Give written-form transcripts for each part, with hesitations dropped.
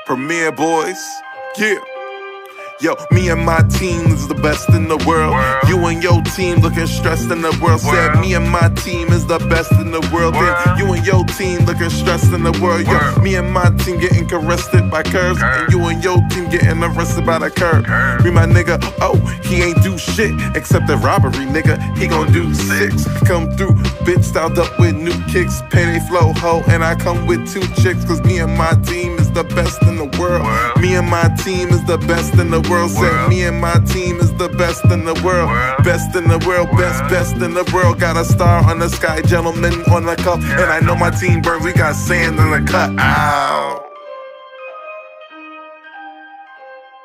Premier Boyz, yeah. Yo, me and my team is the best in the world. You and your team looking stressed in the world. Said me and my team is the best in the world. Then you and your team looking stressed in the world. Yo, me and my team getting arrested by curves, and you and your team getting arrested by the curb. Me my nigga, oh, he ain't do shit except the robbery, nigga. He gon' do 6. Come through, bitch, styled up with new kicks, payday flow ho, and I come with 2 chicks. Cause me and my team is the best in the world. Me and my team is the best in the world. Said me and my team is the best in the world. Best in the world, best in the world. Got a star on the sky, gentleman on the cup. And I know my team burns, we got sand in the cut. Ow.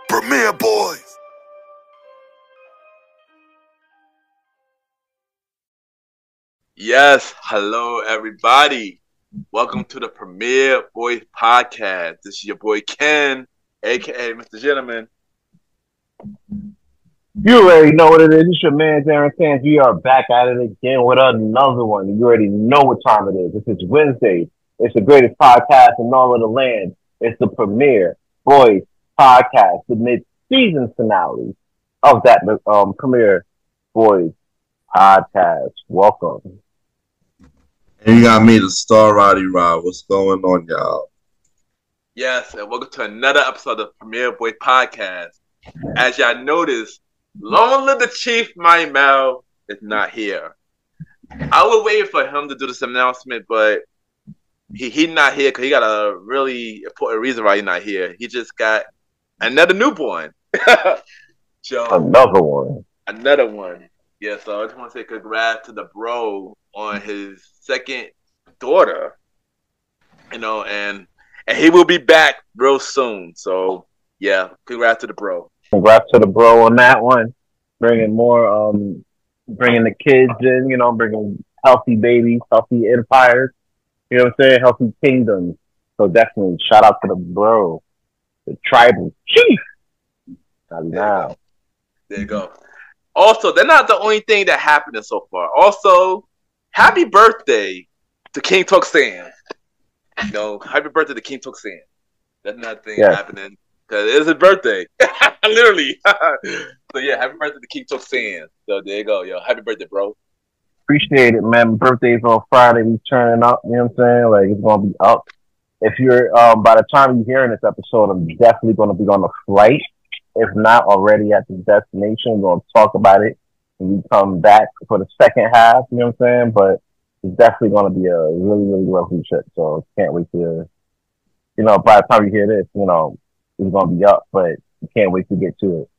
Premier Boyz. Yes, hello everybody. Welcome to the Premier Boyz podcast. This is your boy Ken, aka Mr. Gentleman. You already know what it is. It's your man, Darren Sands. We are back at it again with another one. You already know what time it is. This is Wednesday. It's the greatest podcast in all of the land. It's the Premier Boyz podcast, the mid-season finale of that Premier Boyz podcast. Welcome. And you got me, the star Roddy Rod. What's going on, y'all? Yes, and welcome to another episode of Premier Boyz podcast. As y'all noticed, long live the Chief Malimal is not here. I was waiting for him to do this announcement, but he not here because he got a really important reason why he's not here. He just got another newborn. So, Another one. Yeah, so I just want to say congrats to the bro on his second daughter. You know, and he will be back real soon. So, yeah, congrats to the bro. Congrats to the bro on that one. Bringing more, bringing the kids in, you know, bringing healthy babies, healthy empires, you know what I'm saying? Healthy kingdoms. So definitely shout out to the bro, the tribal chief. Now. There you go. Also, they're not the only thing that happened so far. Also, happy birthday to King Toxan. You know, happy birthday to King Toxan. That's another thing happening. Because it's his birthday. Literally. So, yeah, happy birthday to King Toxan. So, there you go, yo. Happy birthday, bro. Appreciate it, man. Birthday's on Friday. We turning up, you know what I'm saying? Like, it's going to be up. If you're, by the time you're hearing this episode, I'm definitely going to be on the flight. If not already at the destination, we're going to talk about it when we come back for the second half, you know what I'm saying? But it's definitely going to be a really, really lovely trip. So, can't wait to, you know, by the time you hear this, you know, it's going to be up, but you can't wait to get to it.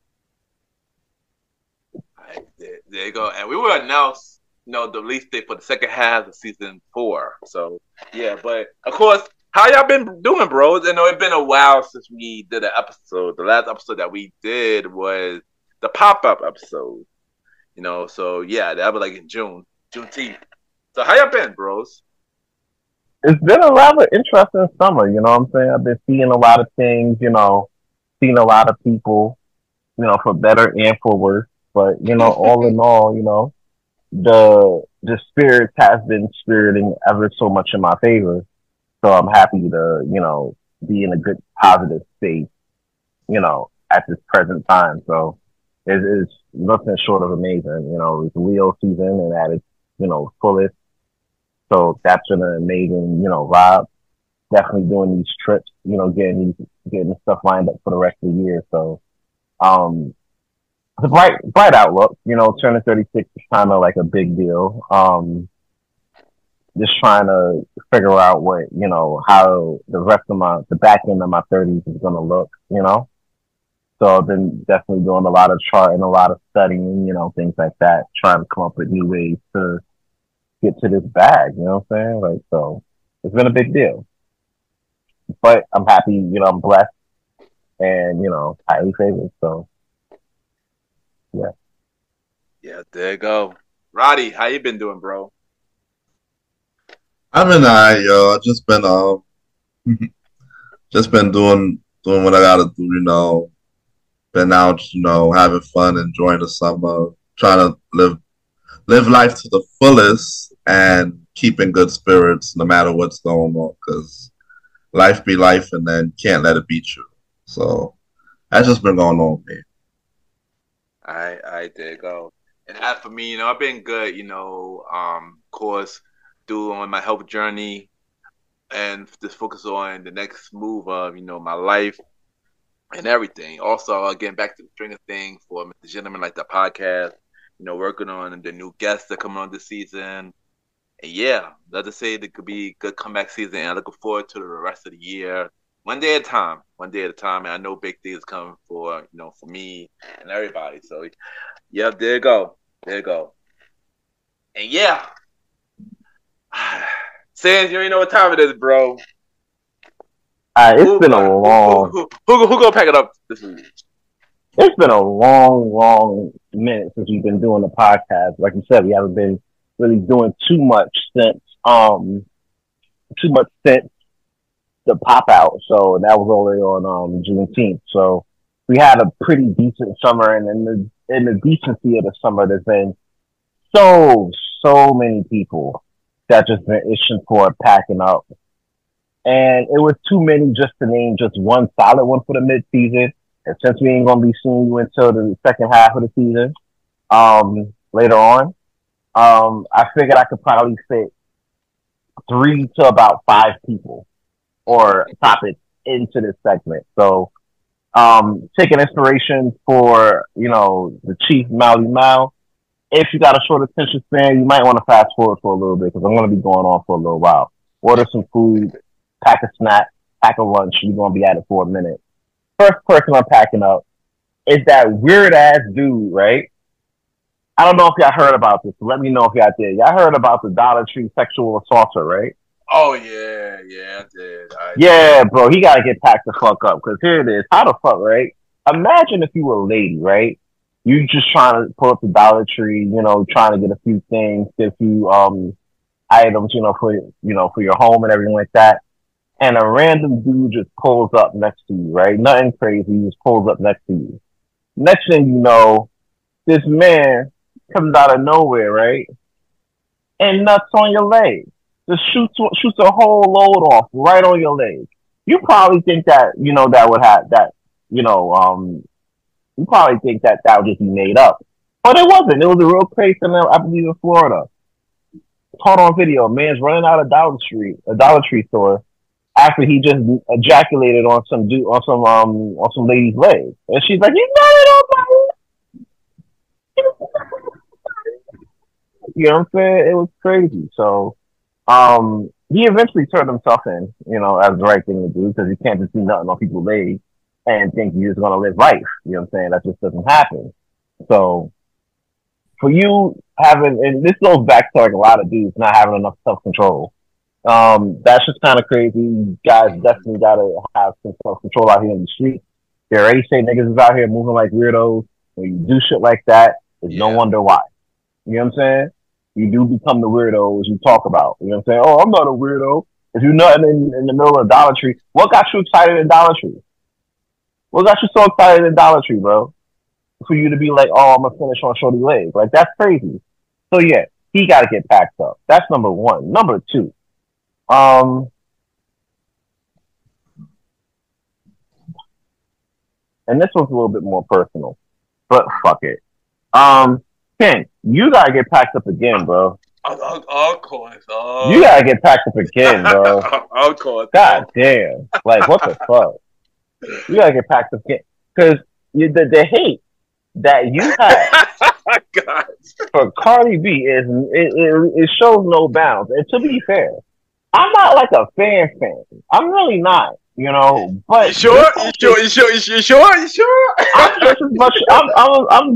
Right, there you go. And we will announce, you know, the release date for the second half of season 4. So, yeah, but of course, how y'all been doing, bros? I know it's been a while since we did an episode. The last episode that we did was the pop-up episode. You know, so yeah, that was like in Juneteenth. So how y'all been, bros? It's been a rather interesting summer, you know what I'm saying? I've been seeing a lot of things, you know, seeing a lot of people, you know, for better and for worse. But, you know, all in all, you know, the spirits have been spiriting ever so much in my favor. So I'm happy to, you know, be in a good, positive state, you know, at this present time. So it's nothing short of amazing. You know, it's Leo season and at its, you know, fullest. So that's been an amazing, you know, vibe. Definitely doing these trips, you know, getting stuff lined up for the rest of the year. So, it's a bright outlook, you know, turning 36 is kind of like a big deal. Just trying to figure out what, you know, how the rest of the back end of my 30s is going to look, you know? So I've been definitely doing a lot of charting, a lot of studying, you know, things like that, trying to come up with new ways to get to this bag, you know what I'm saying? Like, so it's been a big deal. But I'm happy, you know, I'm blessed and, you know, highly favored. So, yeah. Yeah, there you go. Roddy, how you been doing, bro? I'm in alright, yo. I just been doing what I gotta do, you know. Been out, you know, having fun, enjoying the summer, trying to live life to the fullest and keeping good spirits no matter what's going on. Because life be life, and then can't let it beat you. So that's just been going on, man. I did go. And as for me, I've been good, of course, doing my health journey and just focus on the next move of, my life and everything. Also, getting back to the string of things for Mr. Gentleman, like the podcast, working on the new guests that come on this season. And yeah, let's just say it could be a good comeback season, and I'm looking forward to the rest of the year. One day at a time. And I know big things coming for, for me and everybody. So, yeah, there you go. And yeah. Sans, you already know what time it is, bro. It's been a long... Who gonna pack it up this week? It's been a long minute since we've been doing the podcast. Like you said, we haven't been really doing too much since the pop out. So that was only on Juneteenth. So we had a pretty decent summer, and in the decency of the summer, there's been so many people that just been itching for packing up. And it was too many just to name just one solid one for the mid-season. And since we ain't gonna be seeing you until the second half of the season, later on, I figured I could probably fit 3 to about 5 people or topics into this segment. So, taking inspiration for, the Chief Malimal. If you got a short attention span, you might want to fast forward for a little bit because I'm going to be going on for a little while. Order some food, pack a snack, pack a lunch. You're going to be at it for a minute. First person I'm packing up is that weird ass dude, right? I don't know if y'all heard about this. So let me know if y'all did. Y'all heard about the Dollar Tree sexual assaulter, right? Oh, yeah, I did. Yeah, bro, he got to get packed the fuck up because here it is. How the fuck, right? Imagine if you were a lady, right? You just trying to pull up the Dollar Tree, trying to get a few things, get a few items, for your home and everything like that. And a random dude just pulls up next to you, right? Nothing crazy, he just pulls up next to you. Next thing you know, this man comes out of nowhere, right? And nuts on your leg. Just shoots a whole load off right on your leg. You probably think that, that would have that, you probably think that would just be made up. But it wasn't. It was a real case in, I believe, in Florida. Caught on video. A man's running out of a Dollar Tree store after he just ejaculated on some dude, on some lady's leg. And she's like, "You got it on my leg." You know what I'm saying? It was crazy. So, he eventually turned himself in, as the right thing to do because you can't just do nothing on people's legs and think you're just going to live life. You know what I'm saying? That just doesn't happen. So for you having, and this goes back to like a lot of dudes not having enough self-control. That's just kind of crazy. You guys definitely got to have some self-control out here in the street. They already say niggas is out here moving like weirdos. When you do shit like that, it's no wonder why. You know what I'm saying? You do become the weirdos you talk about. You know what I'm saying? Oh, I'm not a weirdo. If you're not in the middle of Dollar Tree, what got you excited in Dollar Tree? What got you so excited in Dollar Tree, bro? For you to be like, oh, I'm going to finish on shorty leg. Like, that's crazy. So, yeah, he got to get packed up. That's number 1. Number 2. And this one's a little bit more personal, but fuck it. Ken, you got to get packed up again, bro. Of course. You got to get packed up again, bro. Of course. God damn. Like, what the fuck? You gotta get packed up because the hate that you have for Cardi B it shows no bounds. And to be fair, I'm not like a fan. I'm really not, But you sure? I'm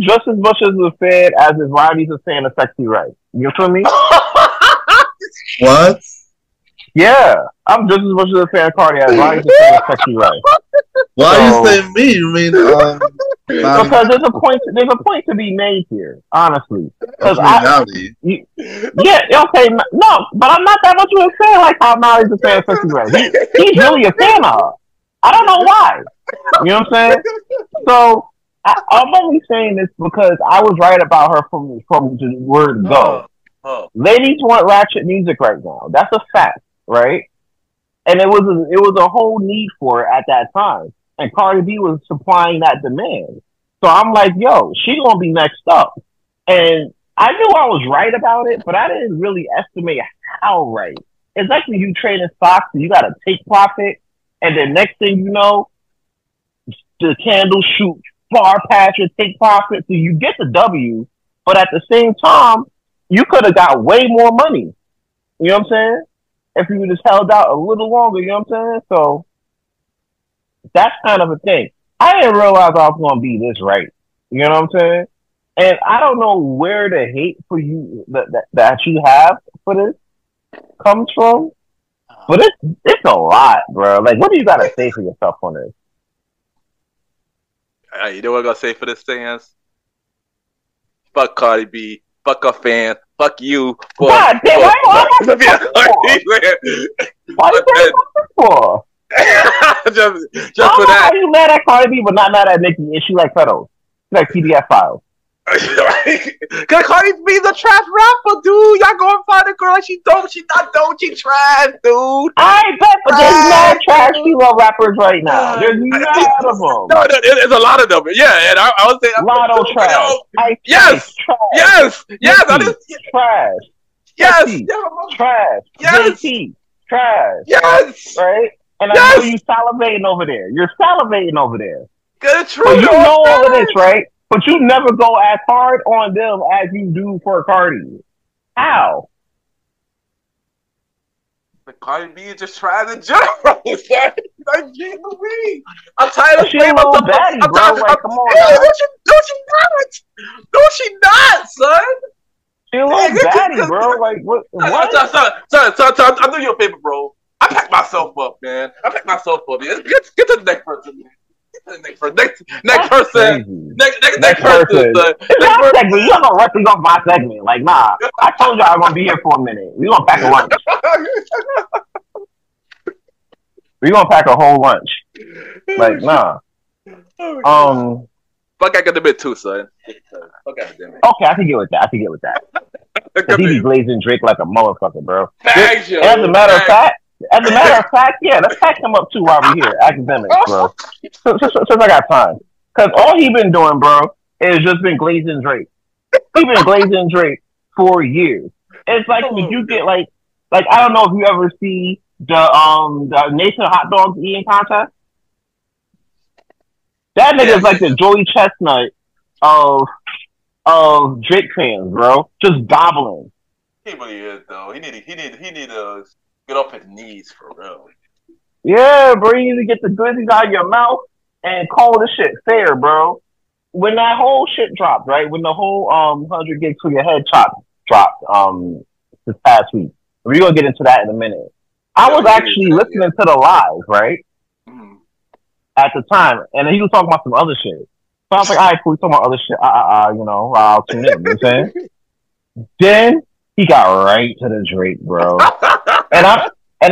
just as much as a fan as if Roddy's a fan of Sexy Right. You feel me? What? Yeah, I'm just as much of a fan of Cardi as Roddy's a fan of Sexy Right. Why are you saying me? You mean because there's a point to be made here, honestly. Because yeah, okay, no, but I'm not that much of a fan like how Mally's a fan of Sexy Red. He's really a fan of her. I don't know why. You know what I'm saying? So I'm only saying this because I was right about her from the word go. Ladies want ratchet music right now. That's a fact, right? and it was a whole need for it at that time, and Cardi B was supplying that demand. So I'm like, yo, she gonna be next up, and I knew I was right about it, but I didn't really estimate how right. It's like when you trade in stocks and you got to take profit, and then next thing you know, the candles shoot far past your take profit, so you get the W, but at the same time, you could have got way more money. You know what I'm saying? If you just held out a little longer, you know what I'm saying? So that's kind of a thing. I didn't realize I was going to be this right. You know what I'm saying? And I don't know where the hate for you that you have for this comes from, but it's a lot, bro. Like, what do you got to say for yourself on this? You know what I'm going to say for this thing is? Fuck Cardi B. Fuck her fans. Fuck you. God damn, why you saying for? Just for that. Why are you mad at Cardi B but not mad at Nicki? And she like Fittest. She like PDF files. Cause Cardi B's a trash rapper, dude. Y'all go and find a girl like she dope. She not dope. She trash, dude. I bet, but there's mad trash female rappers right now. There's mad of them. No, there's a lot of them. Yeah, and I was saying Lotto trash. Yes, yes, yes. Trash. Yes, trash. Yes, JT, trash. Yes, right. And I know you salivating over there. You're salivating over there. Good, true. But you know all of this, right? But you never go as hard on them as you do for Cardi. How? The Cardi B is just trying to jump. I'm tired of she a little baddie, bro. Like, come on. No, she not, son. She a little baddie, bro. Like, what? Son, I'm doing you a favor, bro. I packed myself up, man. Get to the next person, man. Next person. Next person. Segment. You gonna rush me off my segment? Like, nah. I told y'all I'm gonna be here for a minute. We gonna pack a lunch. We gonna pack a whole lunch. Like, nah. Fuck academic too, son. Fuck academic. Okay, I can get with that. Cause he be glazing Drake like a motherfucker, bro. Thanks, yo. As a matter of fact, yeah, let's pack him up too while we're here. Academics, bro. Since I got time. Because all he been doing, bro, is just been glazing Drake. He been glazing Drake for years. It's like when you get like I don't know if you ever see the Nation Hot Dogs eating contest. That nigga's like the Joey Chestnut of Drake fans, bro. Just gobbling. He really is though. He need to get off his knees for real. Yeah, bro. You need to get the goodies out of your mouth and call this shit fair, bro. When that whole shit dropped, right? When the whole 100 gigs for your head dropped this past week. We're gonna get into that in a minute. I was actually listening to the live, right? Mm. At the time, and he was talking about some other shit. So I was like, all right, cool, he's talking about other shit. I'll tune in. You know what I'm saying? Then he got right to the Drake, bro. And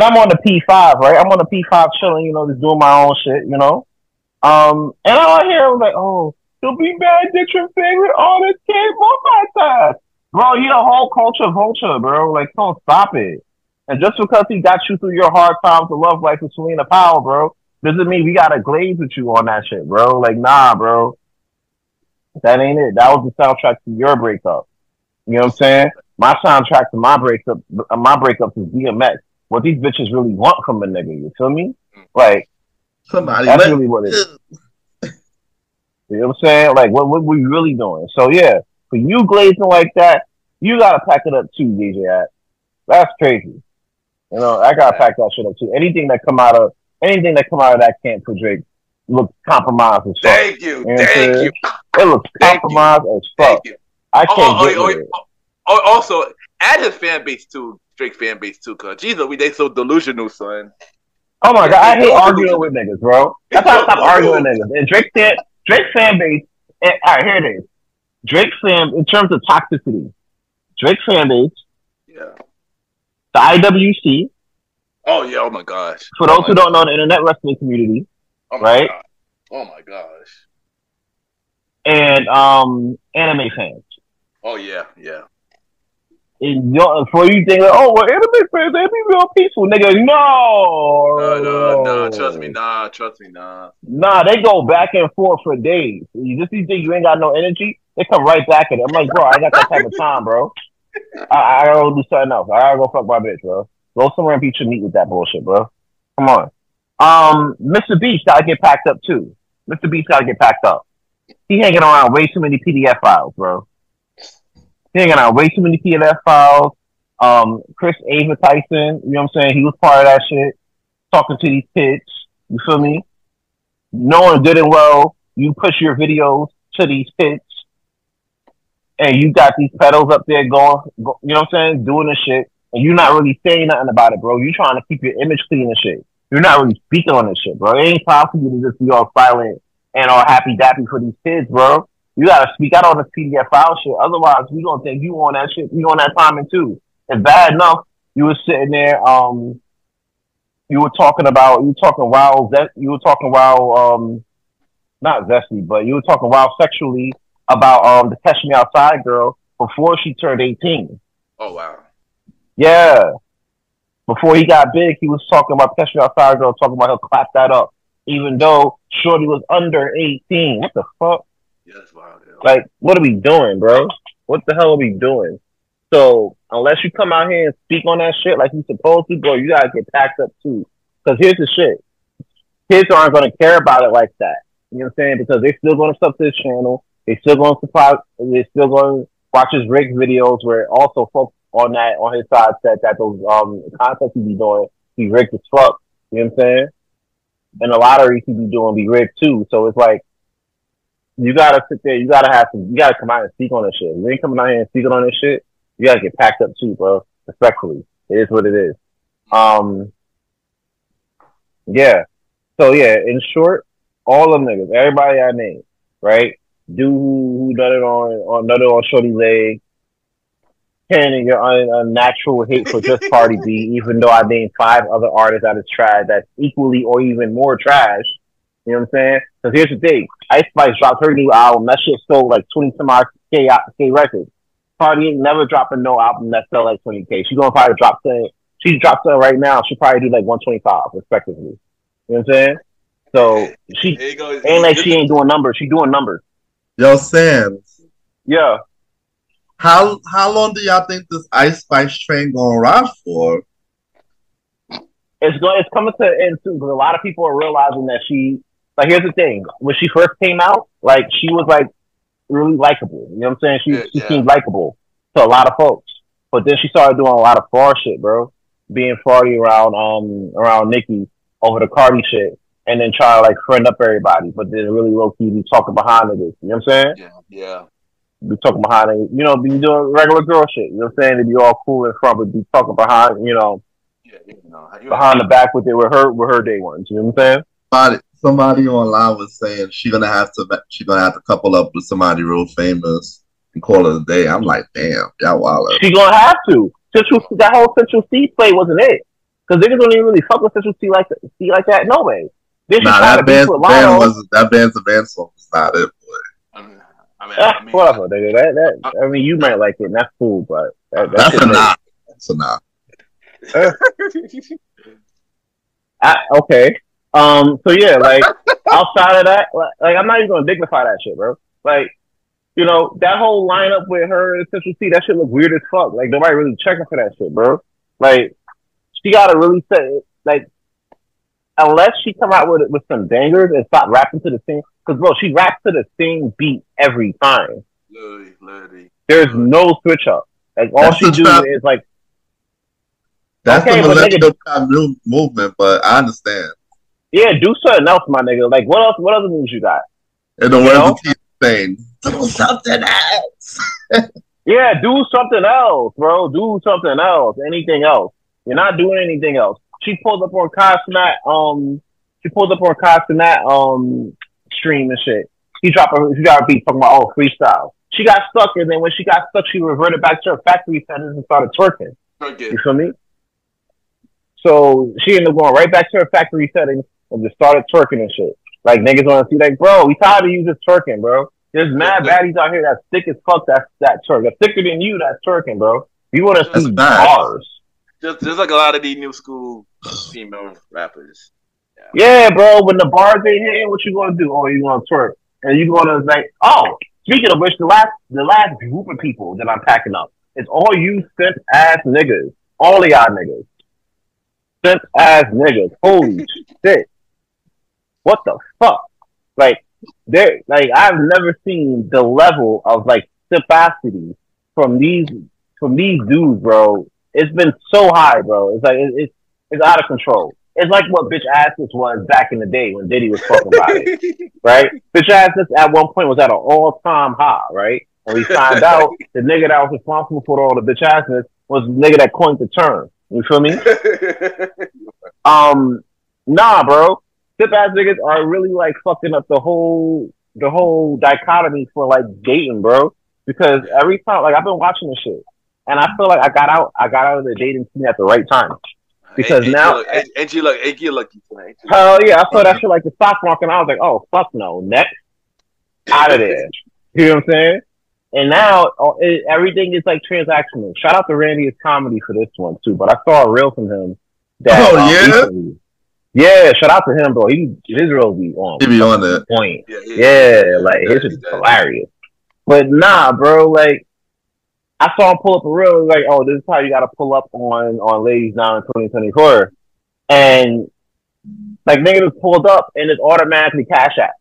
I'm on the P5, right? I'm on the P5 chilling, just doing my own shit, And all I hear was like, oh, you'll be mad that your favorite artist came on my time. Bro, he a whole culture vulture, bro. Like, don't stop it. And just because he got you through your hard times of love life with Selena Powell, bro, doesn't mean we gotta glaze with you on that shit, bro. Like, nah, bro. That ain't it. That was the soundtrack to your breakup. You know what I'm saying? My soundtrack to my breakup is DMX. What these bitches really want from a nigga, you feel me? Like, that's really what it is. You know what I'm saying? Like, what we really doing? So yeah, for you glazing like that, you gotta pack it up too, DJ. That's crazy. I gotta pack that shit up too. Anything that come out of that camp for Drake looks compromised as fuck. Thank you. It looks compromised as fuck. I can't get with it. Also, add his fan base too, Drake fan base too, cause Jesus, they so delusional, son. Oh my god, I hate arguing with niggas, bro. That's why I stop arguing with niggas. And Drake fan base. All right, here it is. Drake fan, in terms of toxicity, Drake fan base. Yeah. The IWC. Oh yeah. Oh my gosh. For those who don't know, the internet wrestling community. Right. God. Oh my gosh. And anime fans. Oh yeah. Yeah. before you think, like, oh, well, anime fans, they be real peaceful, nigga. No. Trust me, nah. Nah, they go back and forth for days. You think you ain't got no energy? They come right back at it. I'm like, bro, I got that type of time, bro. I gotta go do something else. I gotta go fuck my bitch, bro. Go somewhere and beat your meat with that bullshit, bro. Come on. Mr. Beast gotta get packed up too. Mr. Beast gotta get packed up. He hanging around way too many PDF files, bro. He hanging around way too many PDF files. Chris Ava Tyson, you know what I'm saying? He was part of that shit. Talking to these kids. You feel me? Knowing good and well, you push your videos to these kids. And you got these pedals up there going, you know what I'm saying? Doing this shit. And you're not really saying nothing about it, bro. You're trying to keep your image clean and shit. You're not really speaking on this shit, bro. It ain't possible to just be all silent and all happy-dappy for these kids, bro. You gotta speak out on this PDF file shit. Otherwise, we gonna think you on that shit. You on that timing too. It's bad enough you were sitting there, you were talking not zesty, but you were talking wild sexually about the Catch Me Outside girl before she turned 18. Oh wow. Yeah. Before he got big, he was talking about Catch Me Outside girl, talking about he'll clap that up. Even though Shorty was under 18. What the fuck? Yeah, that's wild. Yeah. Like, what are we doing, bro? What the hell are we doing? So, unless you come out here and speak on that shit like you're supposed to, bro, you gotta get packed up too. Because here's the shit. Kids aren't gonna care about it like that. You know what I'm saying? Because they're still gonna sub to his channel. They're still gonna watch his Rick videos where also folks on his side said that those contests he be doing, he rigged as fuck. You know what I'm saying? And the lottery he be doing be rigged too. So it's like, you gotta sit there, you gotta come out and speak on this shit. If you ain't coming out here and speaking on this shit, you gotta get packed up too, bro. Respectfully. It is what it is. Yeah. So yeah, in short, all them niggas, everybody I named, right? Dude who nutted on Shorty leg, and your unnatural hate for just Cardi B, even though I named 5 other artists that is trash that's equally or even more trash. You know what I'm saying? Because here's the thing. Ice Spice dropped her new album. That shit sold like 20-some-odd K records. Cardi ain't never dropping no album that sell like 20K. She gonna probably drop something. She dropped something right now. She probably do like 125, respectively. You know what I'm saying? So she ain't like she ain't doing numbers. She doing numbers. Yo, Sans. Yeah. How long do y'all think this Ice Spice train gonna ride for? It's coming to an end too, because a lot of people are realizing that she, like, here's the thing. When she first came out, like, she was like really likable. You know what I'm saying? She seemed likable to a lot of folks. But then she started doing a lot of fraud shit, bro. Being fraudy around Nicki over the Cardi shit, and then try to like friend up everybody, but then really low key be talking behind it. You know what I'm saying? Yeah. Be talking behind it, you know, be doing regular girl shit. You know what I'm saying? They be all cool in front, but be talking behind, you know, behind the back with her day ones. You know what I'm saying? Somebody online was saying she gonna have to couple up with somebody real famous and call it a day. I'm like, damn, y'all wild. She gonna have to. That whole Central C play wasn't it? Because niggas don't even really fuck with Central C like that. No way. That band's a band song. It's not it, boy. I mean, whatever, nigga. I mean, you might like it, and that's cool, but that's a nah. That's a nah. Okay. So yeah, like outside of that, like I'm not even gonna dignify that shit, bro. Like, you know, that whole lineup with her and Central C, that shit look weird as fuck. Like nobody really checking for that shit, bro. Like she gotta really say, like, unless she come out with some bangers and stop rapping to the same, because bro, she raps to the same beat every time. Literally. There's no switch up. Like all she do is like. That's the millennial trap movement, but I understand. Yeah, do something else, my nigga. Like what other moves you got? In the words of T-Pain, do something else. Yeah, do something else, bro. Do something else. Anything else? You're not doing anything else. She pulled up on Cosnat, stream and shit. She got a beat talking about freestyle. She got stuck, and then when she got stuck, she reverted back to her factory settings and started twerking. Okay. You feel me? So she ended up going right back to her factory settings and just started twerking and shit. Like niggas want to see, like, bro, we tired of you just twerking, bro. There's mad baddies out here that's thick as fuck. That's twerk. That's thicker than you. That's twerking, bro. You want to That's see bad. bars. Just like a lot of these new school female rappers. Yeah, bro. When the bars ain't hitting, what you gonna do? Oh, you gonna twerk, and you gonna like, oh. Speaking of which, the last group of people that I'm packing up is all you simp ass niggas. All of y'all niggas. Simp ass niggas. Holy shit. What the fuck? Like, I've never seen the level of like simpacity from these dudes, bro. It's been so high, bro. It's like it's out of control. It's like what bitch asses was back in the day when Diddy was talking about it, right? Bitch asses at one point was at an all-time high, right? And we found out the nigga that was responsible for all the bitch asses was the nigga that coined the term. You feel me? Nah, bro. Sip ass niggas are really like fucking up the whole dichotomy for like dating, bro. Because every time, like I've been watching this shit, and I feel like I got out of the dating scene at the right time. Because now, ain't you lucky tonight? Hell yeah, I saw that shit like the stock market, and I was like, oh fuck no, next, out of there. You know what I'm saying? And now everything is like transactional. Shout out to Randy's comedy for this one too. But I saw a reel from him. Recently. Yeah, shout out to him, bro. His reels be on. He be on that point. Yeah, like his is hilarious. But nah, bro, like. I saw him pull up a reel like, oh, this is how you got to pull up on ladies now in 2024. And, like, niggas pulled up and it's automatically cash app.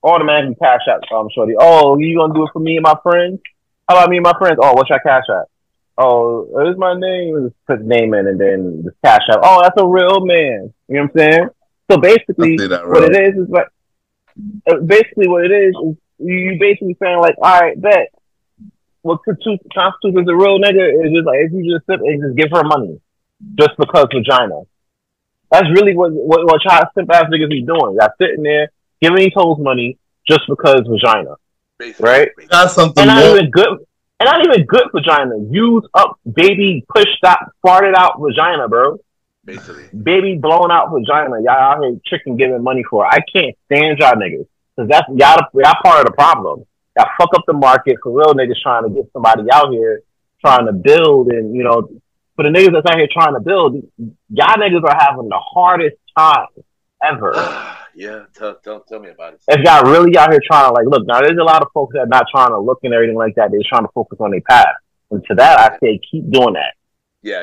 Shorty. Oh, you going to do it for me and my friends? How about me and my friends? Oh, what's your cash app? Oh, this is my name. Just put the name in and then just cash app. Oh, that's a real man. You know what I'm saying? So basically, what it is like, you basically saying like, all right, bet. What constitutes as a real nigga is just like if you just sit and just give her money just because vagina. That's really what y'all simp ass niggas be doing. Y'all sitting there giving these hoes money just because vagina, right? That's something. And not even good vagina. Used up, baby, pushed out, farted out vagina, bro. Basically, baby blown out vagina. Y'all out here chicken giving money for. I can't stand y'all niggas because that's y'all part of the problem. That fuck up the market for real niggas trying to get somebody out here trying to build, and you know, for the niggas that's out here trying to build, y'all niggas are having the hardest time ever. Yeah, tell me about it. If y'all really out here trying to like look, now there's a lot of folks that are not trying to look and everything like that. They're trying to focus on their path, and to that I say keep doing that. Yeah.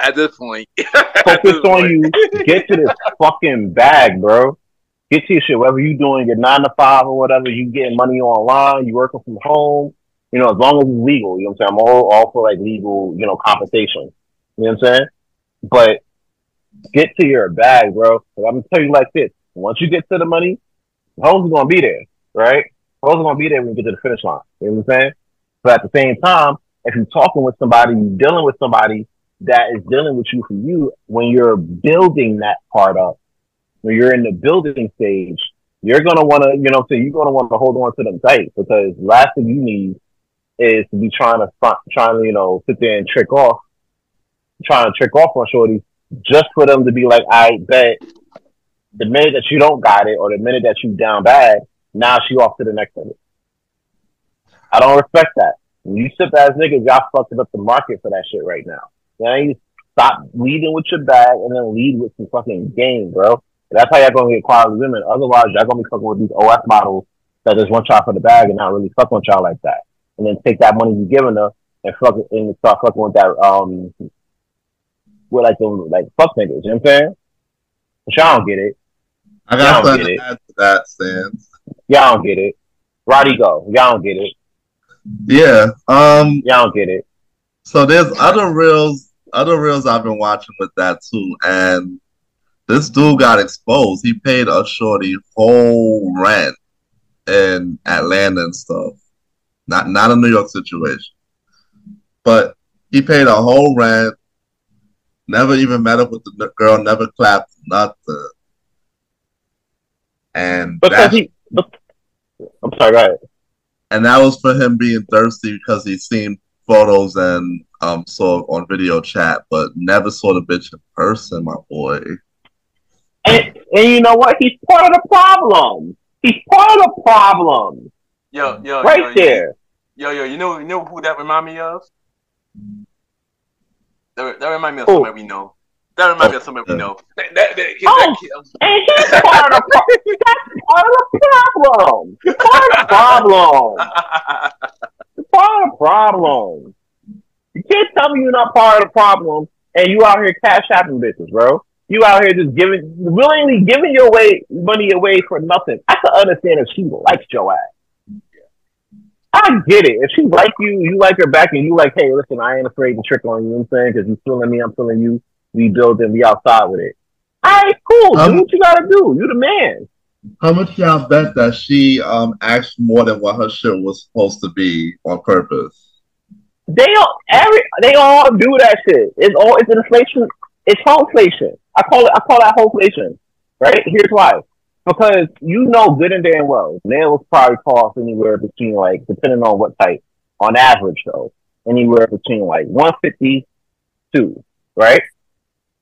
At this point, focus on you. Get to this fucking bag, bro. Get to your shit, whether you doing your 9 to 5 or whatever, you getting money online, you working from home, you know, as long as it's legal, you know what I'm saying? I'm all for like legal, you know, compensation. You know what I'm saying? But get to your bag, bro. I'm gonna tell you like this. Once you get to the money, hoes are gonna be there, right? Hoes are gonna be there when you get to the finish line. You know what I'm saying? But at the same time, if you're talking with somebody, you're dealing with somebody that is dealing with you for you, when you're building that part up, when you're in the building stage, you're going to want to, you know, so you're going to want to hold on to them tight, because last thing you need is to be trying to, you know, sit there and trying to trick off on shorties just for them to be like, I bet the minute that you don't got it or the minute that you down bad, now she off to the next one. I don't respect that. When you sip ass niggas, y'all fucking up the market for that shit right now. Now you stop leading with your bag and then lead with some fucking game, bro. That's how y'all gonna get quality women. Otherwise, y'all gonna be fucking with these OS models that just want y'all for the bag and not really fucking with y'all like that. And then take that money you giving her and start fucking with that with like them like fuck niggas. You know what I'm saying? But y'all don't get it. I got something to add to that, Sans. Y'all don't get it. Roddy, go. Y'all don't get it. Yeah. Y'all don't get it. So there's other reels I've been watching with that too, and this dude got exposed. He paid a shorty whole rent in Atlanta and stuff. Not a New York situation. But he paid a whole rent, never even met up with the girl, never clapped nothing. And I'm sorry, go ahead. And that was for him being thirsty because he seen photos and saw on video chat, but never saw the bitch in person, my boy. And you know what? He's part of the problem. He's part of the problem. Yo, right there. Yo, you know who that remind me of? That reminds me of somebody we know. That reminds me of somebody we know. And he's part of that's part of the problem. Part of the problem. Part of the problem. You can't tell me you're not part of the problem and you out here cash apping bitches, bro. You out here just willingly giving your money away for nothing. I can understand if she likes your ass. I get it. If she like you, you like her back, and you like, hey, listen, I ain't afraid to trick on you. You know what I'm saying? Because you feeling me, I'm feeling you. We build and we outside with it. All right, cool. Do what you gotta do. You the man. How much y'all bet that she asked more than what her shit was supposed to be on purpose? They all do that shit. It's an inflation. It's homeflation. I call that homeflation. Right? Here's why. Because you know good and damn well, nails probably cost anywhere between, like, depending on what type, on average though, anywhere between like $150 to, right?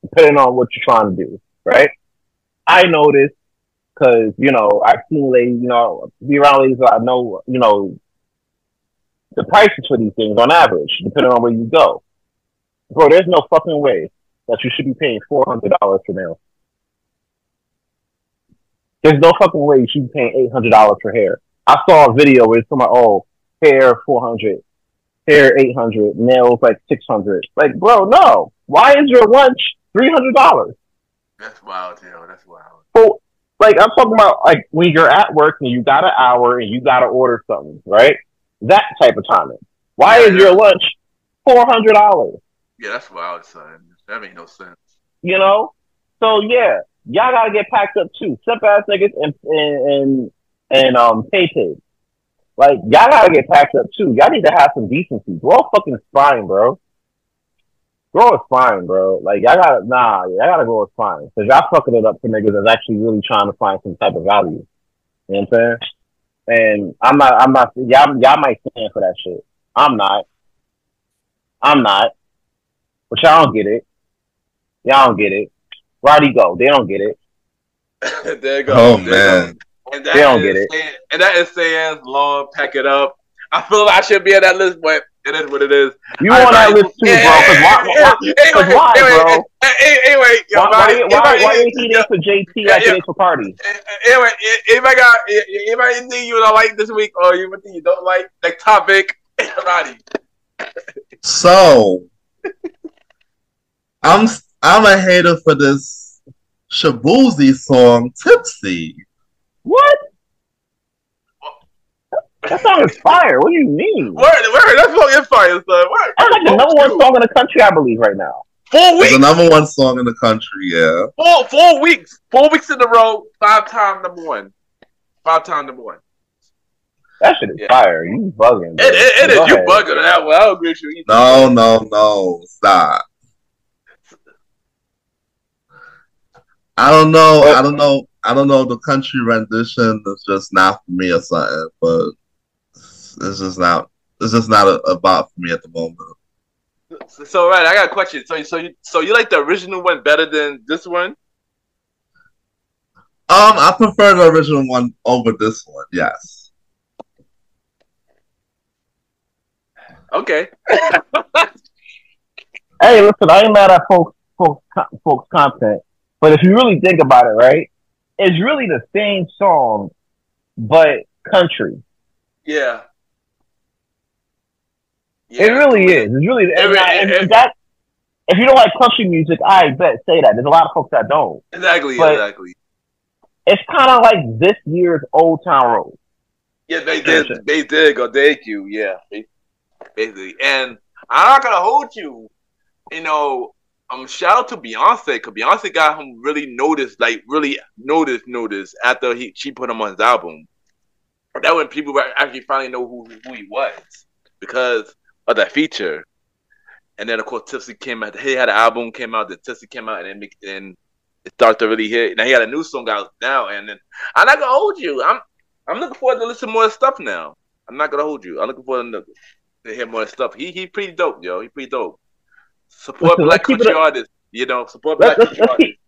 Depending on what you're trying to do, right? I know this because, you know, I've seen ladies, you know, be around ladies, I know, you know, the prices for these things on average, depending on where you go. Bro, there's no fucking way that you should be paying $400 for nails. There's no fucking way you should be paying $800 for hair. I saw a video where it's somebody, oh, hair $400, hair $800, nails like $600. Like, bro, no. Why is your lunch $300? That's wild, yo. That's wild. So, like, I'm talking about like when you're at work and you got an hour and you got to order something, right? That type of timing. Why is your lunch $400? Yeah, that's wild, son. That make no sense. You know? So yeah. Y'all gotta get packed up too. Simp ass niggas and pay. Like, y'all gotta get packed up too. Y'all need to have some decency. Grow a fucking spine, bro. Grow a spine, bro. Like, y'all gotta grow a spine. Cause y'all fucking it up for niggas that's actually really trying to find some type of value. You know what I'm saying? And I'm not, y'all might stand for that shit. I'm not. But y'all don't get it. Y'all don't get it. Roddy go. They don't get it. There you go. Oh, man. And they don't get it. And that is saying, Long, pack it up. I feel like I should be on that list, but it is what it is. You on that list too, bro. Because why, bro? Anyway, why ain't he there for JT like it is for Cardi? Anyway, if anything you don't like this week or anything you don't like topic, Roddy. So, I'm a hater for this Shabuzi song, Tipsy. What? That song is fire. What do you mean? Word, that song is fire, son. Word. That's like the number one song in the country, I believe, right now. 4 weeks. It's the number one song in the country, yeah. 4 weeks. 4 weeks in a row, 5-time number one. 5-time number one. That shit is fire. You bugging. Bro. It is. You bugging on that one. I don't agree with you. No. Stop. I don't know. The country rendition is just not for me or something, but it's just not a bop for me at the moment. So right, I got a question. So you like the original one better than this one? I prefer the original one over this one. Yes. Okay. Hey, listen, I ain't mad at folks content, but if you really think about it, right, it's really the same song, but country. Yeah. It really is. It's really that. If you don't like country music, I bet say that. There's a lot of folks that don't. Exactly. It's kind of like this year's Old Town Road. Yeah, they did go. Thank you. Yeah, basically. And I'm not gonna hold you. You know, shout out to Beyonce, because Beyonce got him really noticed after she put him on his album. That when people actually finally know who he was because of that feature. And then of course Tipsy came out. He had an album came out. That Tipsy came out, and it started to really hit. Now he had a new song out now, and then I'm not gonna hold you. I'm looking forward to listen to more stuff now. I'm not gonna hold you. I'm looking forward to hear more stuff. He pretty dope, yo. He pretty dope. Support black country artists. You know, support black country artists.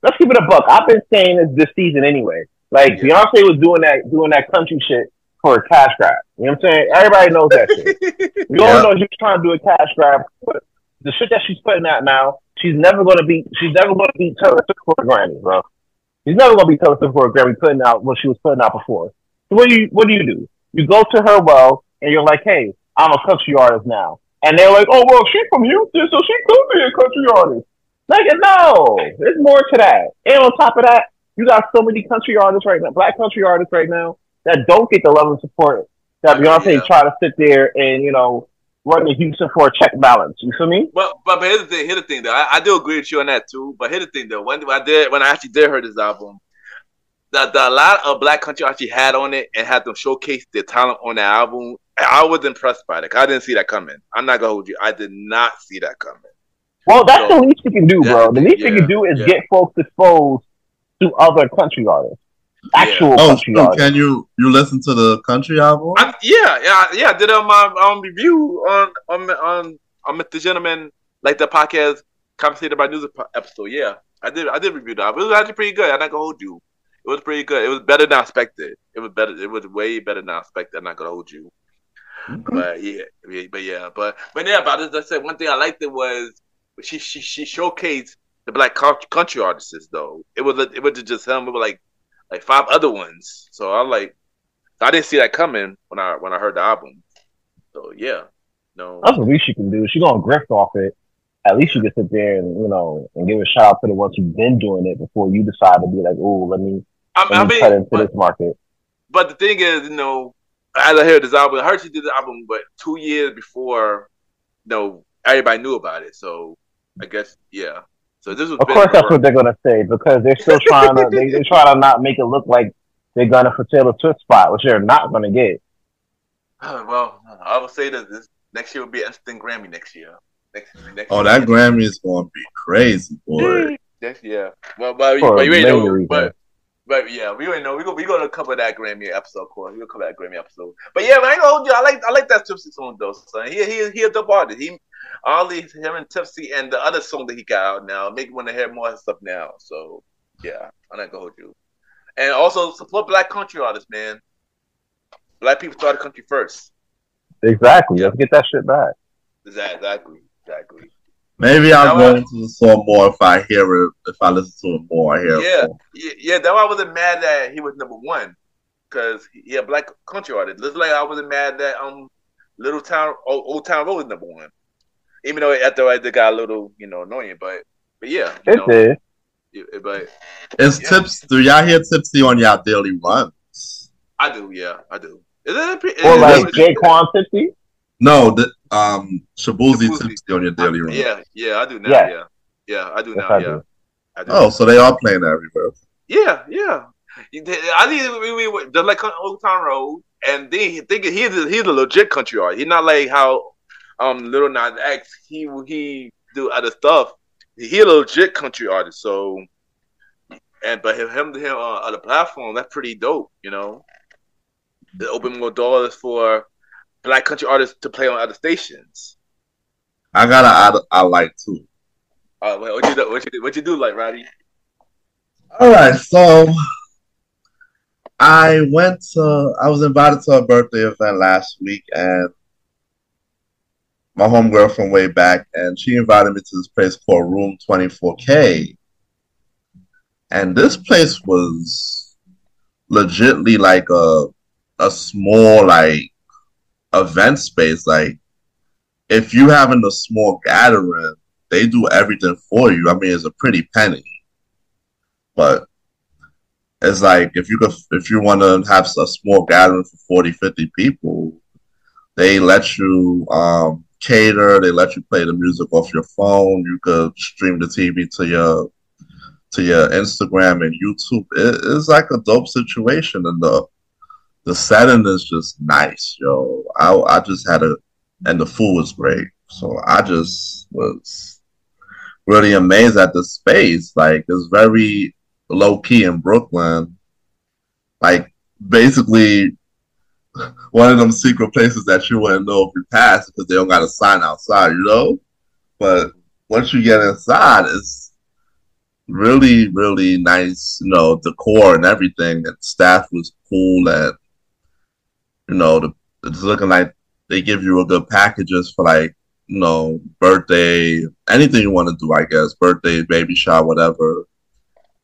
Let's keep it a buck. I've been saying this season anyway. Like Beyonce was doing that country shit for a cash grab. You know what I'm saying? Everybody knows that shit. We all know she's trying to do a cash grab. But the shit that she's putting out now, she's never gonna beat Taylor Swift for a Grammy, bro. She's never gonna beat Taylor Swift for a Grammy putting out what she was putting out before. So what do you do? You go to her and you're like, hey, I'm a country artist now. And they're like, oh well, she's from Houston, so she could be a country artist. Like, no, there's more to that. And on top of that, you got so many country artists right now, black country artists right now, that don't get the love and support that Beyonce try to sit there and, run to Houston for a check balance. You feel me? But here's the thing though. I do agree with you on that too. But here's the thing though. When I actually did hear this album, the lot of black country actually had on it and had them showcase their talent on the album. I was impressed by it. I didn't see that coming. I'm not gonna hold you. I did not see that coming. Well, that's the least you can do, bro. The least you can do is get folks exposed to other country artists. Actual country artists. Can you listen to the country album? I did it on my review on Mr. Gentleman, like the podcast Conversated about News episode. Yeah, I did review that. It was actually pretty good. I'm not gonna hold you. It was pretty good. It was better than I expected. It was better. It was way better than I expected. I'm not gonna hold you. But as I said, one thing I liked it was she showcased the black country artists though. It wasn't just him. It was like 5 other ones. So I didn't see that coming when I heard the album. So yeah, no. That's the least you can do. She's gonna grift off it. At least you can sit there and give a shout out to the ones who've been doing it before you decide to be like, oh, let me cut into this market. But the thing is, as I heard this album, I heard she did the album, but 2 years before, everybody knew about it. So I guess, yeah. So this was. Of course, that's what they're gonna say because they're still trying to. They're trying to not make it look like they're gunning for Taylor Swift spot, which they're not gonna get. Well, I will say that this next year will be an instant Grammy next year. Next that Grammy is gonna be crazy, boy. Yeah. Well, but you ain't know. But yeah, we already know. We're gonna cover that Grammy episode, of course. We're gonna cover that Grammy episode. But yeah, man, I ain't gonna hold you. I like that Tipsy song though. So he a dope artist. Him and Tipsy and the other song that he got out now make me want to hear more of his stuff now. So yeah, I'm not gonna hold you. And also support black country artists, man. Black people started country first. Exactly. Let's get that shit back. Exactly. Maybe I'll go into the song more if I hear it. If I listen to it more, I hear it. Yeah. That's why I wasn't mad that he was number 1 because he a black country artist. Just like I wasn't mad that Old Town Road is number 1, even though after they got a little annoying. But yeah, it did. But it's Tips. Do y'all hear Tipsy on y'all daily runs? I do. Yeah, I do. Is it or like Jaquan Tipsy? No, Shabuzi Tipsy on your daily run. Yeah, I do now. Yeah, I do now. I do. Oh, so they are playing that reverse. Yeah. I think just like Old Town Road, and then he's a legit country artist. He's not like how Lil Nas X he do other stuff. He a legit country artist. So, but him on the platform, that's pretty dope. They open more doors for black country artists to play on other stations. I like too. What you do like, Roddy? All right, so I was invited to a birthday event last week, and my homegirl from way back, and she invited me to this place called Room 24K, and this place was legitly like a small event space. Like if you having a small gathering, they do everything for you. I mean, it's a pretty penny, but it's like if you want to have a small gathering for 40, 50 people, they let you cater. They let you play the music off your phone. You could stream the TV to your Instagram and YouTube. It's like a dope situation, and the setting is just nice, yo. I just had and the food was great. So I just was really amazed at the space. Like, it's very low key in Brooklyn. Like, basically one of them secret places that you wouldn't know if you pass because they don't got a sign outside, But once you get inside, it's really, really nice, decor and everything. And staff was cool, and It's looking like they give you a good packages for like, birthday, anything you want to do, I guess, birthday, baby shower, whatever,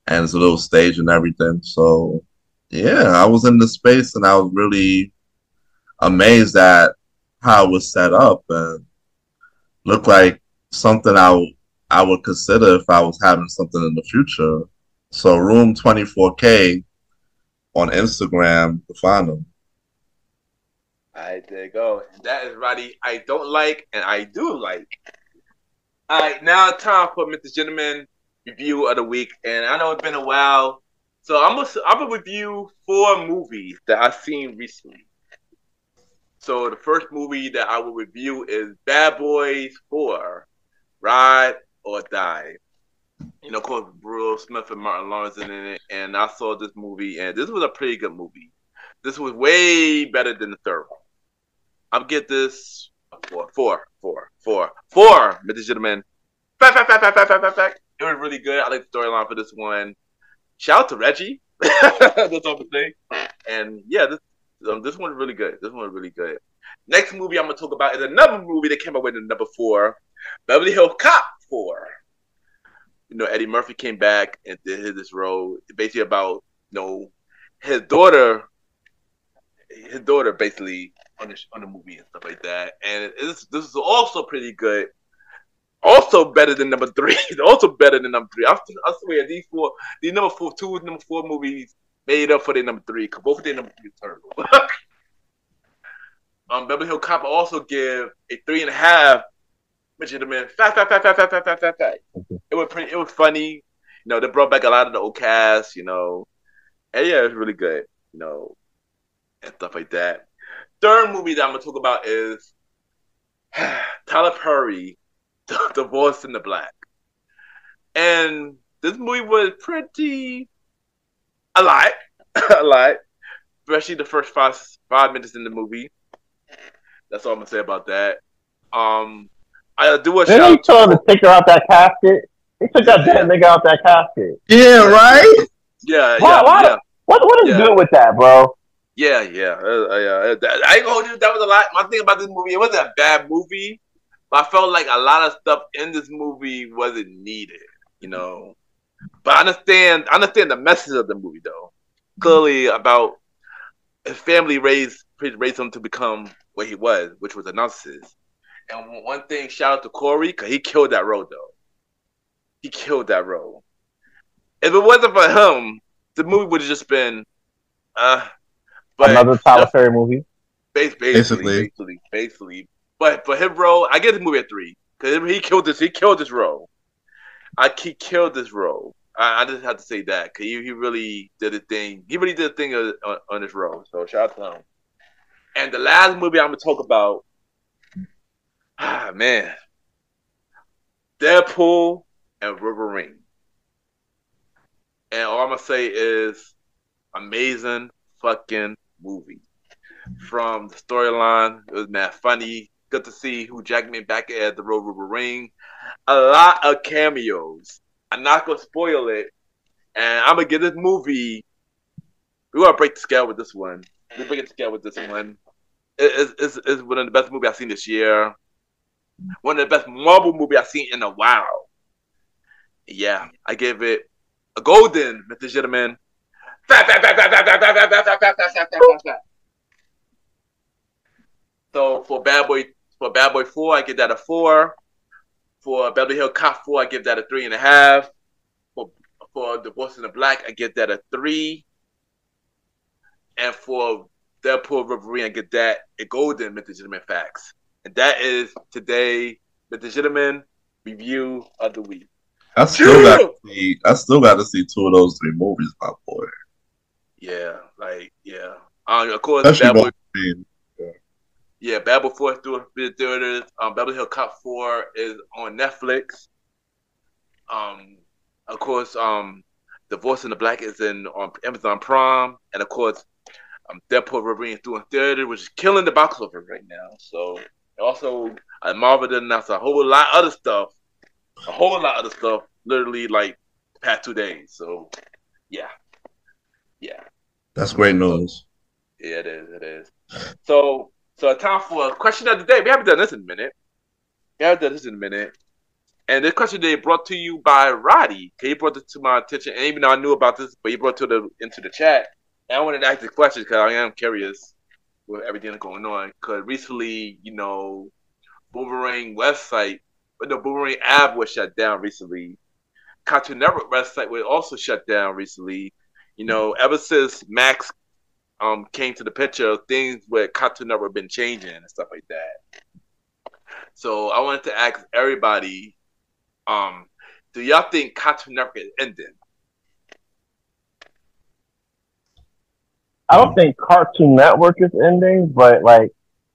and it's a little stage and everything. So yeah, I was in the space and I was really amazed at how it was set up and looked like something I would consider if I was having something in the future. So Room 24K on Instagram to find them. All right, there you go. And that is Roddy. I don't like and I do like. All right, now time for Mr. Gentleman review of the week. And I know it's been a while, so I'm gonna review 4 movies that I've seen recently. So the first movie that I will review is Bad Boys 4, Ride or Die. Of course, Will Smith and Martin Lawrence in it. And I saw this movie, and this was a pretty good movie. This was way better than the third one. I'll get this 4, Mr. Gentleman. Fact. It was really good. I like the storyline for this one. Shout out to Reggie. That's all I'm saying. And yeah, this one's really good. Next movie I'm gonna talk about is another movie that came out with number 4, Beverly Hills Cop 4. Eddie Murphy came back and did this role, basically about his daughter basically on the movie and stuff like that. And this is also pretty good. Also better than number 3. Also better than number 3. I swear these number 4 movies made up for their number 3, because both of their number 3 is terrible. Beverly Hills Cop also give a 3.5. Gentleman, fact. It was funny. They brought back a lot of the old cast. And yeah, it was really good. And stuff like that. Third movie that I'm gonna talk about is Tyler Perry, Divorce in the Black. And this movie was pretty a lot, especially the first five minutes in the movie. That's all I'm gonna say about that. I do a shout. They told him to take her out that casket. He took that dead nigga out that casket. Yeah, right. Yeah. What is good with that, bro? Yeah. I ain't gonna hold you. That was a lot. My thing about this movie, it wasn't a bad movie, but I felt like a lot of stuff in this movie wasn't needed. But I understand the message of the movie though. Clearly about his family raised him to become what he was, which was a narcissist. And one thing, shout out to Corey, because he killed that role, though. He killed that role. If it wasn't for him, the movie would have just been... but another Tyler Perry movie? Basically. But for his role, I give the movie a 3. Because he killed this role. He killed this role. I just have to say that. Because he really did a thing. He really did a thing on this role. So shout out to him. And the last movie I'm going to talk about... man. Deadpool and Wolverine. And all I'm going to say is amazing fucking movie. From the storyline, it was mad funny. Good to see Hugh Jackman back as the role Wolverine. A lot of cameos. I'm not going to spoil it. And I'm going to give this movie... We're going to break the scale with this one. It's one of the best movies I've seen this year. One of the best Marvel movies I've seen in a while. Yeah, I gave it a golden, Mr. Gentleman. So for Bad Boy 4, I give that a 4. For Beverly Hills Cop 4, I give that a 3.5. For Divorce in the Black, I give that a 3. And for Deadpool Wolverine, I give that a golden, Mr. Gentleman Facts. And that is today the legitimate review of the week. I still got to see 2 of those 3 movies, my boy. Yeah. Of course, Bad Boy. Yeah, Bad Boy 4 is through the theaters. Beverly Hills Cop 4 is on Netflix. Of course, Divorce in the Black is on Amazon Prime, and of course, Deadpool Wolverine is through in theater, which is killing the box office right now. So. Also, Marvel did announce a whole lot of other stuff, literally like the past 2 days. So, yeah. That's great news. Yeah, it is. So time for a question of the day. We haven't done this in a minute. And this question today brought to you by Roddy. He brought this to my attention, and even though I knew about this, but he brought it into the chat. And I wanted to ask the question because I am curious with everything that's going on. Because recently, Boomerang website, but the Boomerang app was shut down recently. Cartoon Network website was also shut down recently. Ever since Max came to the picture, things with Cartoon Network been changing and stuff like that. So I wanted to ask everybody, do y'all think Cartoon Network is ending? I don't think Cartoon Network is ending, but like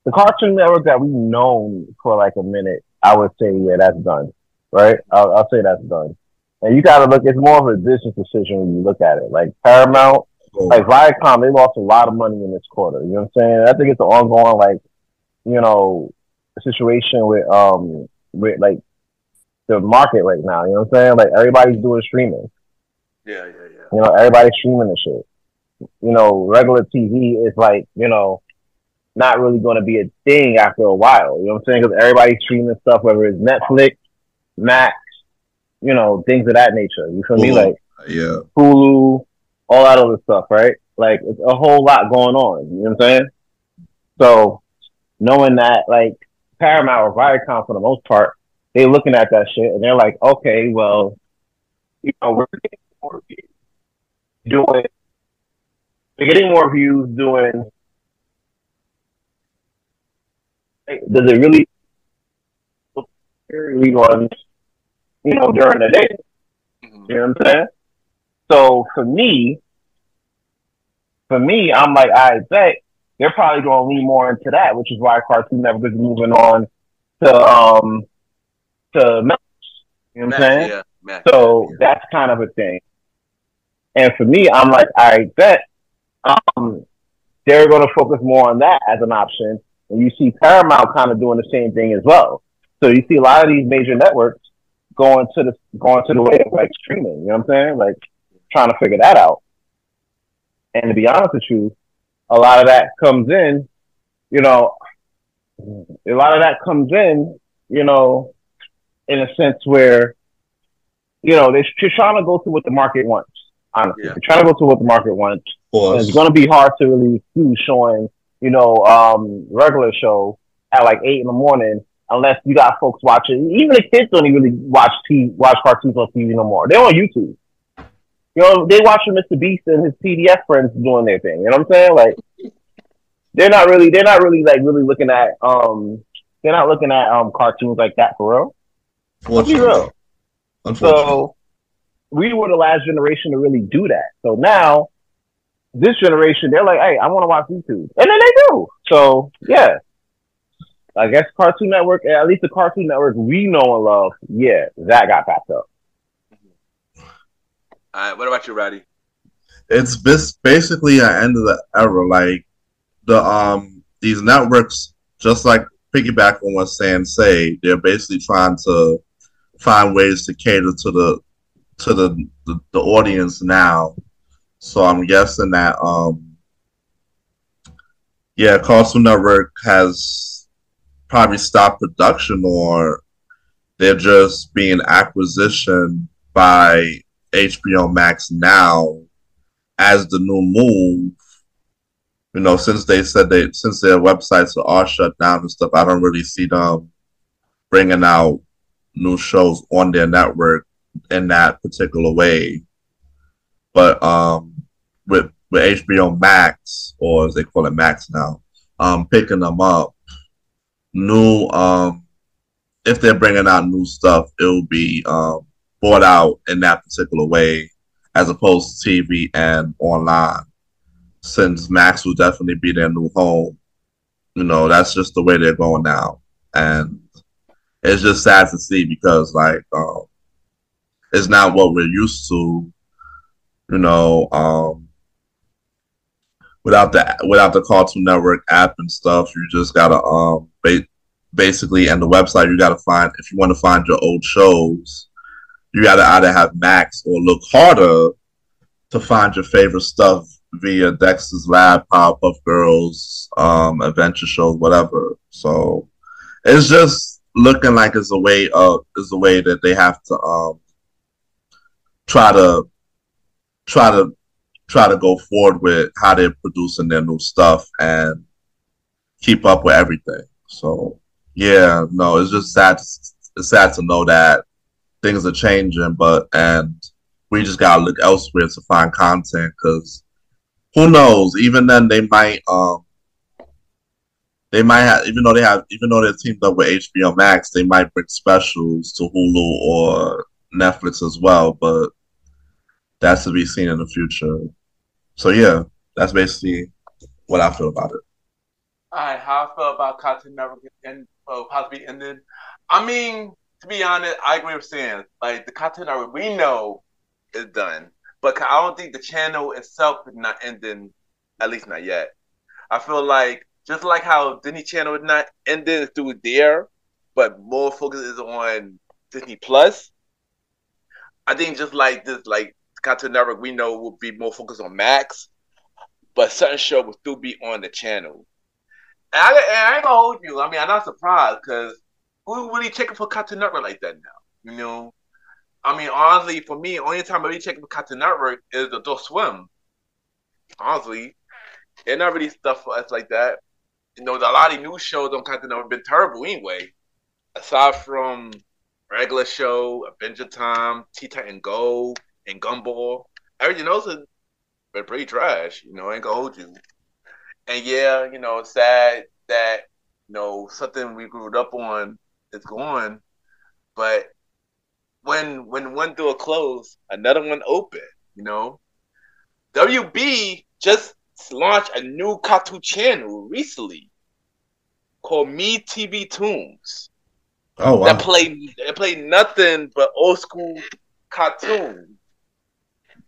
the Cartoon Network that we've known for like a minute, I would say, yeah, that's done. Right? I'll say that's done. And you gotta look, it's more of a business decision when you look at it. Like Paramount, like Viacom, they lost a lot of money in this quarter. You know what I'm saying? I think it's an ongoing, situation with like the market right now. You know what I'm saying? Like everybody's doing streaming. Yeah. Everybody's streaming the shit. Regular TV is like, not really going to be a thing after a while. You know what I'm saying? Because everybody's streaming stuff, whether it's Netflix, Max, things of that nature. You feel me? Like Hulu, all that other stuff, right? Like it's a whole lot going on. You know what I'm saying? So knowing that, like Paramount or Viacom, for the most part, they're looking at that shit and they're like, okay, well, we're getting more views doing. Does it really on, during the day? Mm-hmm. You know what I'm saying? So for me, I'm like, I bet they're probably going to lean more into that, which is why Cartoon Network is moving on to Max. You know what I'm saying? Yeah, Max, so that's kind of a thing. And for me, I'm like, I bet they're going to focus more on that as an option. And you see Paramount kind of doing the same thing as well. So you see a lot of these major networks going to the way of like streaming. You know what I'm saying? Like trying to figure that out. And to be honest with you, a lot of that comes in, in a sense where, they're trying to go to what the market wants. Honestly, they're trying to go to what the market wants. And it's going to be hard to really see showing, regular show at like 8 a.m, unless you got folks watching. Even the kids don't even really watch cartoons on TV no more. They're on YouTube. They watching Mr. Beast and his PDF friends doing their thing. You know what I'm saying? Like, they're not really like really looking at cartoons like that for real. Let's be real. So we were the last generation to really do that. So now this generation, they're like, hey, I want to watch YouTube. And then they do. So yeah. I guess Cartoon Network, at least the Cartoon Network we know and love, yeah, that got packed up. All right, what about you, Roddy? It's basically an end of the era. Like these networks, just like piggyback on what Sam say, they're basically trying to find ways to cater to the audience now. So I'm guessing that Cartoon Network has probably stopped production, or they're just being acquisitioned by HBO Max now as the new move. Since they said since their websites are shut down and stuff, I don't really see them bringing out new shows on their network in that particular way. But with HBO Max, or as they call it Max now, picking them up, new if they're bringing out new stuff, it'll be bought out in that particular way, as opposed to TV and online. Since Max will definitely be their new home, that's just the way they're going now, and it's just sad to see because it's not what we're used to. Without the Cartoon Network app and stuff, you just gotta basically, and the website, you gotta find, if you want to find your old shows, you gotta either have Max or look harder to find your favorite stuff via Dexter's Lab, Powerpuff Girls, adventure shows, whatever. So it's just looking like it's a way that they have to try to try to try to go forward with how they're producing their new stuff and keep up with everything. So yeah, no, it's just sad. It's sad to know that things are changing, and we just gotta look elsewhere to find content because who knows? Even then, they might have, even though they're teamed up with HBO Max, they might bring specials to Hulu or Netflix as well. But that's to be seen in the future. So yeah, that's basically what I feel about it. All right, how I feel about Cartoon Network and possibly ending. I mean, to be honest, I agree with Sam. Like the Cartoon Network we know is done, but I don't think the channel itself is not ending. At least not yet. I feel like just like how Disney Channel is not ending through there, but more focus is on Disney Plus. I think just like this, like Cartoon Network we know will be more focused on Max, but certain show will still be on the channel. And I ain't gonna hold you. I mean, I'm not surprised because who really checking for Cartoon Network like that now? You know, I mean, honestly, for me, only time I really checking for Cartoon Network is Adult Swim. Honestly, they're not really stuff for us like that. You know, a lot of new shows on Cartoon Network have been terrible anyway. Aside from regular show, Adventure Time, Teen Titan Go, and Gumball, everything else has been pretty trash. You know, I ain't gonna hold you. And yeah, you know, it's sad that, you know, something we grew up on is gone. But when one door closed, another one opened, you know. WB just launched a new cartoon channel recently called Me TV Toons. Oh wow. They play nothing but old school cartoons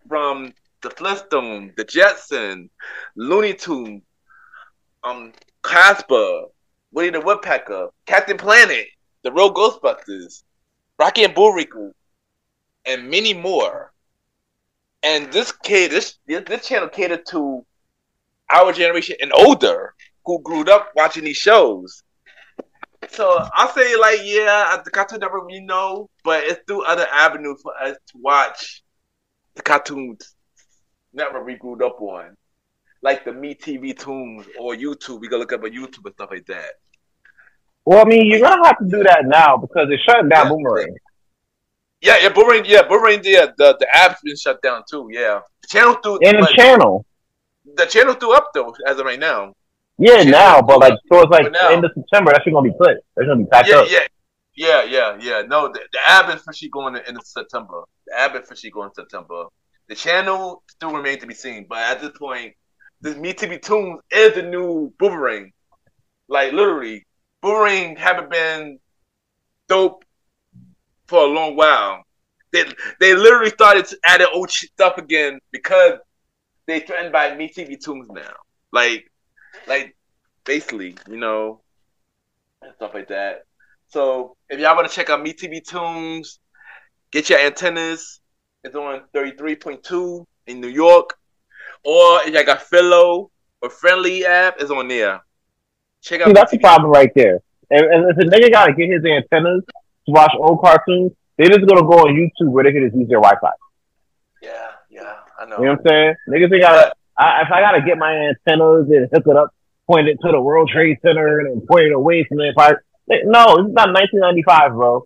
from the Flintstones, the Jetsons, Looney Tunes, Casper, Woody the Woodpecker, Captain Planet, The Real Ghostbusters, Rocky and Bullwinkle, and many more. And this channel catered to our generation and older who grew up watching these shows. So I'll say, like, yeah, the Cartoon Network we know, but it's through other avenues for us to watch the Cartoon Network we grew up on. Like the Me TV Toons or YouTube. We can look up on YouTube and stuff like that. Well, I mean, you're going to have to do that now because they're shutting down Boomerang. Yeah, Boomerang, the app's been shut down too, yeah. The channel The channel threw up though, as of right now. Yeah, now, but like so it's like end of September, that's gonna be put. It's gonna be packed up. Yeah. No, the app is officially going in September. The channel still remains to be seen, but at this point, this Me TV Toons is the new Boomerang. Like literally, Boomerang haven't been dope for a long while. They literally started to add old stuff again because they threatened by Me TV Toons now. Like basically, you know, and stuff like that. So if y'all want to check out Me TV Toons, get your antennas. It's on 33.2 in New York. Or if y'all got Philo or Friendly app, it's on there. Check out. See, that's the problem right there. And if a nigga gotta get his antennas to watch old cartoons, they just gonna go on YouTube where they can just use their Wi-Fi. Yeah, I know. You know what I'm saying? Niggas, they gotta. If I gotta get my antennas and hook it up, point it to the World Trade Center and then point it away from the Empire. No, it's not 1995, bro.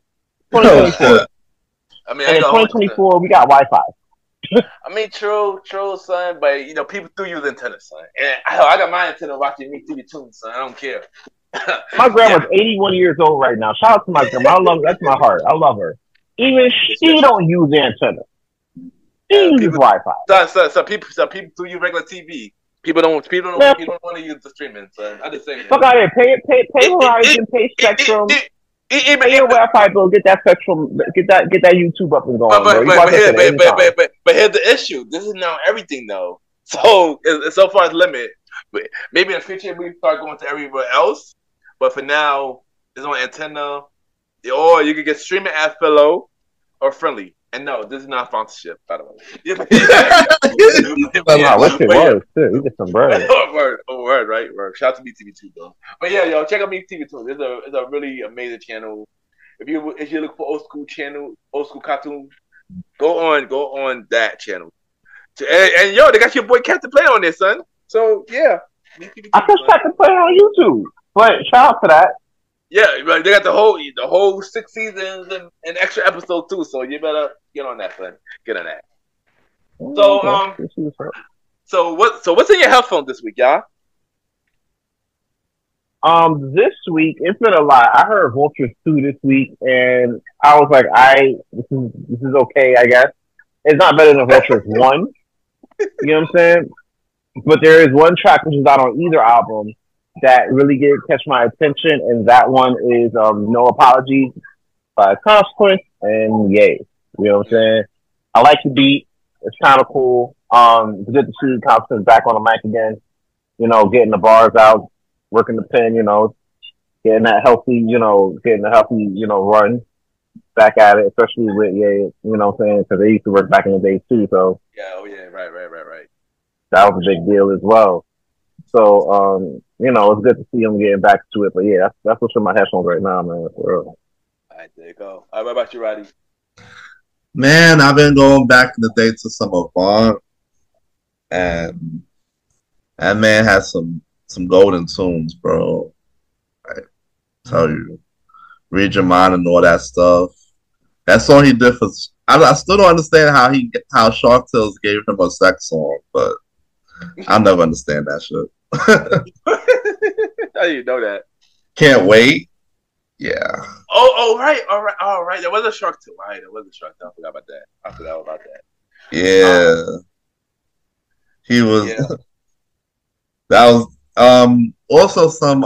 2024. I mean, and in 2024, we got Wi-Fi. I mean, true, son. But you know, people do use antennas, son. And I got my antenna watching Me TV Toons, son. I don't care. My grandma's 81 years old right now. Shout out to my grandma. I love her. That's my heart. I love her. Even she don't use antenna. She uses Wi-Fi. Some people do use regular TV. People don't want to use the streaming. So I just say, fuck out here. Pay Verizon, pay Spectrum. Pay your Wi-Fi bill. Get that Spectrum. Get that YouTube up and going. But here's the issue. This is now everything though. So it's so far as limit. But maybe in the future we start going to everywhere else. But for now, it's on antenna. Or you can get streaming at Philo or Friendly. And no, this is not sponsorship, by the way. I wish it was too. We get some bread. Word, right? Word. Shout out to BTV2 though. But yeah, yo, check out BTV2. It's a really amazing channel. If you look for old school cartoons, go on that channel. And yo, they got your boy Captain Play on there, son. So yeah, I just Captain Play on YouTube. But shout out to that. Yeah, right. They got the whole 6 seasons and extra episodes too. So you better get on that, son. Get on that. So what's in your headphones this week, y'all? This week it's been a lot. I heard Vultures 2 this week, and I was like, this is okay, I guess. It's not better than Vultures 1. You know what I'm saying? But there is one track which is out on either album that really did catch my attention, and that one is No Apology by Consequence and Yay. You know what I'm saying? I like the beat. It's kind of cool. It's good to see Consequence back on the mic again. You know, getting the bars out, working the pen, you know, getting that healthy, run back at it, especially with Yay, you know what I'm saying? Because they used to work back in the day too, so. Yeah, right. That was a big deal as well. So, you know, it's good to see them getting back to it. But yeah, that's what's in my headphones right now, man. For real. All right, there you go. All right, what about you, Roddy? Man, I've been going back in the day to some Avant, and that man has some golden tunes, bro. I tell you, Read Your Mind and all that stuff. That song he did for, I still don't understand how Shark Tales gave him a sex song, but I'll never understand that shit. How do you know that? Can't Wait. Yeah. Oh, right. There was a Shark Tale. Right, there was a Shark Tale. I forgot about that. Yeah. He was. Yeah. That was also some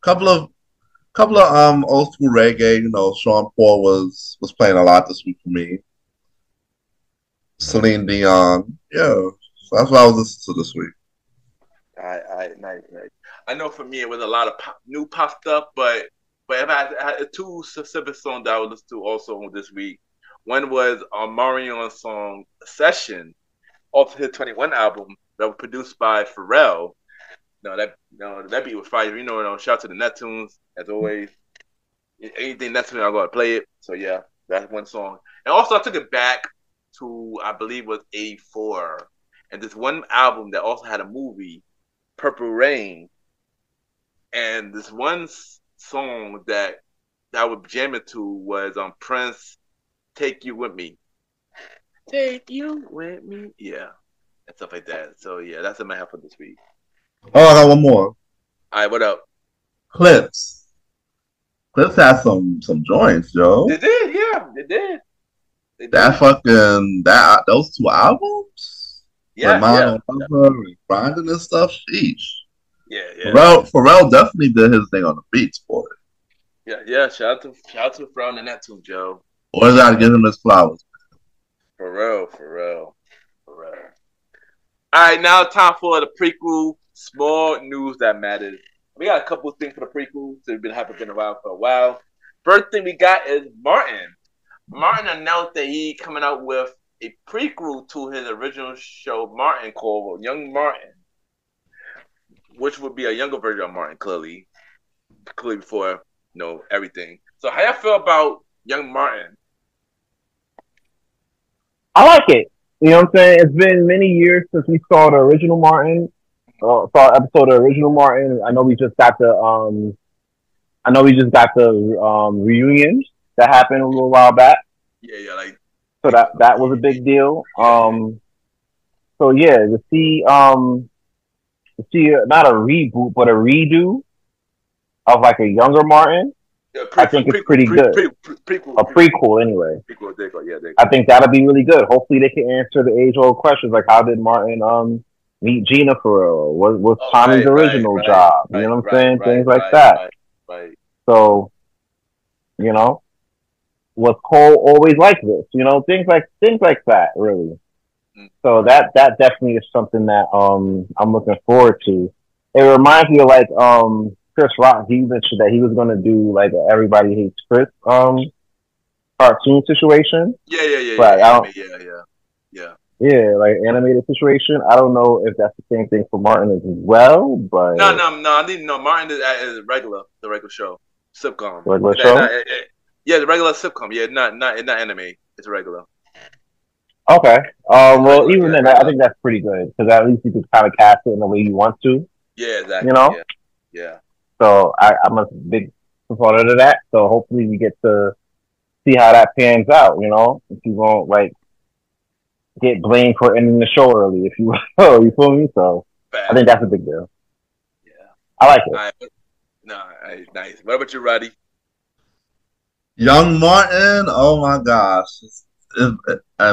couple of old school reggae. You know, Sean Paul was playing a lot this week for me. Celine Dion. Yeah. So that's what I was listening to this week. Nice. I know for me it was a lot of new pop stuff, but if I had two specific songs that I would listen to also this week. One was Marion's song Session off his 21 album that was produced by Pharrell. That beat was fire. You know, shout out to the Neptunes as always. Anything Neptune, I'm gonna play it. So yeah, that's one song. And also I took it back to I believe was '84, and this one album that also had a movie, Purple Rain, and this one song that I would jam it to was Prince, Take You With Me. Take you with me. Yeah. And stuff like that. So yeah, that's in my head for this week. Oh, I got one more. Alright, what up? Clips. Clips had some joints, yo. They did, yeah. They did. Those two albums? Yeah. Grinding and stuff, sheesh. Yeah. Pharrell definitely did his thing on the beats, boy. Yeah. Shout out to Pharrell and that too, Joe. Always gotta give him his flowers. For real. Alright, now time for the prequel. Small news that matters. We got a couple of things for the prequel, so we've been around for a while. First thing we got is Martin. Martin announced that he coming out with a prequel to his original show, Martin, called Young Martin, which would be a younger version of Martin, clearly before everything. So how y'all feel about Young Martin? I like it. You know what I'm saying? It's been many years since we saw the original Martin. Saw an episode of the original Martin. I know we just got the reunion that happened a little while back. Yeah, like so that was a big deal. So yeah, to see not a reboot but a redo of like a younger Martin. Yeah, I think it's pretty good. A prequel anyway. I think that'll be really good. Hopefully they can answer the age-old questions like how did Martin meet Gina for real? What was Tommy's original job? You know what I'm saying? Things like that. Right. So, was Cole always like this? Things like that, really. So that definitely is something that I'm looking forward to. It reminds me of like Chris Rock. He mentioned that he was going to do like Everybody Hates Chris cartoon situation. Yeah. But I don't. Yeah. Like animated situation. I don't know if that's the same thing for Martin as well, but No. I didn't know. Martin is regular, the regular show, sitcom. Regular show. Yeah, the regular sitcom. Yeah, not anime. It's regular. Okay. Well, regular, even then, regular. I think that's pretty good because at least you can kind of cast it in the way you want to. Yeah, exactly. You know. Yeah. So I'm a big proponent of that. So hopefully we get to see how that pans out. You know, if you won't like get blamed for ending the show early, if you will. You feel me? So I think that's a big deal. Yeah. I like it. Nice. What about you, Roddy? Young Martin, oh my gosh. And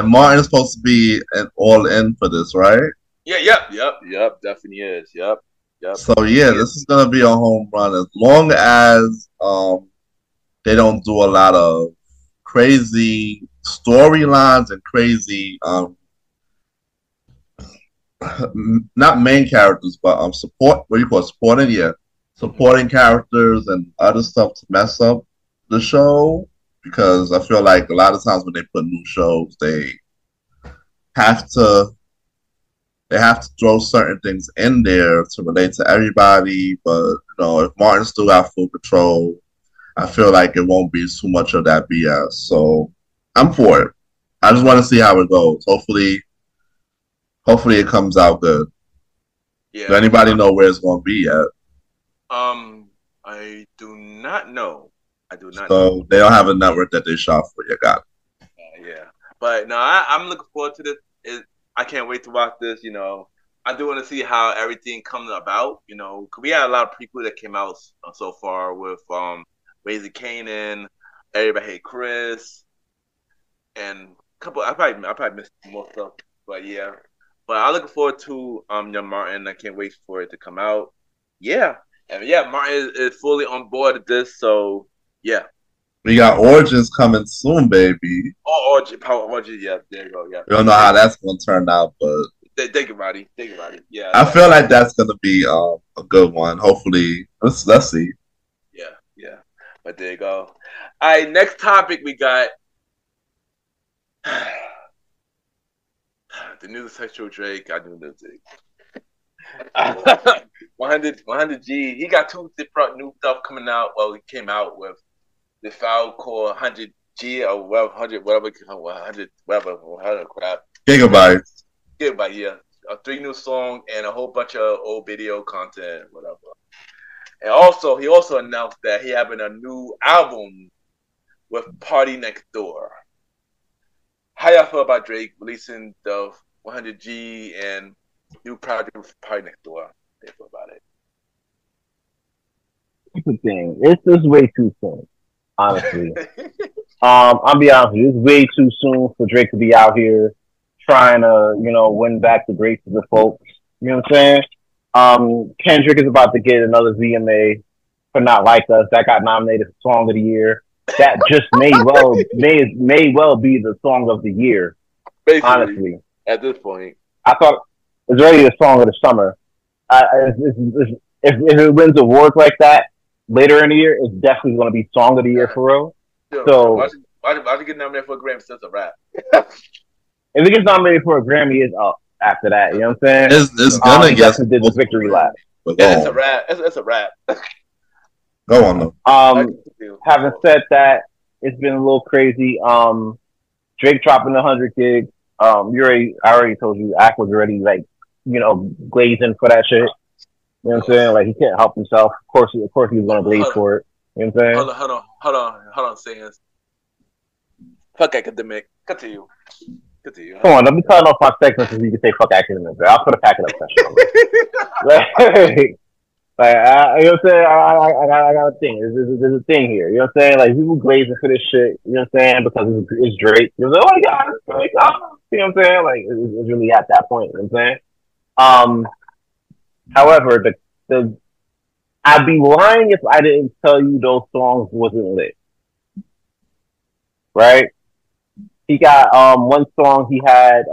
Martin is supposed to be an all-in for this, right? Yeah, yep, definitely is. Yep. So yeah, this is gonna be a home run as long as they don't do a lot of crazy storylines and crazy not main characters, but support. What do you call it? Supporting? Yeah, supporting characters and other stuff to mess up the show. Because I feel like a lot of times when they put new shows, they have to throw certain things in there to relate to everybody. But you know, if Martin still got full control, I feel like it won't be too much of that BS. So I'm for it. I just want to see how it goes. Hopefully it comes out good. Yeah. Does anybody know where it's going to be at? I do not know. So they don't have a network that they shot for. You got it. Yeah, but no, I'm looking forward to this. I can't wait to watch this. You know, I do want to see how everything comes about. You know, 'cause we had a lot of prequels that came out so far with Raising Kanan, Everybody Hate Chris, and a couple. I probably missed more stuff, but yeah. But I'm looking forward to Young Martin. I can't wait for it to come out. Yeah, and yeah, Martin is fully on board with this. So yeah. We got Origins coming soon, baby. Oh, Power Origins, yeah, there you go, yeah. We don't know how that's going to turn out, but Think about it. Yeah, I feel like that's going to be a good one. Hopefully, let's see. Yeah. But there you go. All right, next topic we got the new sexual Drake. I do this thing. 100 G. He got two different new stuff coming out. Well, he came out with the file called 100 G or whatever, 100 crap. Gigabytes. Yeah. 3 new songs and a whole bunch of old video content, whatever. And also, he also announced that he having a new album with Party Next Door. How y'all feel about Drake releasing the 100 G and new project with Party Next Door? How you feel about it? That's the thing. It's just way too soon. Honestly, I'll be honest with you, it's way too soon for Drake to be out here trying to, win back the graces of folks. You know what I'm saying? Kendrick is about to get another VMA for Not Like Us. That got nominated for Song of the Year. That just may well be the Song of the Year. Basically, honestly, at this point, I thought it's already the Song of the Summer. If it wins awards like that later in the year, it's definitely going to be Song of the Year for real. Yo, so why did get nominated for a Grammy? It's a rap. If it gets nominated for a Grammy, it's up after that. You know what I'm saying? It's gonna get did the victory lap. Yeah, it's a rap. It's a rap. Go on though. Having said that, it's been a little crazy. Drake dropping 100 gigs. I already told you, Ak was already glazing for that shit. You know what I'm saying? Like, he can't help himself. Of course he was gonna blaze for it. You know what I'm saying? Hold on, Sans. Fuck academic. Continue. Come on, don't be cutting off my segments so you can say fuck academic. I'll put a packet up session. You know what I'm saying? I got a thing. There's a thing here. You know what I'm saying? Like, people glazing for this shit. You know what I'm saying? Because it's Drake. You're like, oh my god, it's Drake. You know what I'm saying? Like, it's really at that point. You know what I'm saying? However, I'd be lying if I didn't tell you those songs wasn't lit. Right? He got one song he had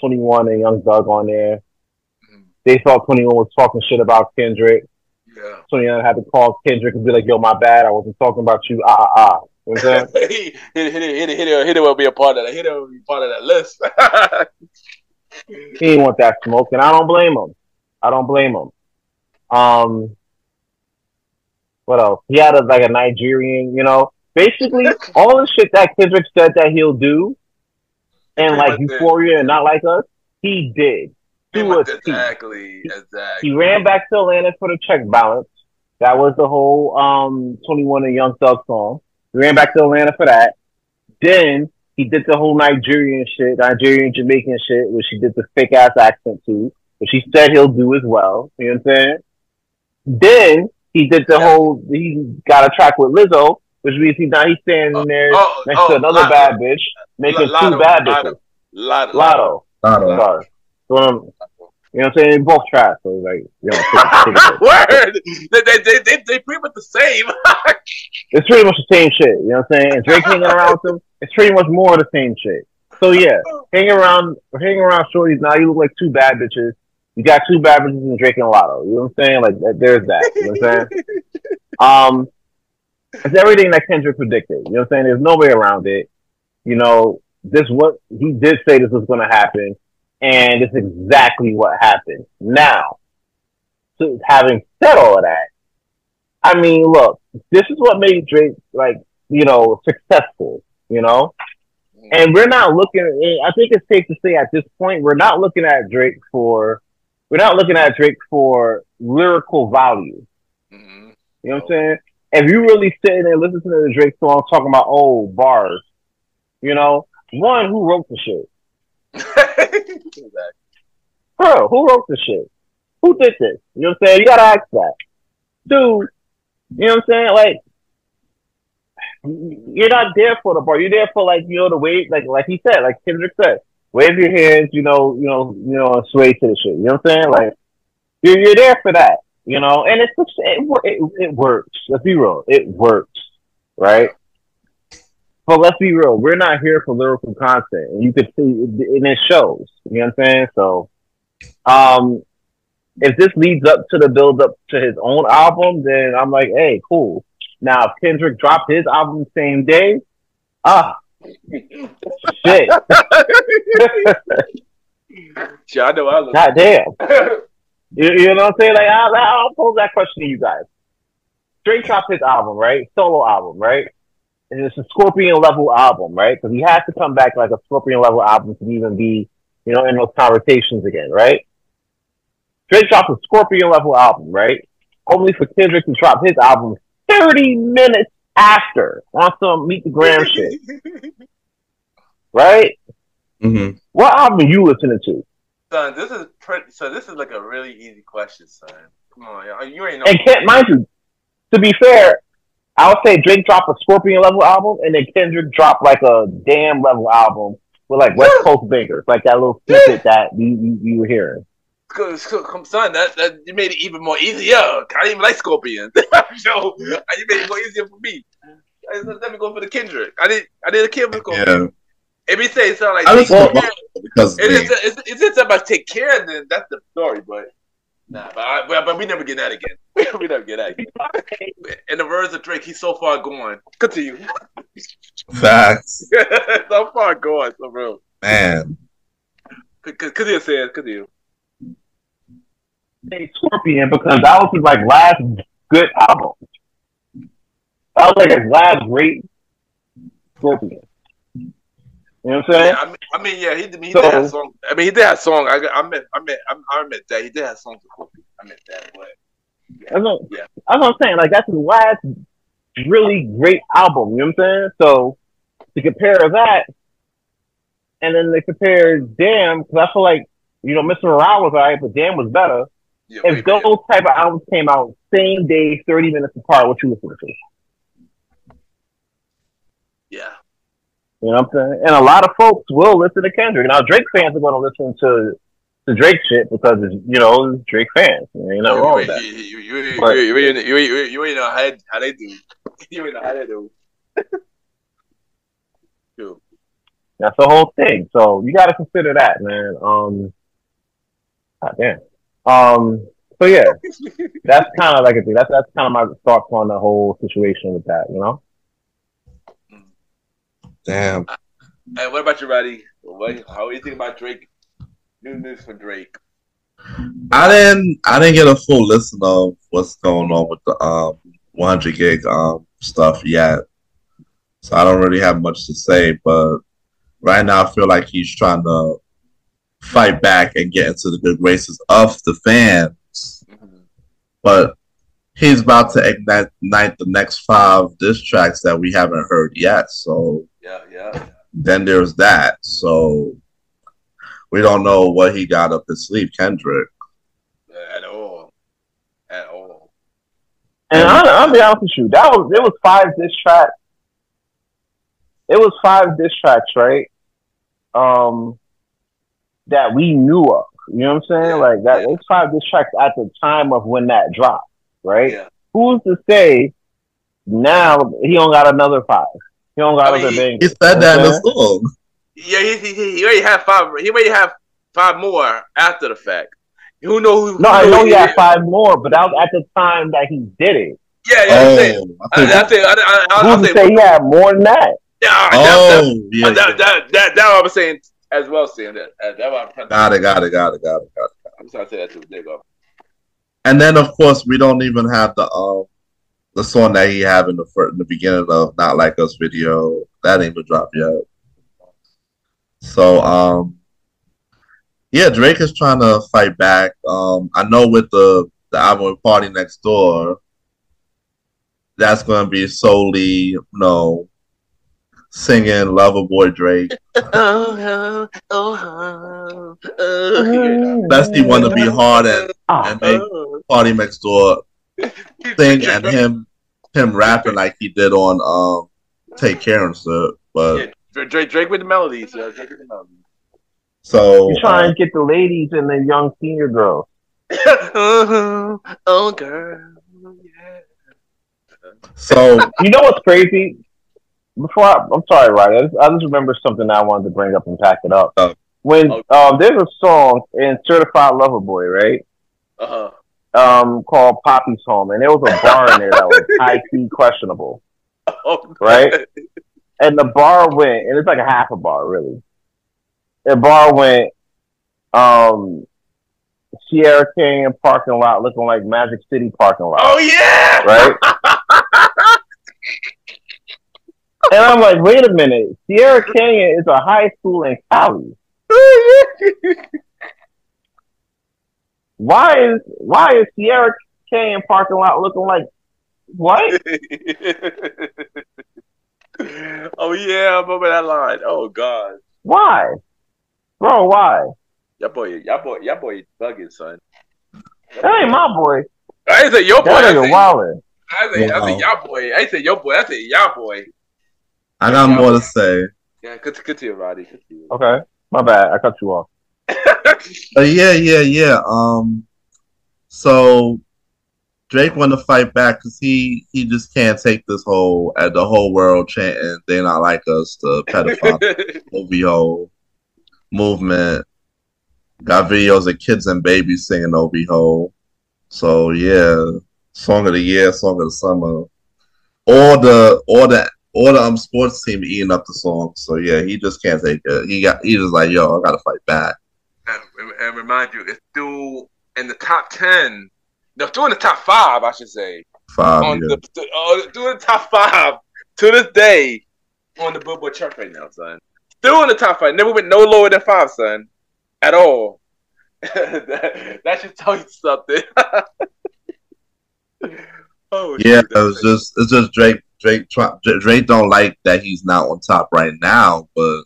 21 and Young Thug on there. They thought 21 was talking shit about Kendrick. Yeah. 21 had to call Kendrick and be like, yo, my bad, I wasn't talking about you. You know what I'm saying? He will be a part of that. He will be part of that list. He didn't want that smoke, and I don't blame him. I don't blame him. What else? He had like a Nigerian, you know. Basically, all the shit that Kendrick said that he'll do, and like Euphoria and Not Like Us, he did. Exactly. He ran back to Atlanta for the check balance. That was the whole 21 and Young Thug song. He ran back to Atlanta for that. Then he did the whole Nigerian Jamaican shit, which he did the fake ass accent to, which he said he'll do as well. You know what I'm saying? Then he did the whole. He got a track with Lizzo, which means he's standing there next to another bad bitch, making two bad bitches. Lotto. Sorry. So, you know what I'm saying? Both trash. So like, you know, word. They pretty much the same. It's pretty much the same shit. You know what I'm saying? And Drake hanging around with them, it's pretty much more of the same shit. So yeah, hanging around shorties now. You look like two bad bitches. You got two bad bitches and Drake and Lotto. You know what I'm saying? Like there's that. You know what I'm saying? It's everything that Kendrick predicted. You know what I'm saying? There's no way around it. You know, what he did say this was going to happen. And it's exactly what happened. Now, so having said all of that, I mean, look, this is what made Drake, like, you know, successful, you know? And we're not looking, I think it's safe to say at this point, we're not looking at Drake for lyrical value. You know what I'm saying? If you really sit there and listen to the Drake song talking about, bars, you know, one, who wrote the shit? Bro, who wrote the shit? Who did this? You know what I'm saying? You gotta ask that. Two, you know what I'm saying? Like, you're not there for the bar. You're there for, like, you know, the wave, like he said, like Kendrick said, wave your hands, you know, and sway to the shit. You know what I'm saying? Like, you're there for that, you know. And it works. Let's be real, it works, right? But let's be real, we're not here for lyrical content, and you could see, and it shows. You know what I'm saying? So, if this leads up to the build up to his own album, then I'm like, hey, cool. Now, if Kendrick dropped his album the same day, shit. I know I look. Goddamn. You know what I'm saying? Like, I'll pose that question to you guys. Drake dropped his album, right? Solo album, right? And it's a Scorpion level album, right? Because he has to come back like a Scorpion level album to even be, you know, in those conversations again, right? Drake dropped a Scorpion level album, right? Only for Kendrick to drop his album 30 minutes after on some Meet the Graham shit. Right? Mm-hmm. What album are you listening to? Son, this is like a really easy question, son. Come on, you ain't know. And Kent, mind you, to be fair, I would say Drake dropped a Scorpion level album, and then Kendrick dropped like a Damn level album with like West Coast bangers, like that little snippet that you were hearing. Son, that you made it even more easier. I didn't even like Scorpion, so you made it more easier for me. Let me go for the Kendrick. I did a Kendrick. Yeah. If you say something like I just because it's just about take care, then that's the story. But nah, but we never get that again. We never get that again. In the words of Drake, he's so far gone. Continue. Facts. So far gone, so real. Man. Continue saying, continue. Say Scorpion because that was his like last good album. That was like his last great Scorpion. You know what I'm saying? Yeah, I mean, yeah, he did have songs. I mean, he did have songs. I admit that he did have songs. I meant that, but that's what I'm saying. Like that's his last really great album. You know what I'm saying? So to compare that, and then to compare Damn, because I feel like Mr. Morale was alright, but Damn was better. Yeah, if those type of albums came out same day, 30 minutes apart, what you listen to? Yeah. You know what I'm saying? And a lot of folks will listen to Kendrick. Now, Drake fans are going to listen to Drake shit because it's, Drake fans. You know, wrong with that. You ain't know how they do. You ain't know how they do. That's the whole thing. So you got to consider that, man. Goddamn. So yeah, that's kind of like a thing. That's kind of my thoughts on the whole situation with that. You know. Damn. And what about you, Roddy? How do you think about Drake? New news for Drake. I didn't get a full listen of what's going on with the 100 gig stuff yet, so I don't really have much to say. But right now, I feel like he's trying to fight back and get into the good graces of the fans. Mm-hmm. But he's about to ignite the next 5 diss tracks that we haven't heard yet. So yeah. then there's that. So we don't know what he got up his sleeve, Kendrick. At all. And I'll be honest with you, it was 5 diss tracks. It was 5 diss tracks, right? That we knew of. You know what I'm saying? Like that. It was 5 diss tracks at the time of when that dropped, right? Yeah. Who's to say now he don't got another 5? He don't got other bangers. He said that in the song. Yeah, he already had 5. He already had 5 more after the fact. Who knows? No, I know he had 5 more, but that was at the time that he did it. Yeah. Who's to say he had more than that? Yeah. That I was saying as well. Saying that. Got it. I'm sorry to say that to dig up. And then, of course, we don't even have the song that he had in the beginning of "Not Like Us" video. That ain't even dropped yet. So, yeah, Drake is trying to fight back. I know with the album "Party Next Door," that's going to be solely, singing "Loverboy" Drake. Unless he want to be hard and make "Party Next Door" thing and him rapping like he did on "Take Care" and stuff. But Drake with the melodies. Drake with the melodies. So you try and get the ladies and the young senior girls. Oh, girl. Yeah. So you know what's crazy? I'm sorry, Roddy. I just remember something I wanted to bring up and pack it up. When there's a song in Certified Lover Boy, right? Called Poppy's Home, and there was a bar in there that was high key questionable, right? And the bar went, and it's like a half a bar, really. The bar went, Sierra Canyon parking lot looking like Magic City parking lot. Oh yeah, right. And I'm like, wait a minute, Sierra Canyon is a high school in Cali. Why is Sierra Canyon parking lot looking like what? Oh yeah, I remember that line. Oh god. Why? Bro, why? Y'all boy bugging, son. That ain't my boy. I ain't say your boy. That nigga wildin'. I say y'all boy. I ain't say your boy. I say y'all boy. I got more to say. Yeah, good to you, Roddy. Okay, my bad. I cut you off. Yeah. So Drake want to fight back because he just can't take this the whole world chanting "They Not Like Us" to pedophile OVO movement. Got videos of kids and babies singing OVO. So yeah, song of the year, song of the summer. All the sports team eating up the song. So yeah, he just can't take it. He just like, yo, I gotta fight back. And remind you, it's still in the top 10. No, still in the top 5, I should say. 5. Still in the top 5 to this day on the Billboard chart right now, son. Still in the top 5. Never went no lower than 5, son, at all. that should tell you something. Oh yeah, dude, it's just Drake. Drake don't like that he's not on top right now, but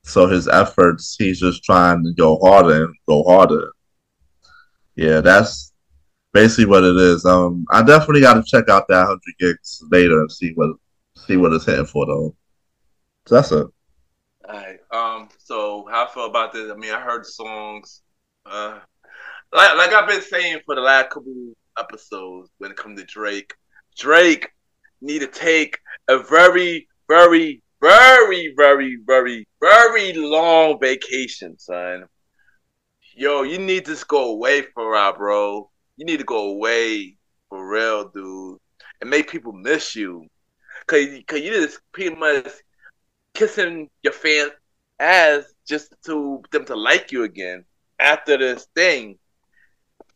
so his efforts, he's just trying to go harder. Yeah, that's basically what it is. I definitely got to check out that 100 gigs later and see what it's hitting for though. So that's it. All right. So how I feel about this? I mean, I heard songs. Like I've been saying for the last couple episodes when it comes to Drake. Drake need to take a very, very, very, very, very, very long vacation, son. Yo, you need to just go away for a while, bro. You need to go away for real, dude, and make people miss you. Cause you just pretty much kissing your fans' ass just to them to like you again after this thing.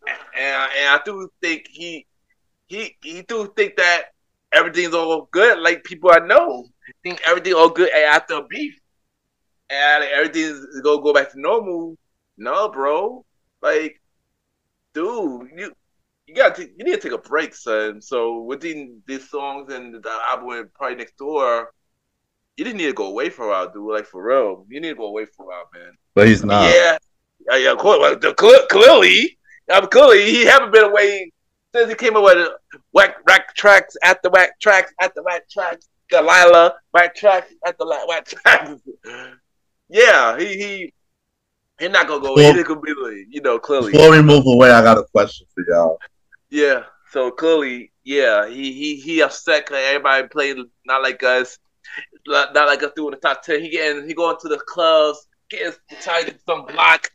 And I do think he do think that everything's all good. Like people I know think everything all good after a beef, and everything's gonna go back to normal. No, bro. Like, dude, you need to take a break, son. So with these songs and the album with Party Next Door, you didn't need to go away for a while, dude. Like for real, you need to go away for a while, man. But he's not. Yeah. Clearly, he haven't been away since he came up with whack tracks after whack tracks after whack tracks. Delilah, whack tracks after whack tracks. Yeah, he not gonna go away. He's gonna be like, clearly. Before we move away, I got a question for y'all. Yeah, so clearly, yeah, he upset because everybody played not like us doing the top 10. He going to the clubs, getting tied to some block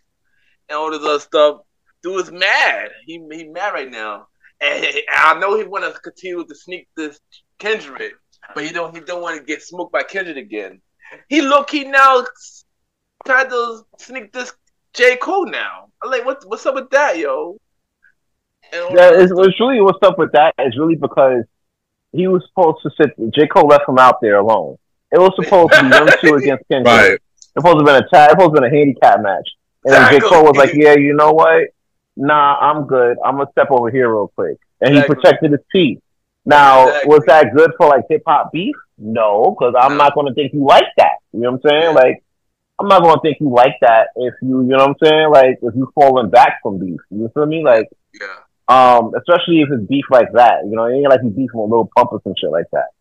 and all this other stuff. Dude is mad. He mad right now, and I know he want to continue to sneak this Kendrick, but he don't want to get smoked by Kendrick again. He now tried to sneak this J. Cole now. I'm like, what's up with that, yo? It's really what's up with that is really because he was supposed to sit. J. Cole left him out there alone. It was supposed to be them two against Kendrick. Right. It was supposed to have been It was supposed to have been a handicap match. And then J. Cole was like, "Yeah, you know what? Nah, I'm good. I'm gonna step over here real quick." And he protected his peace. Now, was that good for like hip hop beef? No, because I'm not gonna think you like that. You know what I'm saying? Yeah. Like, I'm not gonna think you like that if you know what I'm saying? Like, if you falling back from beef. You feel me? Like, especially if it's beef like that. You know, it ain't like you beef with little pumpers and shit like that.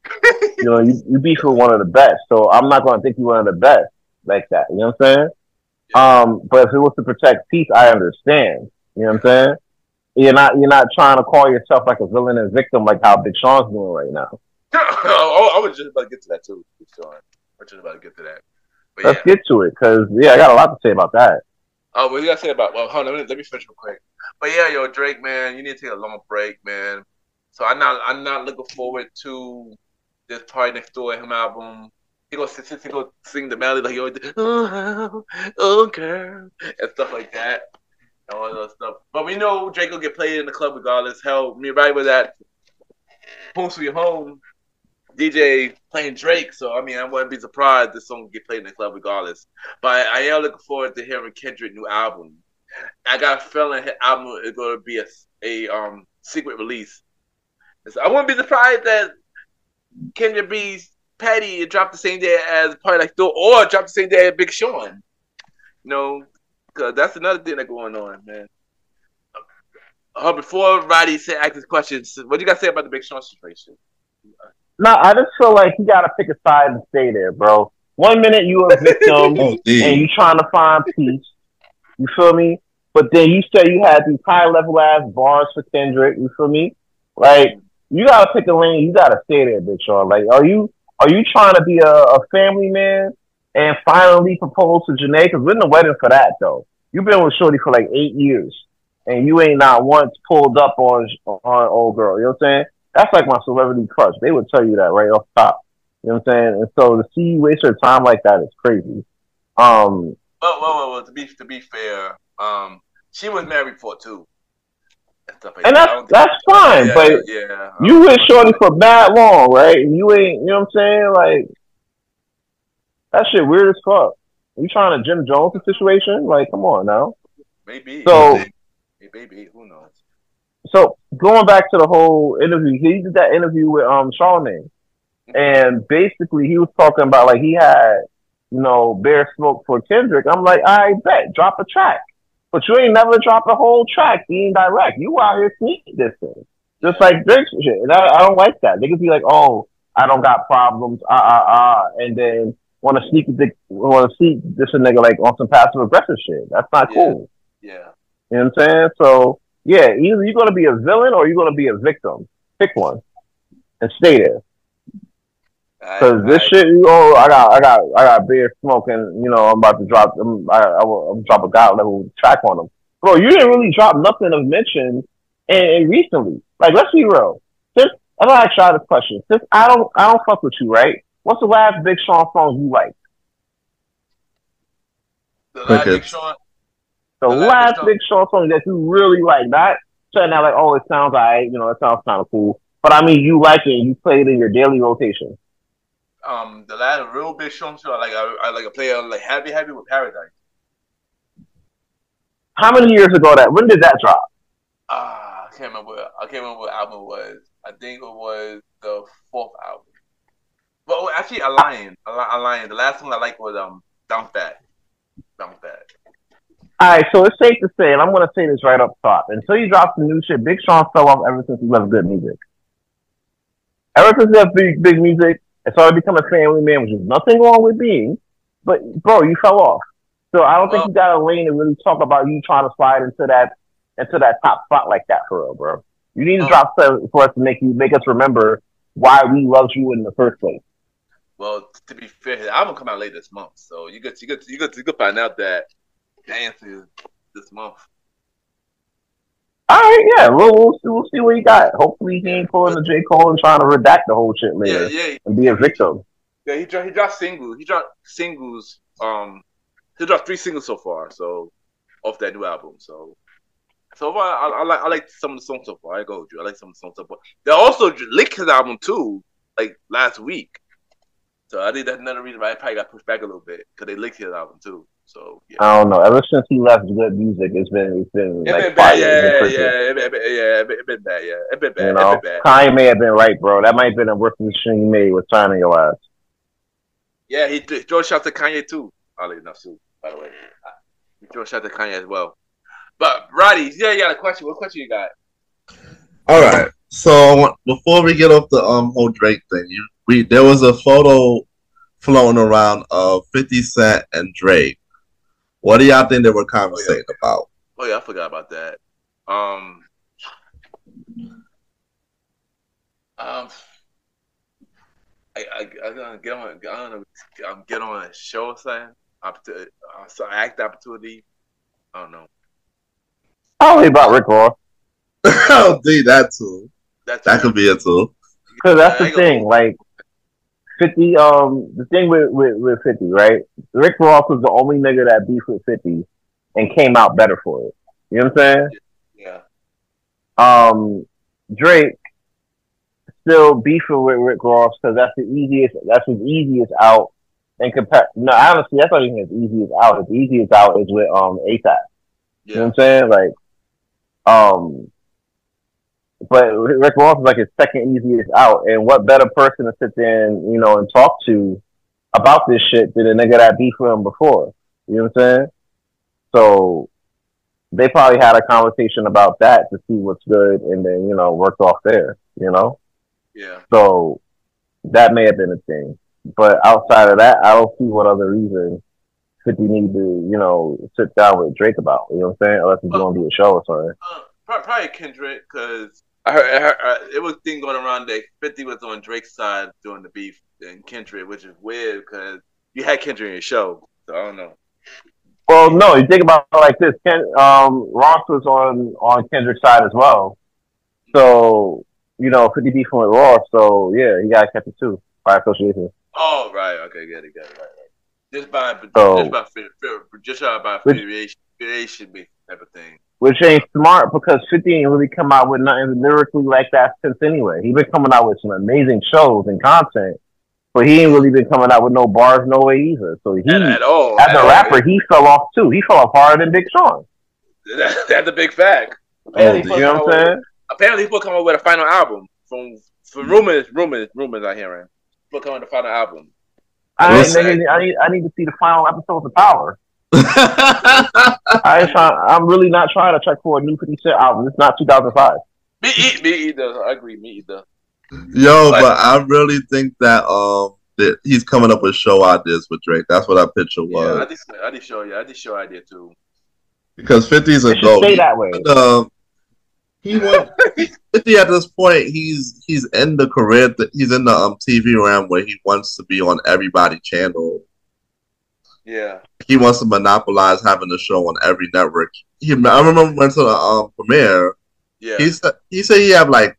You know, you beef with one of the best. So I'm not gonna think you one of the best like that. You know what I'm saying? But if it was to protect peace, I understand. You know what I'm saying? You're not trying to call yourself like a villain and victim like how Big Sean's doing right now. I was just about to get to that too, Sean. I'm just about to get to that. But Let's get to it, because I got a lot to say about that. Oh, what you gotta say about? Well, hold on, let me finish real quick. But yeah, yo, Drake, man, you need to take a long break, man. So I'm not looking forward to this Party Next Door him album. He gonna sing the melody like he always did, oh girl, and stuff like that, and all that stuff. But we know Drake will get played in the club regardless. Hell, me right with that Home Sweet Home DJ playing Drake, so I mean I wouldn't be surprised this song get played in the club regardless. But I am looking forward to hearing Kendrick's new album. I got a feeling his album is going to be a secret release. So I wouldn't be surprised that Kendrick B's Patty dropped the same day as Party Next Door, or dropped the same day as Big Sean. You know, because that's another thing that's going on, man. Before Roddy asked his questions, what do you got to say about the Big Sean situation? No, I just feel like you got to pick a side and stay there, bro. 1 minute you a victim and you trying to find peace. You feel me? But then you say you had these high level ass bars for Kendrick. You feel me? Like, you got to pick a lane. You got to stay there, Big Sean. Like, are you trying to be a family man and finally propose to Janae? Because we're in the wedding for that, though. You've been with Shorty for like 8 years, and you ain't not once pulled up on old girl. You know what I'm saying? That's like my celebrity crush. They would tell you that right off top. You know what I'm saying? And so to see you waste your time like that is crazy. Well, to be fair, she was married before too. And that's fine, but you with Shorty for mad long, right? And you ain't, you know what I'm saying? Like, that shit weird as fuck. You trying to Jim Jones the situation? Like, come on now. Maybe. So, maybe. Who knows? So going back to the whole interview, he did that interview with Charlamagne, and basically he was talking about like he had, you know, Bear Smoke for Kendrick. I'm like, I bet, drop a track, but you ain't never dropped a whole track being direct. You out here sneaking this thing, just like Drake's shit. And I don't like that. They could be like, oh, I don't got problems, and then want to sneak this a nigga like on some passive aggressive shit. That's not cool. Yeah, you know what I'm saying? So. Yeah, either you're gonna be a villain or you're gonna be a victim. Pick one and stay there. Because this shit, I got Beer Smoking. You know, I'm about to drop. I'm drop a God level track on them. Bro, you didn't really drop nothing of mention and recently. Like, let's be real. I'm gonna ask y'all this question. Since I don't fuck with you, right? What's the last Big Sean song you like? The last Big Crickets. Sean. The last Big Sean song that you really like, not saying that like, oh, it sounds alright, you know, it sounds kind of cool. But I mean, you like it and you play it in your daily rotation. The last real Big Sean show, I like to play like Happy with Paradise. How many years ago that? When did that drop? I can't remember what album it was. I think it was the 4th album. But actually, a lion. The last one I liked was Bounce Back. All right, so it's safe to say, and I'm going to say this right up top. Until he drops some new shit, Big Sean fell off ever since he left good music. Ever since he left big music, it started becoming a family man, which is nothing wrong with being. But, bro, you fell off. So I don't think you got a lane to really talk about you trying to slide into that top spot like that for real, bro. You need to drop stuff for us to make us remember why we loved you in the first place. Well, to be fair, the album come out late this month, so you could find out that the answer is this month. All right, yeah, we'll see what he got. Hopefully, he ain't pulling the J. Cole and trying to redact the whole shit later and be a victim. Yeah, he dropped singles. He dropped 3 singles so far, so off that new album. So far, I like some of the songs so far. I go with you. I like some of the songs so far. They also leaked his album too, like last week. So I think that's another reason why I probably got pushed back a little bit because they leaked his album too. So yeah. I don't know. Ever since he left good music, it's been like bad. It's been bad. Yeah, it's been bad. You know, Kanye may have been right, bro. That might have been a worse decision he made with signing your ass. Yeah, he did. George shout to Kanye too. Oddly enough, too. By the way, George shout to Kanye as well. But Roddy, you got a question. What question you got? All right. So before we get off the whole Drake thing, there was a photo floating around of 50 Cent and Drake. What do y'all think they were conversating about? Oh yeah, I forgot about that. I'm gonna get on a show or something. Act opportunity. I don't know. Probably about Rick Ross. Oh, that too. That could be it too. Because that's the thing, like 50. The thing with 50, right? Rick Ross was the only nigga that beefed with 50 and came out better for it. You know what I'm saying? Yeah. Drake still beefing with Rick Ross because that's his easiest out. No, honestly, that's not even his easiest out. His easiest out is with ASAP. Yeah. You know what I'm saying? Like, but Rick Ross is like his second easiest out. And what better person to sit there and, you know, and talk to about this shit than a nigga that beefed with him before? You know what I'm saying? So they probably had a conversation about that to see what's good and then, you know, worked off there, you know? Yeah. So that may have been a thing. But outside of that, I don't see what other reason 50 need to, you know, sit down with Drake about. You know what I'm saying? Unless he's going to do a show or something. Probably Kendrick, because I heard it was a thing going around that 50 was on Drake's side doing the beef and Kendrick, which is weird because you had Kendrick in your show. So I don't know. Well, no, you think about it like this. Ross was on Kendrick's side as well. So, you know, 50 beefing with Ross. So, yeah, he got to catch it too by association. Oh, right. Okay, get it. Right. Just by affiliation type of thing. Which ain't smart because 50 ain't really come out with nothing lyrically like that since anyway. He been coming out with some amazing shows and content, but he ain't really been coming out with no bars no way either. So he, at all, as a rapper, he fell off too. He fell off harder than Big Sean. That's a big fact. You know what I'm saying? Apparently, he's coming with a final album. From rumors I'm hearing. He'll come with a final album. I need to see the final episode of Power. I'm really not trying to check for a new 50 Cent album. It's not 2005. Me either. I agree. Me either. Yo, but I really think that that he's coming up with show ideas with Drake. That's what our picture was. Yeah, I did show idea too. Because 50 is a goat. Stay that way. He went 50 at this point. He's in the career. He's in the TV realm where he wants to be on everybody's channel. Yeah, he wants to monopolize having a show on every network. I remember went to the premiere. Yeah, he said he have like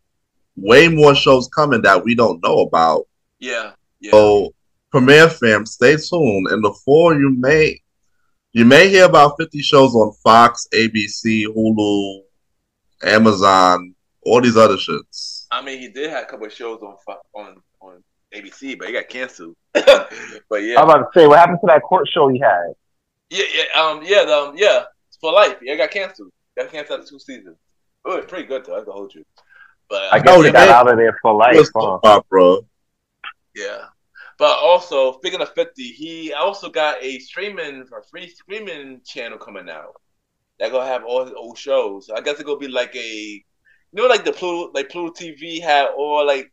way more shows coming that we don't know about. Yeah, Yeah. So, Premiere fam, stay tuned. In the fall, you may hear about 50 shows on Fox, ABC, Hulu, Amazon, all these other shits. I mean, he did have a couple of shows on ABC, but he got canceled. But yeah, I was about to say, what happened to that court show he had? yeah, it's for life. Yeah, it got canceled. Got canceled after 2 seasons. It was pretty good though. I can hold you. But I guess he got out of there for life, huh? Bro. Yeah. But also, speaking of 50, he also got a free streaming channel coming out. That gonna have all his old shows. So I guess it's gonna be like like the Pluto TV had all like,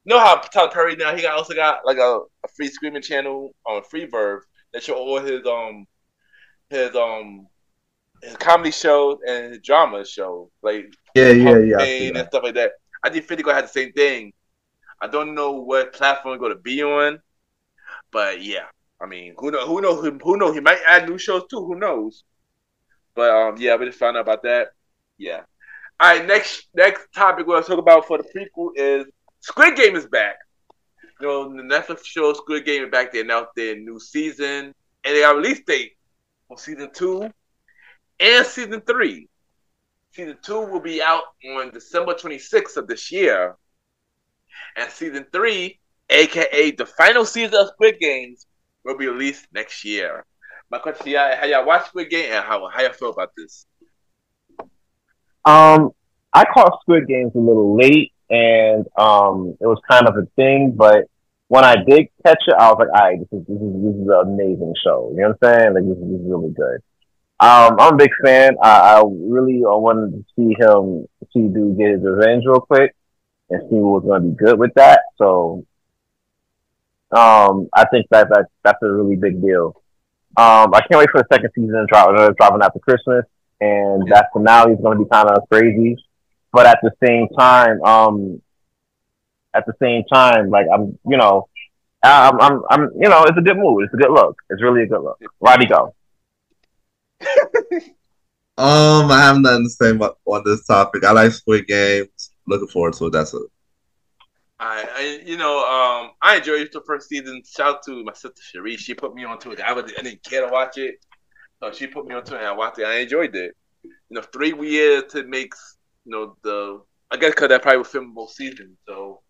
how Tyler Perry now he also got like a free streaming channel on Freeverb that show all his comedy shows and his drama shows like and stuff like that. I think 50 gonna have the same thing. I don't know what platform it's gonna be on, but yeah, I mean, who knows? He might add new shows too. Who knows? But yeah, we just found out about that. Yeah. All right, next topic we're gonna talk about for the prequel is Squid Game is back. The Netflix show Squid Game is back. They announced their new season, and they got a release date for season 2 and season 3. Season 2 will be out on December 26th of this year. And season 3, aka the final season of Squid Games, will be released next year. My question to y'all, how y'all watch Squid Game and how y'all feel about this? I caught Squid Games a little late, and it was kind of a thing, but when I did catch it, I was like, all right, this is an amazing show. You know what I'm saying? Like, this is really good. I'm a big fan. I really wanted to see dude get his revenge real quick and see what was going to be good with that. So, I think that's a really big deal. I can't wait for the second season dropping after Christmas, and that finale is going to be kind of crazy. But at the same time, like I'm, it's a good move. It's a good look. It's really a good look. Roddy, go. I have nothing to say on this topic. I like Squid Games. Looking forward to it. That's it. I enjoyed the first season. Shout out to my sister Cherie. She put me onto it. I didn't care to watch it, so she put me onto it and I watched it. I enjoyed it. 3 years to make I guess because that probably will film both seasons. So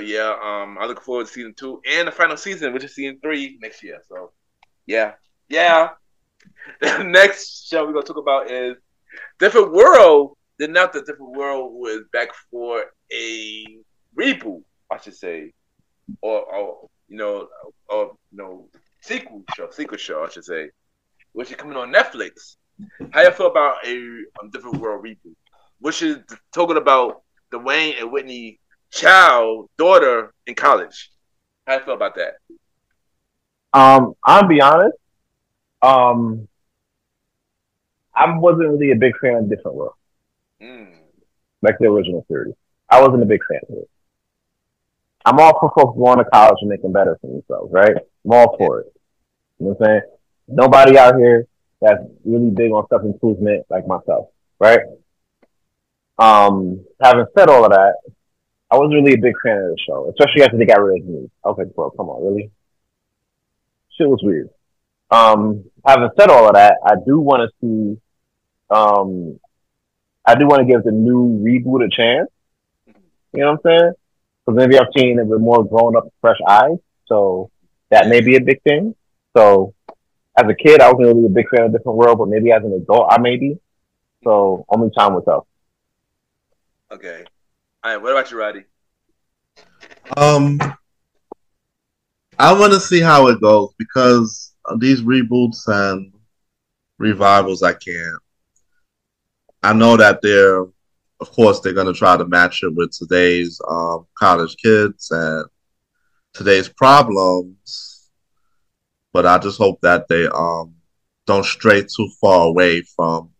yeah, I look forward to season 2 and the final season, which is season 3 next year. So yeah. The next show we're gonna talk about is Different World. Not that Different World was back for a reboot, I should say, or sequel show, I should say, which is coming on Netflix. How you feel about a Different World reboot, which is talking about Dwayne and Whitney child daughter in college? How you feel about that? I'll be honest. I wasn't really a big fan of Different World. Like the original series. I wasn't a big fan of it. I'm all for folks going to college and making better for themselves, right? I'm all for it. You know what I'm saying? Nobody out here that's really big on self-improvement like myself, right? Having said all of that, I wasn't really a big fan of the show, especially after they got rid of me. I was like, bro, come on, really? Shit was weird. Having said all of that, I do want to see, I do want to give the new reboot a chance. You know what I'm saying? Because maybe I've seen it with more grown up, fresh eyes. So that may be a big thing. So as a kid, I wasn't really a big fan of Different World, but maybe as an adult, I may be. So only time will tell. Okay. All right. What about you, Roddy? I want to see how it goes because these reboots and revivals, I know that of course, they're going to try to match it with today's college kids and today's problems. But I just hope that they don't stray too far away from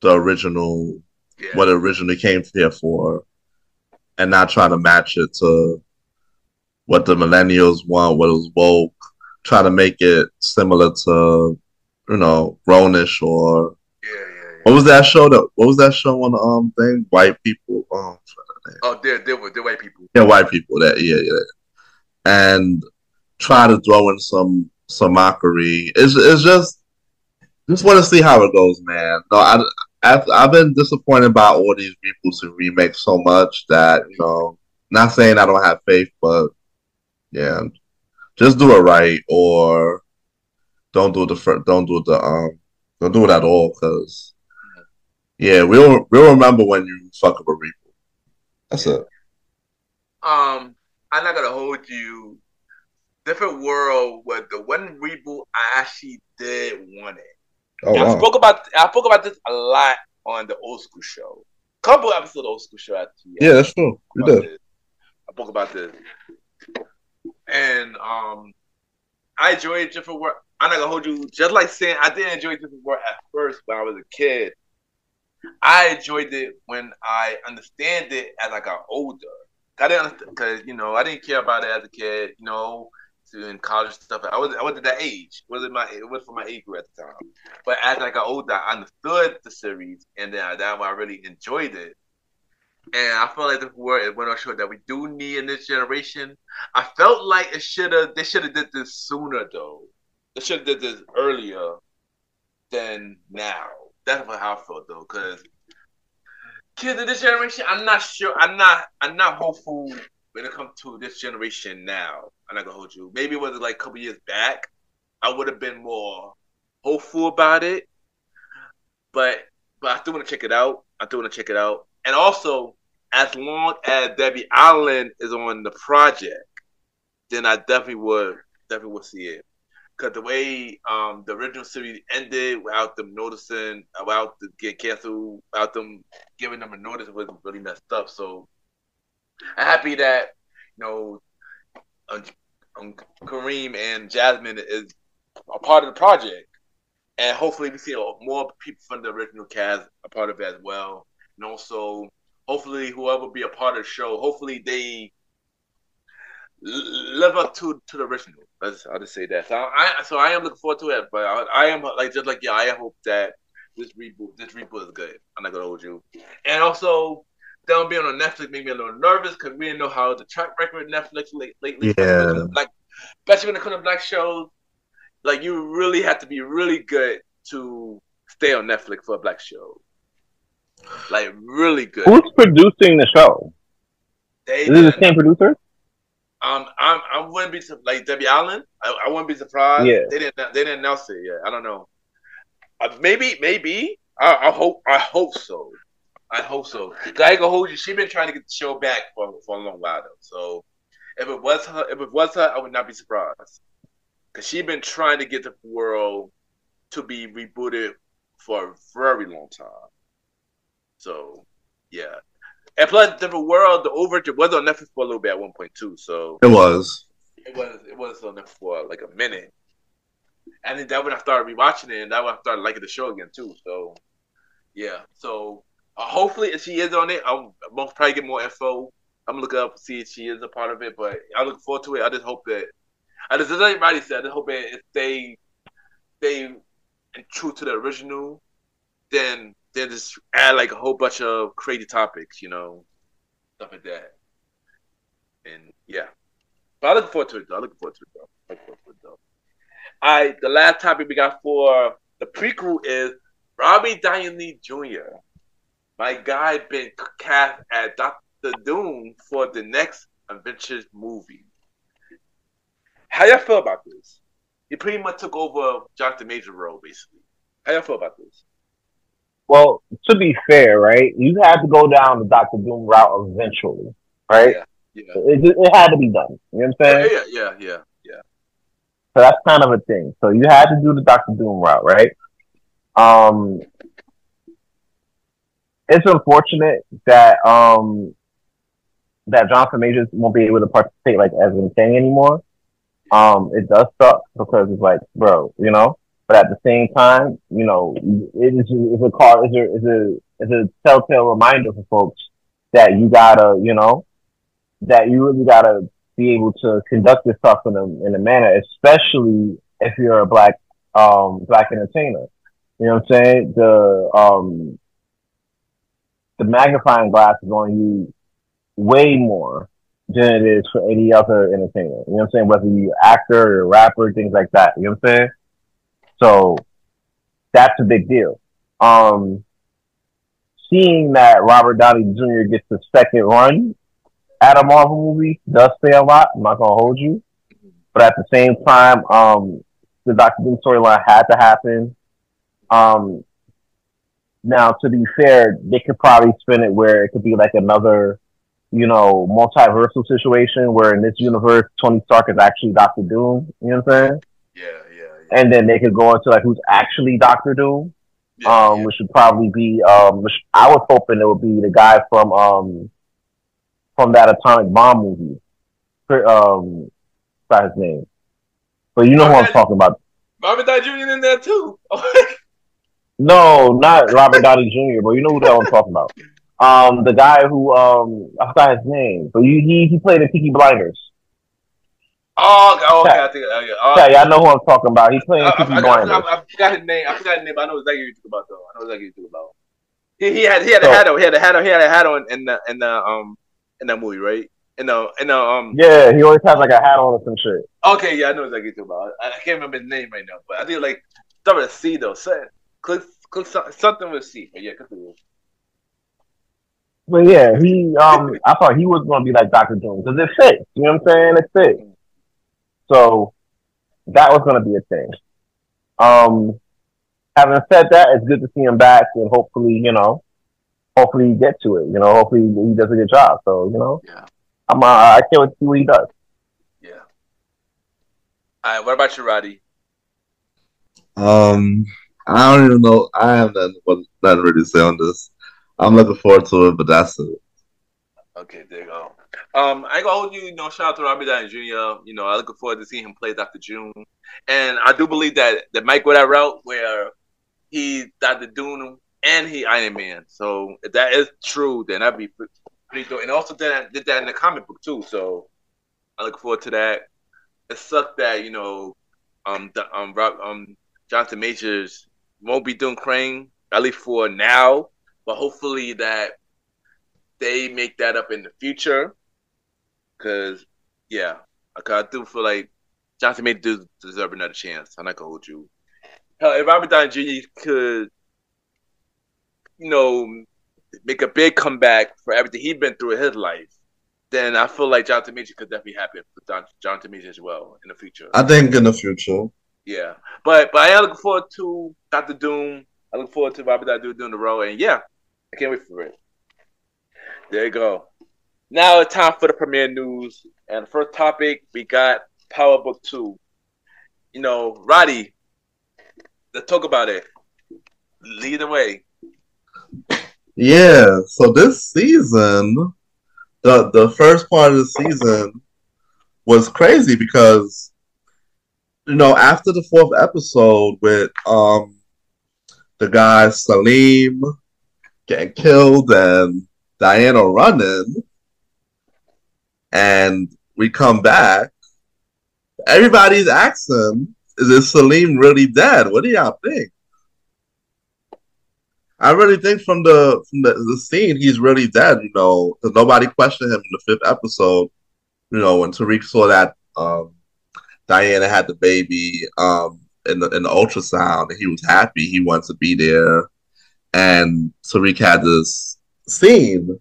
the original, what it originally came here for, and not try to match it to what the millennials want, what was woke. Try to make it similar to, Grownish or what was that show? What was that show on the thing? White people. They're white people. Yeah, white people. and try to throw in some mockery. It's just want to see how it goes, man. No, I've been disappointed by all these reboots and remakes so much that not saying I don't have faith, but yeah, just do it right or don't do don't do it at all, because yeah, we'll remember when you fuck up a reboot. That's it. I'm not gonna hold you. Different World was the one reboot I actually did want it. Oh, wow. I spoke about this a lot on the Old School Show. Couple episodes of the Old School Show actually. Yeah, that's true. You did. I spoke about this, and I enjoyed Different World. I'm not gonna hold you. Just like saying I didn't enjoy Different World at first when I was a kid. I enjoyed it when I understand it as I got older. I didn't understand because I didn't care about it as a kid. In college stuff, I wasn't that age. It was for my age group at the time. But as I got older, I understood the series, and then that's why I really enjoyed it. And I felt like the word it went on show that we do need in this generation. I felt like they should have did this sooner though. They should have did this earlier than now. That's how I felt though, because kids in this generation, I'm not sure. I'm not hopeful when it comes to this generation now. I'm not gonna hold you. Maybe it was like a couple years back, I would have been more hopeful about it. But I still want to check it out. And also, as long as Debbie Allen is on the project, then I definitely would see it. Because the way the original series ended without them noticing, about to get canceled, without them giving them a notice, was really messed up. So I'm happy that Kareem and Jasmine is a part of the project, and hopefully we see more people from the original cast a part of it as well. And also, hopefully, whoever be a part of the show, hopefully they live up to the original. I'll just say that. So I am looking forward to it, but I am just like I hope that this reboot is good. I'm not gonna hold you. And also, them being on Netflix made me a little nervous because we didn't know how the track record of Netflix lately. Yeah. Especially when it comes to black shows, like you really have to be really good to stay on Netflix for a black show. Like really good. Who's producing the show? Is it the same producer? I wouldn't be like Debbie Allen. I wouldn't be surprised. Yeah. They didn't announce it yet. I don't know. Maybe. I hope so. I hope so. I ain't gonna hold you. She's been trying to get the show back for a long while though. So if it was her, I would not be surprised. Because she's been trying to get the world to be rebooted for a very long time. So yeah. And plus, Different World, the overture was on Netflix for a little bit at one point too. So it was on Netflix for like a minute. And then that when I started rewatching it, and that when I started liking the show again too. So yeah. So hopefully, if she is on it, I'll most probably get more info. I'm gonna look up see if she is a part of it. But I look forward to it. I just hope that, as everybody said, I just hope that if they true to the original, then they just add like a whole bunch of crazy topics, stuff like that. And yeah, but I look forward to it though. The last topic we got for the prequel is Robbie Downey Jr. My guy been cast as Dr. Doom for the next Avengers movie. How y'all feel about this? He pretty much took over Jonathan Major's role, basically. How y'all feel about this? Well, to be fair, right, you had to go down the Dr. Doom route eventually, right? Yeah. It had to be done. You know what I'm saying? Yeah. So that's kind of a thing. So you had to do the Dr. Doom route, right? It's unfortunate that that Jonathan Majors won't be able to participate like as in thing anymore. It does suck because it's like, bro, But at the same time, it's a telltale reminder for folks that you gotta, that you really gotta be able to conduct yourself in a manner, especially if you're a black entertainer. You know what I'm saying? The magnifying glass is on you way more than it is for any other entertainer. You know what I'm saying? Whether you actor or rapper, things like that. You know what I'm saying? So that's a big deal. Um, Seeing that Robert Downey Jr. gets the second run at a Marvel movie does say a lot. I'm not gonna hold you, but at the same time, the Doctor Doom storyline had to happen. Um, Now, to be fair, they could probably spin it where it could be like another, multiversal situation where in this universe Tony Stark is actually Doctor Doom. You know what I'm saying? Yeah. And then they could go into like who's actually Doctor Doom. Yeah. Which would probably be which I was hoping it would be the guy from that atomic bomb movie. What's his name? But you know who I'm talking about. Robert Downey Jr. in there too. No, not Robert Downey Jr., but you know who the hell I'm talking about. The guy who I forgot his name, but he played in Peaky Blinders. Oh, okay. I think. Yeah, I know who I'm talking about. He played in Peaky Blinders. I forgot his name. But I know exactly who you're talking about, though. I know exactly who you're talking about. He had a hat on. He had a hat on in that movie, right? Yeah, he always has like a hat on or some shit. Okay, yeah, I know exactly what you're talking about. I can't remember his name right now, but I think like start with a C though. Click something with C. But yeah, continue. But yeah, I thought he was gonna be like Doctor Doom because it fits. You know what I'm saying? It fits. So that was gonna be a thing. Having said that, it's good to see him back, and hopefully he get to it. Hopefully he does a good job. So yeah, I can't wait to see what he does. Yeah. All right. What about you, Roddy? I don't even know. I have nothing really to say on this. I'm looking forward to it, but that's it. Okay, there you go. I ain't gonna hold you. Shout out to Robert Downey Jr. I'm looking forward to seeing him play Dr. Doom, and I do believe that might go that route where he Dr. Doom and he Iron Man. So if that is true, then that'd be pretty dope. And also did that in the comic book too. So I look forward to that. It sucked that Jonathan Majors won't be doing Crane at least for now, but hopefully that they make that up in the future. Cause I do feel like Jonathan Majors deserve another chance. I'm not gonna hold you. Hell, if Robert Downey Jr. could, make a big comeback for everything he's been through in his life, then I feel like Jonathan Majors could definitely happen for Jonathan Majors as well in the future. I think in the future. Yeah, but I am looking forward to Dr. Doom. I look forward to Robert Downey Jr. doing the role, and I can't wait for it. There you go. Now it's time for the premiere news, and the first topic we got Power Book 2. Roddy, let's talk about it. Lead the way. Yeah, so this season, the first part of the season was crazy because after the fourth episode with the guy Salim getting killed and Diana running, and we come back, everybody's asking, is Salim really dead? What do y'all think? I really think from the scene, he's really dead, because nobody questioned him in the fifth episode, when Tariq saw that Diana had the baby in the ultrasound, and he was happy, he wanted to be there, and Tariq had this scene,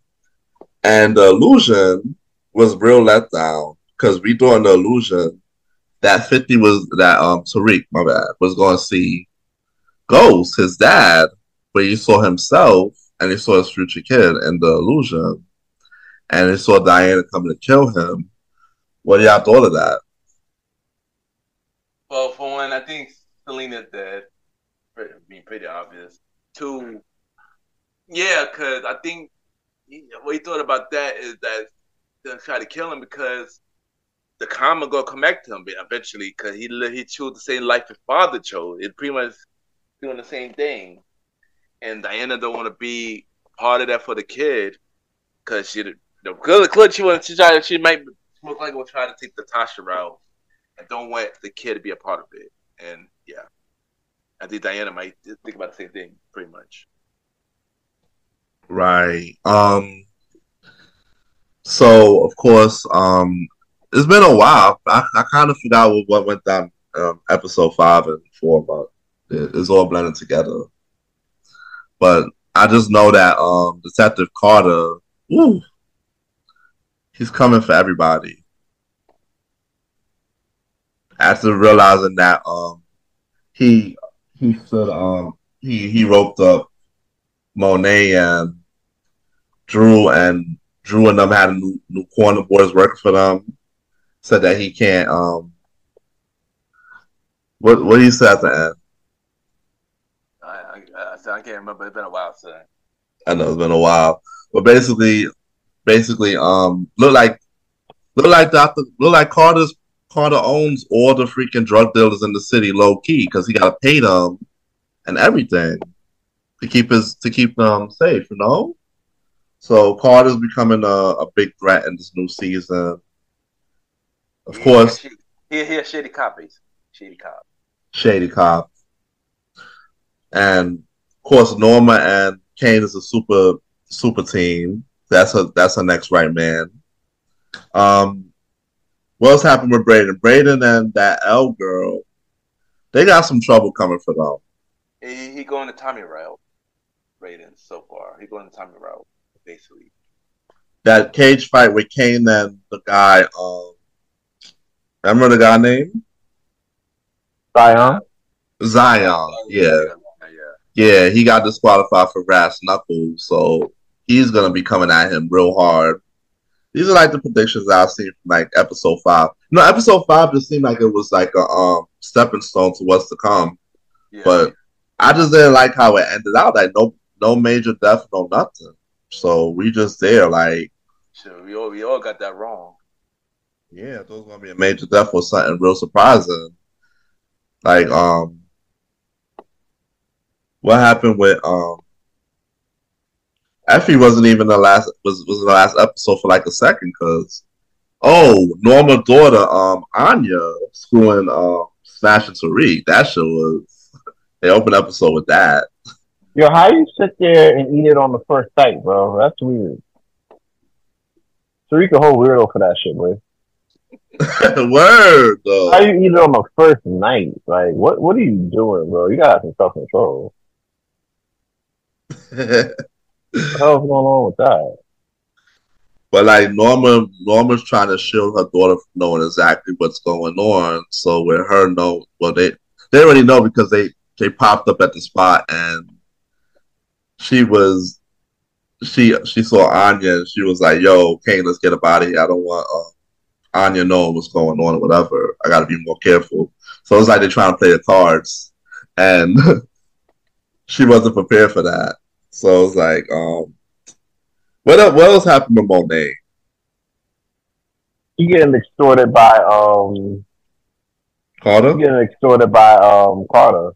and the illusion was real letdown, because we thought in the illusion that Tariq, my bad, was going to see Ghost, his dad, but he saw himself and he saw his future kid in the illusion, and he saw Diana coming to kill him. What do y'all thought of that? Well, for one, I think Selena's dead. Being pretty obvious. Two, because I think what he thought about that is that they're try to kill him because the karma gonna come back to him eventually, because he chose the same life his father chose. It's pretty much doing the same thing. And Diana don't want to be part of that for the kid, because she might most likely will try to take the Tasha route and don't want the kid to be a part of it. And I think Diana might think about the same thing, pretty much. Right. So of course, it's been a while. I kind of forgot what went down episode 5 and 4, but it's all blended together. But I just know that Detective Carter, woo, he's coming for everybody. After realizing that he he said he roped up Monet and Drew and them had a new corner boys working for them. Said that he can't what he said at the end. I can't remember. It's been a while since. I know it's been a while. But basically look like Carter owns all the freaking drug dealers in the city low key because he gotta pay them and everything to keep them safe, you know? So Carter's becoming a big threat in this new season. Of course, He has shady copies. Shady Cop. And of course Norma and Kane is a super team. That's her next right man. What's happened with Braden? Braden and that L girl, they got some trouble coming for them. He going the Tommy route. Braden so far. He going the Tommy route, basically. That cage fight with Kane and the guy, remember the guy name? Zion. Yeah, he got disqualified for brass knuckles, so he's gonna be coming at him real hard. These are like the predictions I've seen from like episode 5. No, episode 5 just seemed like it was like a stepping stone to what's to come. Yeah. But I just didn't like how it ended out. Like no major death, no nothing. So we just there like. Sure, we all got that wrong. Yeah, if there was gonna be a major death or something real surprising. Like what happened with Effie wasn't even the last episode for like a second because Norma's daughter Anya screwing smashing Tariq. That shit was they opened episode with that. Yo, how you sit there and eat it on the first sight, bro? That's weird. Tariq a whole weirdo for that shit, bro. Word though. How you eat it on the first night? Like what are you doing, bro? You gotta have some self control. What the hell's going on with that? But like Norma's trying to shield her daughter from knowing exactly what's going on. So with her they already know because they popped up at the spot and she saw Anya and she was like, "Yo, Kane, let's get up out of here. I don't want Anya knowing what's going on or whatever. I got to be more careful." So it's like they're trying to play the cards, and she wasn't prepared for that. So it's like, what else happened with Monet? You getting extorted by Carter? You getting extorted by Carter.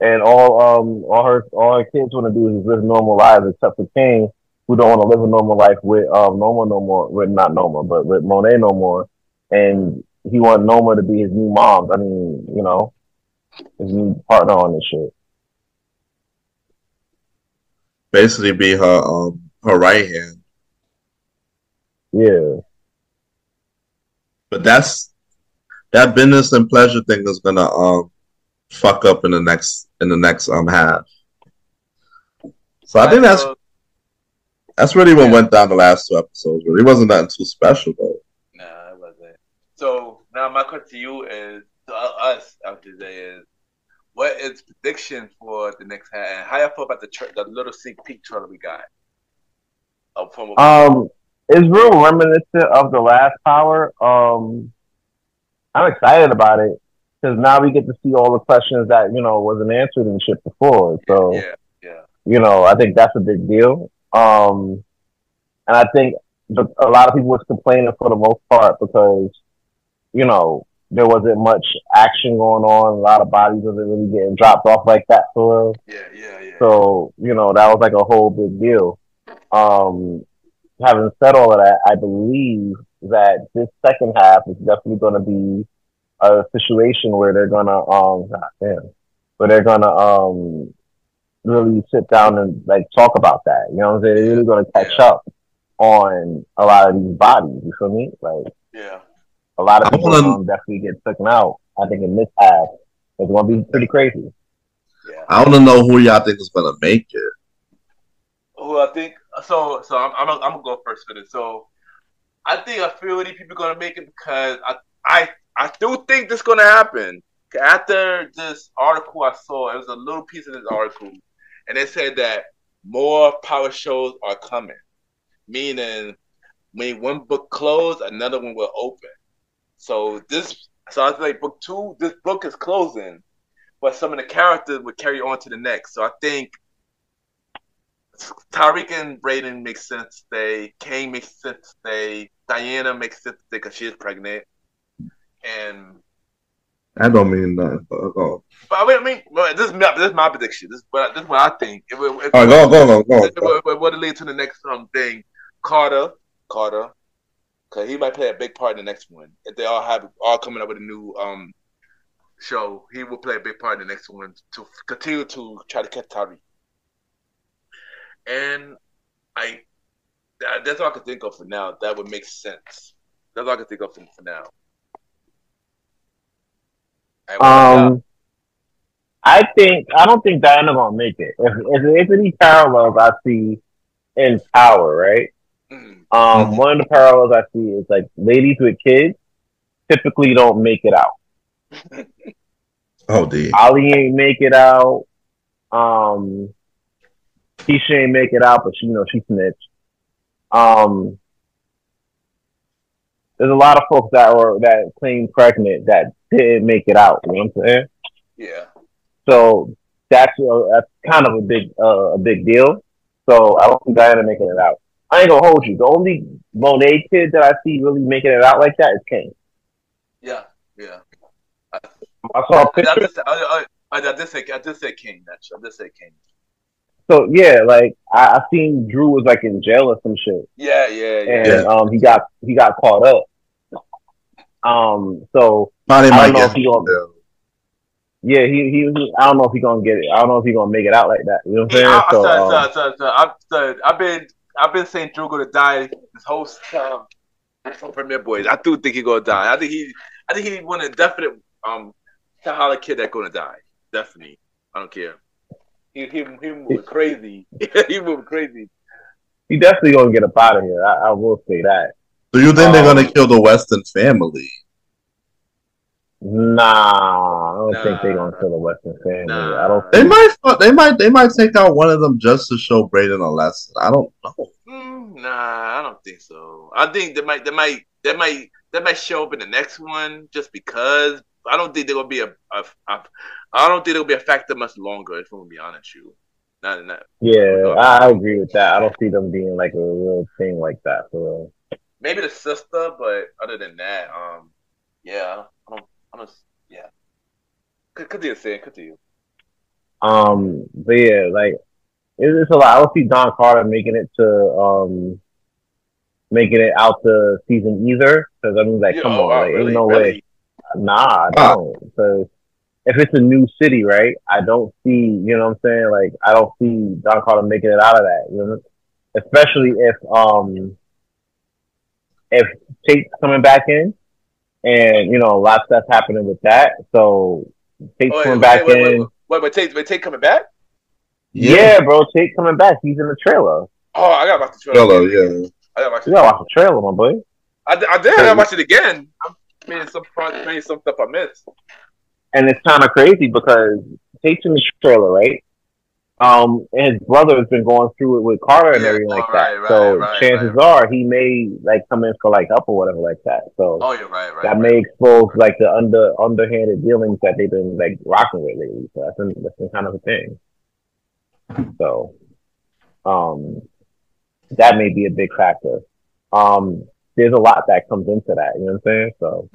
And all her kids want to do is live normal lives except for King, who don't want to live a normal life with Noma no more, with not Noma, but with Monet no more. And he want Noma to be his new mom. I mean, you know, his new partner on this shit. Basically be her right hand. Yeah. But that business and pleasure thing is gonna fuck up in the next half. So I think that's really what went down the last 2 episodes. Really, it wasn't nothing too special though. Nah, it wasn't. So now my question to you is, to us out today is, what is prediction for the next half? And how you feel about the little sneak peek trailer we got? It's real reminiscent of the last Power. I'm excited about it because now we get to see all the questions that wasn't answered and shit before. So yeah. I think that's a big deal. And I think a lot of people was complaining for the most part because there wasn't much action going on. A lot of bodies wasn't really getting dropped off like that for real. Yeah. So, that was like a whole big deal. Having said all of that, I believe that this second half is definitely going to be a situation where they're going to really sit down and like talk about that. You know what I'm saying? They're really going to catch up on a lot of these bodies. You feel me? Like Yeah. a lot of I people wanna definitely get taken out. I think in this half, it's gonna be pretty crazy. Yeah. I wanna know who y'all think is gonna make it. Who I think so I'm gonna go first for this. So I think a few of these people are gonna make it because I do think this is gonna happen. After this article I saw, it was a little piece of this article, and it said that more power shows are coming. Meaning when one book closed, another one will open. So I was like book 2, this book is closing, but some of the characters would carry on to the next. So I think Tariq and Brayden makes sense to stay. Kane makes sense to stay. Diana makes sense to stay because she is pregnant. And That don't mean nothing. Go. but I mean, this is my prediction. This is what I think. All right, go on. It would lead to the next thing. Carter, because he might play a big part in the next one. If they all coming up with a new show, he will play a big part in the next one to continue to try to catch Tariq. And that's all I can think of for now. That would make sense. That's all I can think of for now. I don't think Diana gonna make it. If any parallels I see in Power, right? Mm-hmm. One of the parallels I see is like ladies with kids typically don't make it out. Oh dear. Ali ain't make it out. Keisha ain't make it out, but she snitched. There's a lot of folks that claim pregnant that didn't make it out. You know what I'm saying? Yeah. So that's kind of a big deal. So I don't think Diana making it out. I ain't gonna hold you. The only Monet kid that I see really making it out like that is Kane. Yeah. I saw a picture. I just said Kane. Actually, I just said Kane. So yeah, like I seen Drew was like in jail or some shit. Yeah. And he got caught up. So I don't know if he gonna. Yeah, he. I don't know if he gonna get it. I don't know if he gonna make it out like that. You know what I'm saying? I've been saying Drew gonna die this whole time from Premier Boys. I do think he gonna die. I think he want a definite Tahala kid that gonna die. Definitely. I don't care. He moving crazy. He moving crazy. He definitely gonna get up out of here. I will say that. Do you think they're gonna kill the Weston family? Nah, I don't think they're gonna kill the Weston family. Nah. I don't. They might take out one of them just to show Brayden a lesson. I don't know. Nah, I don't think so. I think they might show up in the next one just because. I don't think they're gonna be I don't think it'll be a factor much longer. If I'm gonna be honest with you. Not in that. Yeah, I agree with that. I don't see them being like a real thing like that. So maybe the sister, but other than that, yeah, I don't. Yeah. Continue. But yeah, like it's a lot. I don't see Don Carter making it out to season either. Because I mean, like, come on, like, really, ain't no way. Nah, I don't. Because if it's a new city, right? I don't see. You know what I'm saying? Like, I don't see Don Carter making it out of that. You know, especially if Tate's coming back in, and a lot of stuff happening with that. So Tate's coming back in. Wait, Tate coming back? Yeah, bro, Tate coming back. He's in the trailer. Oh, I gotta watch the trailer. Yeah. I gotta watch the trailer, my boy. I gotta watch it again. Maybe some stuff I missed. And it's kind of crazy because Tate's in the trailer, right? And his brother has been going through it with Carter and everything like that. So chances are he may like come in for like help or whatever like that. So you're right. That may expose like the underhanded dealings that they've been like rocking with lately. So that's been kind of a thing. So, that may be a big factor. There's a lot that comes into that. You know what I'm saying? So,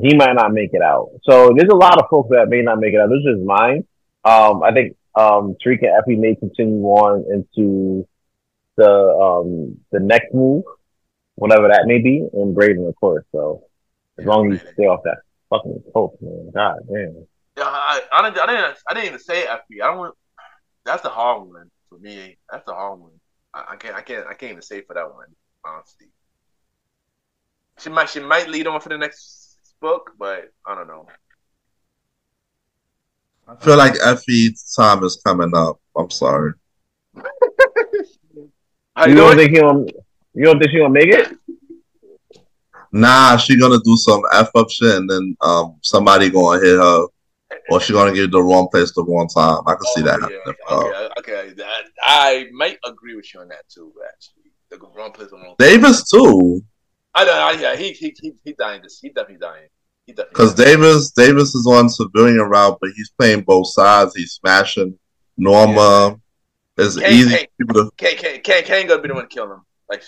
he might not make it out. So there's a lot of folks that may not make it out. This is just mine. I think Tariq and Effie may continue on into the next move, whatever that may be, and Brayden, of course. So as long as you stay off that fucking post, man. God damn. Yeah, I didn't even say Effie. I don't. That's a hard one for me. That's a hard one. I can't even say for that one. Honestly, she might lead on for the next book, but I don't know. I feel like Effie's time is coming up. I'm sorry. How You you don't doing? think he gonna make it? Nah, she gonna do some F up shit and then somebody gonna hit her or she gonna get the wrong place the wrong time. I can see Oh that yeah, happening for her. okay. I might agree with you on that too. Actually, the wrong place, the wrong time. Davis too. I know. Yeah, he dying. He definitely dying. He definitely Because dying. Davis is on civilian route, but he's playing both sides. He's smashing Yeah. Norma. It's easy for people to. Kane gonna be the one to kill him. Like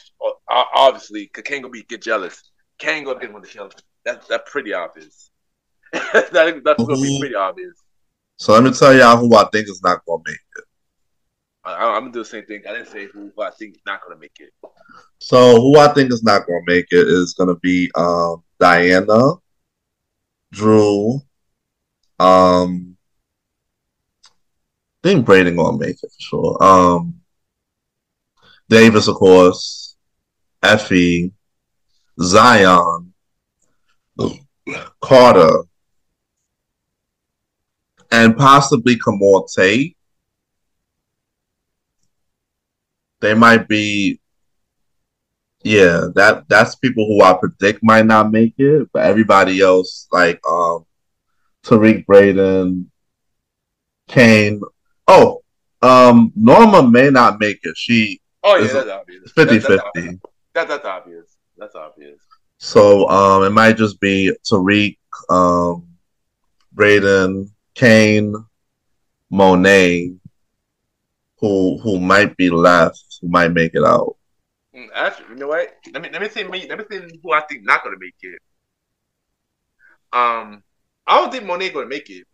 obviously, cause Kane gonna get jealous. Kane gonna be the one to kill him. That's pretty obvious. that's gonna be pretty obvious. So let me tell y'all who I think is not gonna make it. I'm gonna do the same thing. I didn't say who I think is not gonna make it. So who I think is not gonna make it is gonna be Diana, Drew. I think Braden gonna make it for sure. Davis, of course, Effie, Zion, Carter, and possibly Kamal Tate. They might be, yeah. That's people who I predict might not make it, but everybody else like Tariq Braden, Kane. Oh, Norma may not make it. She Oh yeah, is that's obvious. 50-50. That's obvious. That's obvious. So it might just be Tariq, Braden, Kane, Monet, who might be left, who might make it out. Actually, you know what? Let me see who I think not gonna make it. I don't think Monet gonna make it.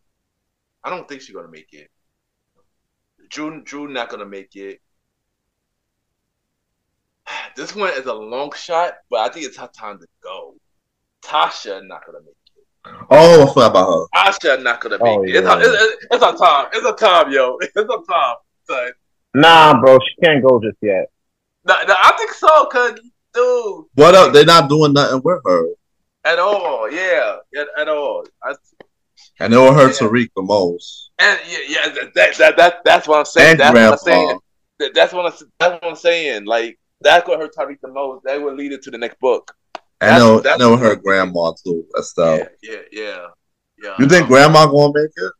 I don't think she's gonna make it. Drew not gonna make it. This one is a long shot, but I think it's her time to go. Tasha not gonna make it. Oh, I forgot about her. Tasha not gonna make it. Yeah. It's her time. It's her time, yo. It's her time, son. Nah, bro, she can't go just yet. No, I think so, cause dude. What up? They're not doing nothing with her. At all, yeah, at all. And it will hurt Tariq the most. And that's what I'm saying. And That's Grandma. what I'm saying. That's what I'm saying. Like that's what hurt Tariq the most. That will lead it to the next book. I know her grandma too. Estelle. Yeah. You think Grandma gonna make it?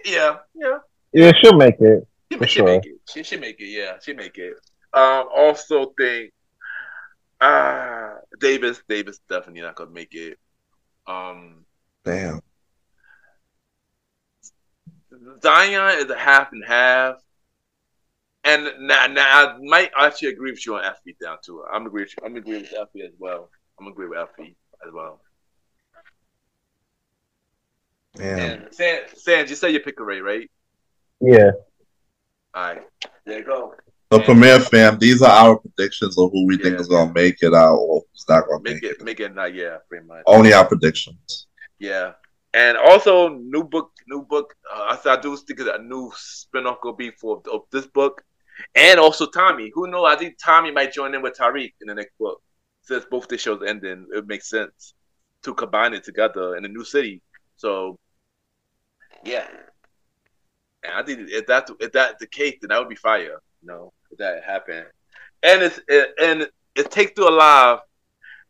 Yeah, she'll make it. She make it. She make it. Yeah, she make it. Also think Davis definitely not gonna make it. Damn. Zion is a half and half. And now I might actually agree with you on Effie down to it. I'm agree with Effie as well. Damn. And Sanj, you say you pick a Ray, right? Yeah. All right. There you go. So, Premier Fam, these are our predictions of who we think is going to make it out or who's not going to make it. Make it not, yeah, pretty much. Only our predictions. Yeah. And also, new book. I do think a new spinoff will be of this book. And also Tommy. Who knows? I think Tommy might join in with Tariq in the next book. Since both the shows ending, it makes sense to combine it together in a new city. So, yeah. And I think if that's the case, then that would be fire. You know, if that happened. And it takes Two Alive.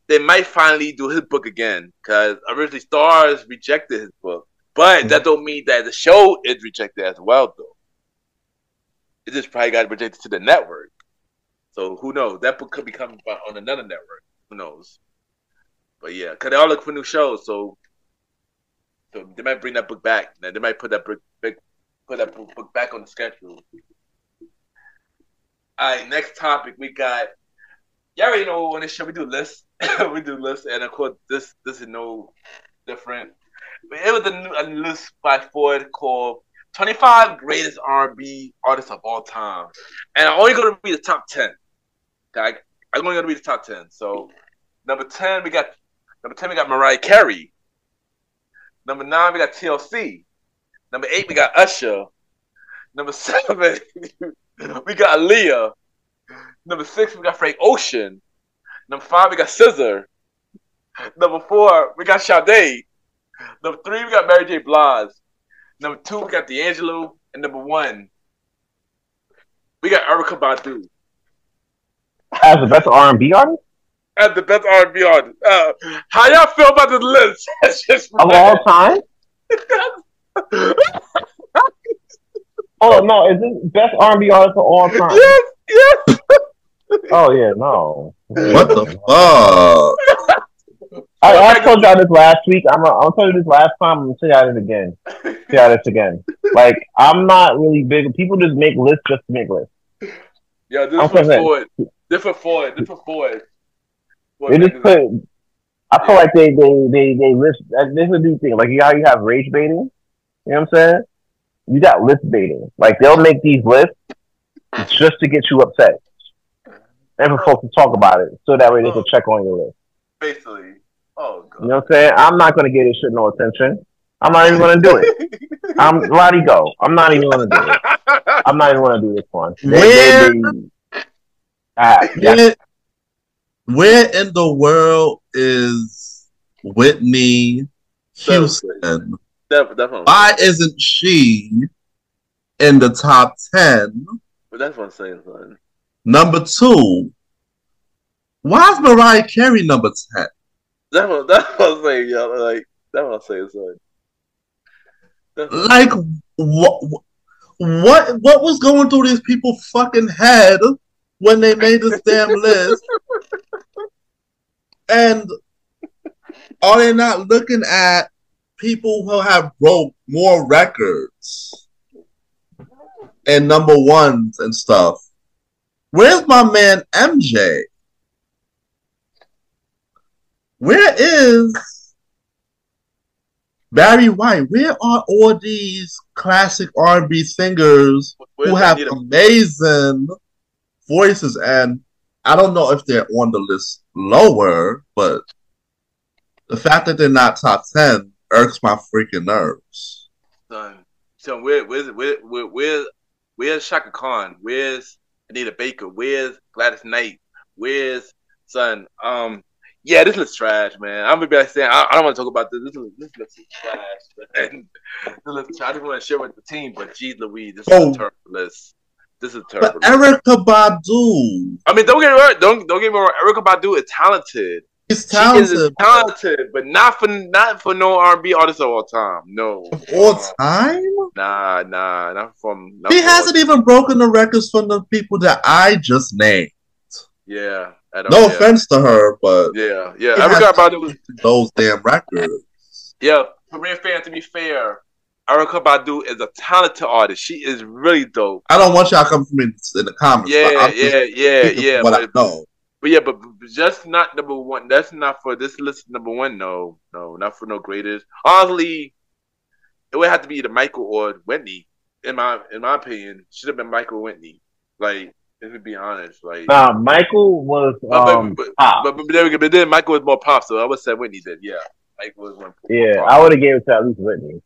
They might finally do his book again because originally Stars rejected his book, but that don't mean that the show is rejected as well, though. It just probably got rejected to the network. So who knows? That book could be coming on another network. Who knows? But yeah, because they all look for new shows, so they might bring that book back. They might put that book back on the schedule. All right, next topic we got. Y'all already know on this show we do lists. We do lists, and of course this is no different. But it was a list by Ford called 25 Greatest R&B Artists of All Time, and I'm only going to read the top 10. Okay, I'm only going to read the top 10. So number 10 we got Mariah Carey. Number 9 we got TLC. Number 8 we got Usher. Number 7 we got Aaliyah. Number 6, we got Frank Ocean. Number 5, we got Scissor. Number 4, we got Sade. Number 3, we got Mary J. Blige. Number 2, we got D'Angelo. And number 1, we got Erykah Badu. As the best R&B artist? As the best R&B artist. How y'all feel about this list? Of all time? Oh, no. Is this best R&B artist of all time? Yes. Oh, yeah, no. What the fuck? I told y'all this last week. I'm gonna tell you this last time. I'm gonna tell y'all this again. Like, I'm not really big. People just make lists just to make lists. Yeah, this is different for it. They just put. I feel like they list. This is a new thing. Like, you know how you have rage baiting. You know what I'm saying? You got list baiting. Like, they'll make these lists just to get you upset, and for folks to talk about it, so that way they can check on your list. Basically. Oh, God. You know what I'm saying? I'm not going to give this shit no attention. I'm not even going to do it. Roddy, go. I'm not even going to do it. I'm not even going to do this one. Where in the world is Whitney Houston? Definitely. Why isn't she in the top 10? But that's what I'm saying, son. Number 2, why is Mariah Carey number 10? That's what I'm saying, y'all. Like, that's what I'm saying, son. Like, what was going through these people's fucking head when they made this damn list? And are they not looking at people who have broke more records and number ones and stuff? Where's my man MJ? Where is Barry White? Where are all these classic R&B singers who have amazing voices? And I don't know if they're on the list lower, but the fact that they're not top 10 irks my freaking nerves. So where's Shaka Khan? Where's Anita Baker? Where's Gladys Knight? Where's yeah, this looks trash, man. I'm gonna be saying I don't want to talk about this. This looks trash. Man. I just want to share with the team, but geez Louise, this is a terrible list. This is terrible. But Erykah Badu. I mean, don't get me wrong. Don't get me wrong. Erykah Badu is talented. She's talented. She is talented, but not for no R&B artist of all time. No. Of all time? Nah. Not he hasn't even broken the records from the people that I just named. Yeah. No offense to her, but yeah. Erykah Badu those damn records. Yeah, Premier fan. To be fair, Erykah Badu is a talented artist. She is really dope. I don't want y'all coming from me in the comments. Yeah. What I know. But just not number one. That's not for this list. Number one, no, not for no greatest. Honestly, it would have to be either Michael or Whitney. In my opinion, should have been Michael Whitney. Like. To be honest, like Michael was pop. But then Michael was more pop, so I would say Whitney did. Yeah, Michael was more pop. I would have gave it to at least Whitney.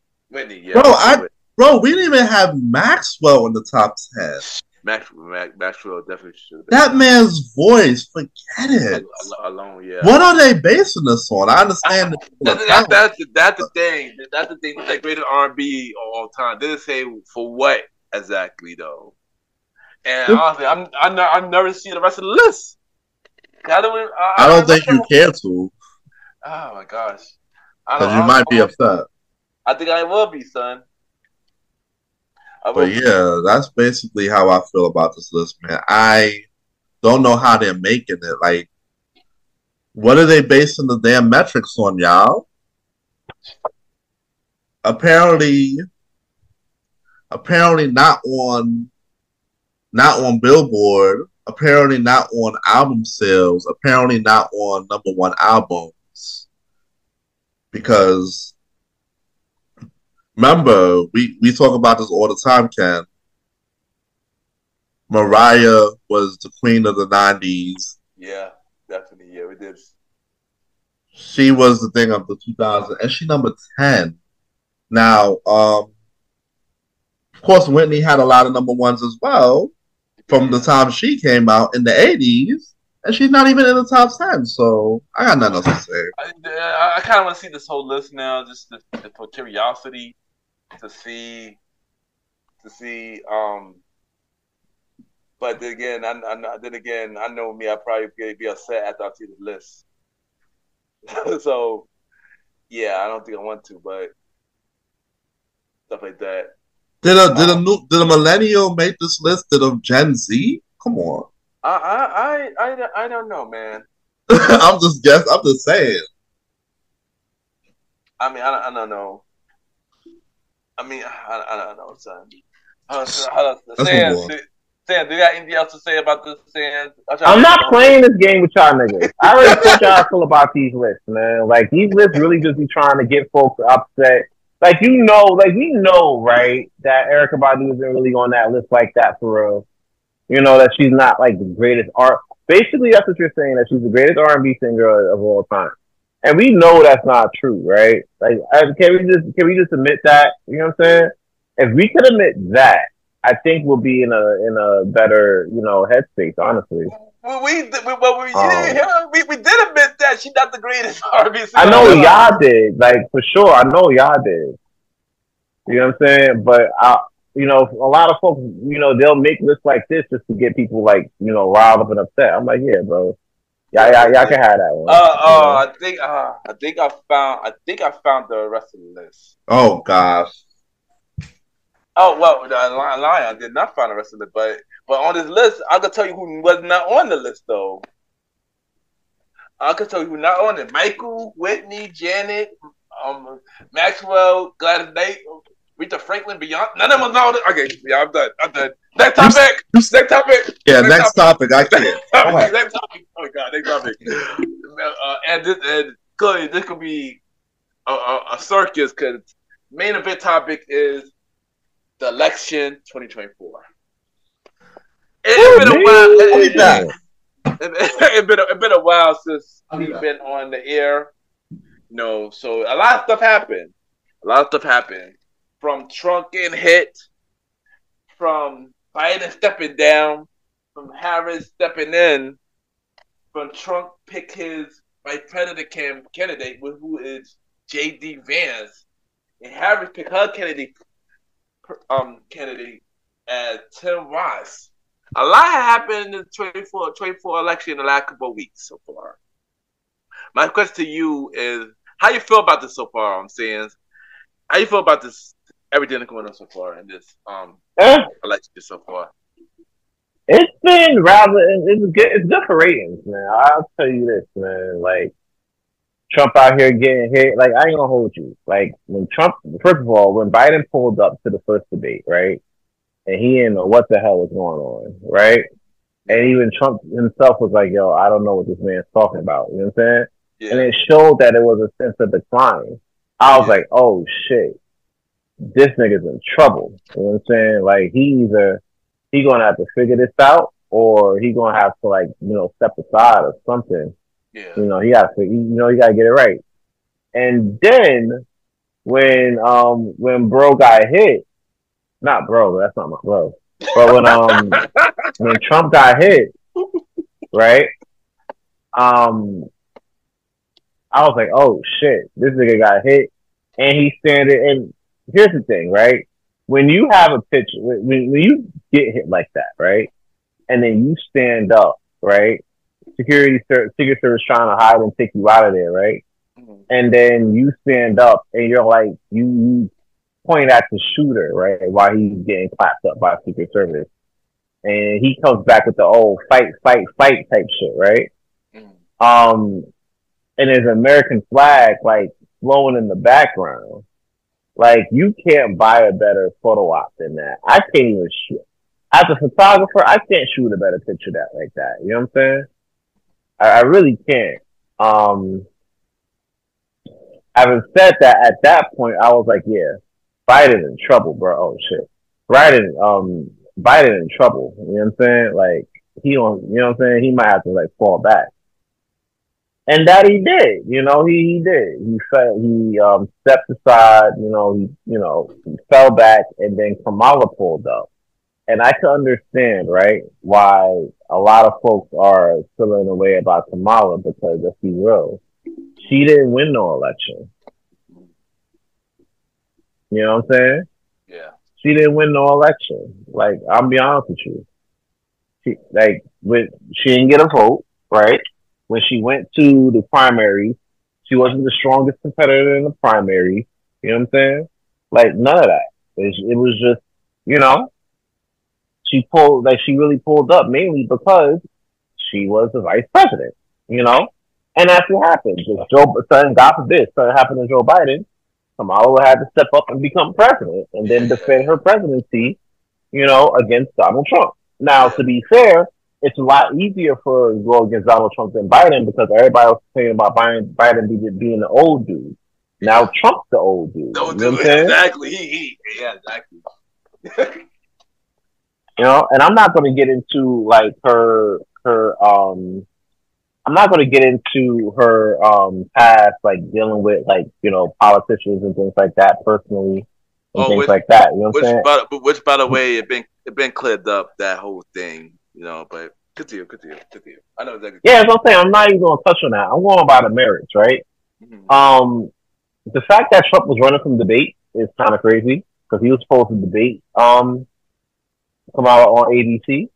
Yeah. Bro, we didn't even have Maxwell in the top 10. Maxwell definitely should. That man's voice, forget it. Alone, yeah. What are they basing this on? I understand. That's the thing. That's the thing. That greatest R&B of all time. Didn't say for what exactly though. And honestly, I've never seen the rest of the list. I don't think you care to. Oh my gosh! Because you might be upset. I think I will be, son. But yeah, that's basically how I feel about this list, man. I don't know how they're making it. Like, what are they basing the damn metrics on, y'all? Apparently not on Billboard, apparently not on album sales, apparently not on number one albums. Because remember, we talk about this all the time, Ken. Mariah was the queen of the 90s. Yeah, definitely. Yeah, we did. She was the thing of the 2000s, and she number 10. Now, of course, Whitney had a lot of number ones as well. from the time she came out in the 80s, and she's not even in the top 10. So I got nothing else to say. I kind of want to see this whole list now, just for curiosity, to see. But then again, I know me. I'd probably be upset after I see the list. So, yeah, I don't think I want to, but stuff like that. Did a millennial make this list? Did a Gen Z? Come on. I don't know, man. I'm just saying. I mean, I don't know. I mean, I don't know, son. Sam, do you got anything else to say about this, Sam? I'm not playing this game with y'all niggas. I already told y'all I feel about these lists, man. Like, these lists really just be trying to get folks upset. Like, we know, right, that Erykah Badu isn't really on that list like that for real. You know, that she's not, like, the greatest art. Basically, that's what you're saying, that she's the greatest R&B singer of all time. And we know that's not true, right? Like, can we just admit that? You know what I'm saying? If we could admit that, I think we'll be in a better, you know, headspace, honestly. We did admit that she's not the greatest R&B singer. I know y'all did, like, for sure. I know y'all did. You know what I'm saying? But, you know, a lot of folks, you know, they'll make lists like this just to get people, like, you know, riled up and upset. I'm like, yeah, bro. Y'all can have that one. I think I found the rest of the list. Oh gosh. Oh well, I did not find the rest of it, but on this list, I can tell you who was not on the list though. I can tell you who not on it: Michael, Whitney, Janet, Maxwell, Gladys Knight, Rita Franklin, Beyonce. None of them was on it. Okay, yeah, I'm done. Next topic. Next topic. Yeah, next topic. I can't. Next topic. Oh my god, next topic. And clearly this could be a circus because main event topic is the election 2024. It's been a while since we've been on the air. No, so a lot of stuff happened. From Trump getting hit, from Biden stepping down, from Harris stepping in, from Trump pick his vice president candidate, who is J.D. Vance, and Harris pick her candidate as Tim Ross. A lot happened in the 24 election in the last couple of weeks so far. My question to you is, how you feel about this so far? I'm saying, how you feel about this? Everything that's going on so far in this election so far. It's been it's good for ratings, man. I'll tell you this, man. Like, Trump out here getting hit. Like, I ain't gonna hold you. Like, first of all, when Biden pulled up to the first debate, right, and he didn't know what the hell was going on, right, and even Trump himself was like, "Yo, I don't know what this man's talking about." You know what I'm saying? Yeah. And it showed that it was a sense of decline. I was like, "Oh shit, this nigga's in trouble." You know what I'm saying? Like, he gonna have to figure this out, or he gonna have to, like, you know, step aside or something. Yeah. You know, he gotta get it right. And then when bro got hit, not bro, that's not my bro. But when Trump got hit, right? I was like, oh shit, this nigga got hit, and he's standing. And here's the thing, right? When you have a pitch, when you get hit like that, right, and then you stand up, right? Secret Service trying to hide and take you out of there, right? Mm-hmm. And then you stand up and you're like, you point at the shooter, right, while he's getting clapped up by Secret Service, and he comes back with the old fight type shit, right? Mm-hmm. And there's an American flag like flowing in the background. Like, you can't buy a better photo op than that. I can't even shoot. As a photographer, I can't shoot a better picture like that. You know what I'm saying? I really can't. Having said that, at that point, I was like, yeah, Biden in trouble, bro. Oh shit. Biden in trouble. You know what I'm saying? Like, you know what I'm saying? He might have to, like, fall back. And that he did, you know, he did. He stepped aside, he fell back, and then Kamala pulled up. And I can understand, right, why a lot of folks are feeling a way about Kamala because, let's be real, she didn't win no election. You know what I'm saying? Yeah. She didn't win no election. Like, I'll be honest with you. She didn't get a vote, right? When she went to the primaries, she wasn't the strongest competitor in the primaries. You know what I'm saying? Like, none of that. It was just, you know, she really pulled up mainly because she was the vice president, you know? And that's what happened. Just God forbid, something happened to Joe Biden, Kamala had to step up and become president and then defend her presidency, you know, against Donald Trump. Now, to be fair, it's a lot easier for to go against Donald Trump than Biden because everybody was saying about Biden being the old dude. Now Trump's the old dude. The old you know dude, what I'm saying? exactly. Exactly. You know, and I'm not going to get into like her I'm not going to get into her past, like dealing with like, you know, politicians and things like that personally and things like that. You know what I'm saying? Which by the way, it been cleared up, that whole thing, you know. But continue. I know exactly. Yeah, as I'm saying, I'm not even going to touch on that. I'm going by the merits, right? Mm-hmm. The fact that Trump was running from debate is kind of crazy because he was supposed to debate Kamala on ABC,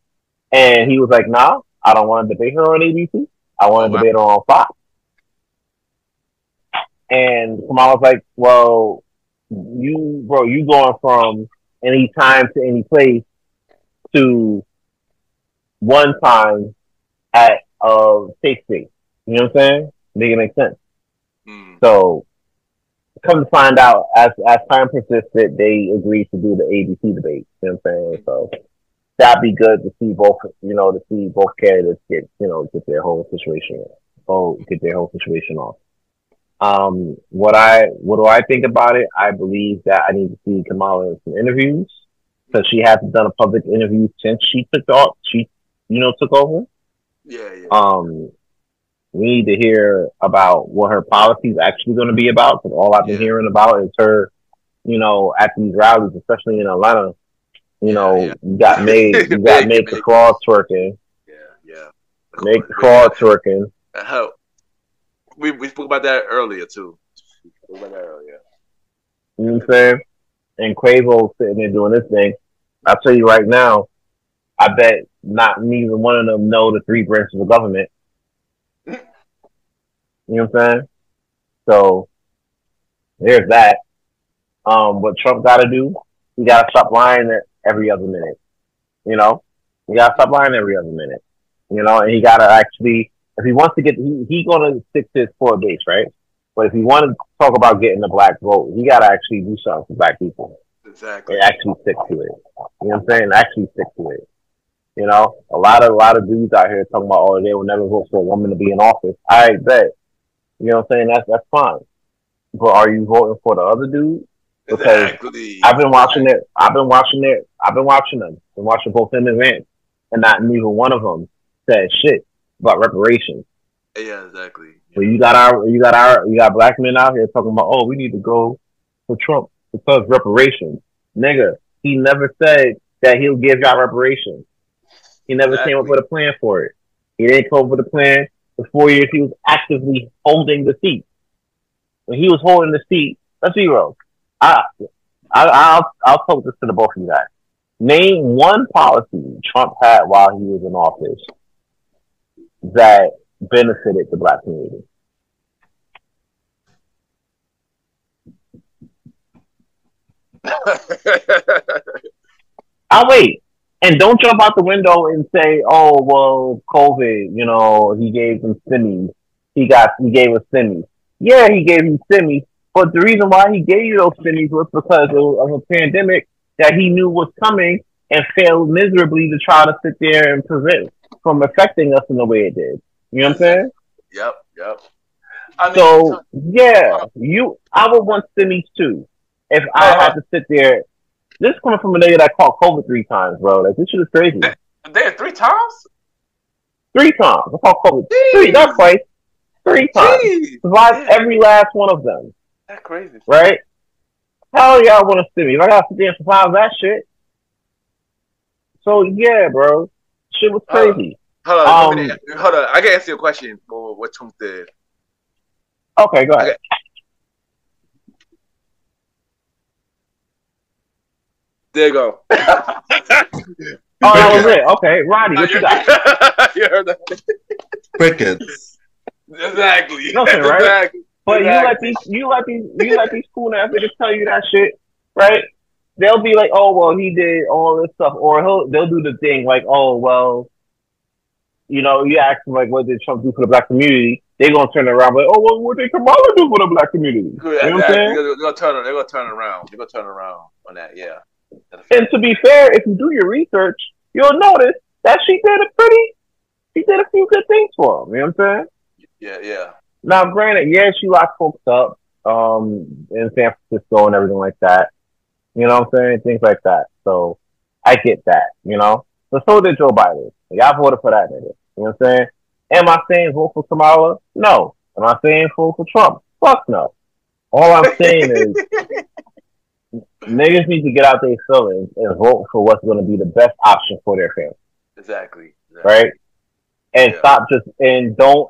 and he was like, "Nah, I don't want to debate her on ABC. I want to debate her on Fox." And Kamala was like, "Well, you going from any time to any place to one time at safe space." You know what I'm saying? Make it make sense. So, come to find out, as time persisted, they agreed to do the ABC debate. You know what I'm saying? So that'd be good to see both. You know, to see both candidates get their whole situation off. What do I think about it? I believe that I need to see Kamala in some interviews because she hasn't done a public interview since she took over. Yeah. We need to hear about what her policy is actually going to be about because all I've been hearing about is her, you know, at these rallies, especially in Atlanta. You know, you got make the fraud twerking. Yeah. Make the fraud twerking. We spoke about that earlier too. You know what I'm saying? And Quavo sitting there doing this thing. I'll tell you right now, I bet neither one of them know the three branches of government. You know what I'm saying? So there's that. What Trump got to do, he got to stop lying every other minute. You know, he got to stop lying every other minute. You know, and he got to actually, if he wants to get, he going to stick to his core base, right? But if he want to talk about getting the black vote, he got to actually do something for black people. Exactly. And actually stick to it. You know what I'm saying? Actually stick to it. You know, a lot of dudes out here talking about, oh, they will never vote for a woman to be in office. I bet. You know what I'm saying? That's fine. But are you voting for the other dude? Because I've been watching it. I've been watching them. Been watching both in advance, and not neither one of them said shit about reparations. Yeah, exactly. So you got black men out here talking about, oh, we need to go for Trump because reparations. Nigga, he never said that he'll give y'all reparations. He never came up with a plan for it. He didn't come up with a plan. For 4 years, he was actively holding the seat. When he was holding the seat, let's be real. I'll talk this to the both of you guys. Name one policy Trump had while he was in office that benefited the black community. I'll wait. And don't jump out the window and say, oh, well, COVID, you know, he gave them stimmies. He gave us stimmies. Yeah, he gave you stimmies. But the reason why he gave you those stimmies was because of a pandemic that he knew was coming and failed miserably to try to sit there and prevent from affecting us in the way it did. You know what I'm saying? Yep. I would want stimmies too. If I had to sit there. This is coming from a nigga that caught COVID 3 times, bro. Like, this shit is crazy. Damn, 3 times? 3 times. I caught COVID 3, not twice. 3 times. Survived every last one of them. That's crazy. Right? Hell yeah, I want to stimmy. If I gotta sit there and survive that shit. So yeah, bro, shit was crazy. Hold on. Hold on. I can answer your question for what Trump did. Okay, go ahead. There you go. Oh, that was it. Okay, Roddy, what you got? You heard that? Crickets. Exactly. Nothing, right? Exactly. But Exactly. you let these cool ass niggas tell you that shit, right? They'll be like, oh well, he did all this stuff, or they'll do the thing like, oh well, you know, you ask them like, what did Trump do for the black community? They gonna turn around like, oh well, what did Kamala do for the black community? Good, you know what I'm saying? They're gonna turn around. They're gonna turn around on that. Yeah. And to be fair, if you do your research, you'll notice that she did a few good things for him. You know what I'm saying? Yeah. Now, granted, yeah, she locked folks up in San Francisco and everything like that. You know what I'm saying? Things like that. So I get that, you know? But so did Joe Biden. Y'all voted for that nigga. You know what I'm saying? Am I saying vote for Kamala? No. Am I saying vote for Trump? Fuck no. All I'm saying is niggas need to get out their feelings and vote for what's going to be the best option for their family. Exactly. Right? And stop don't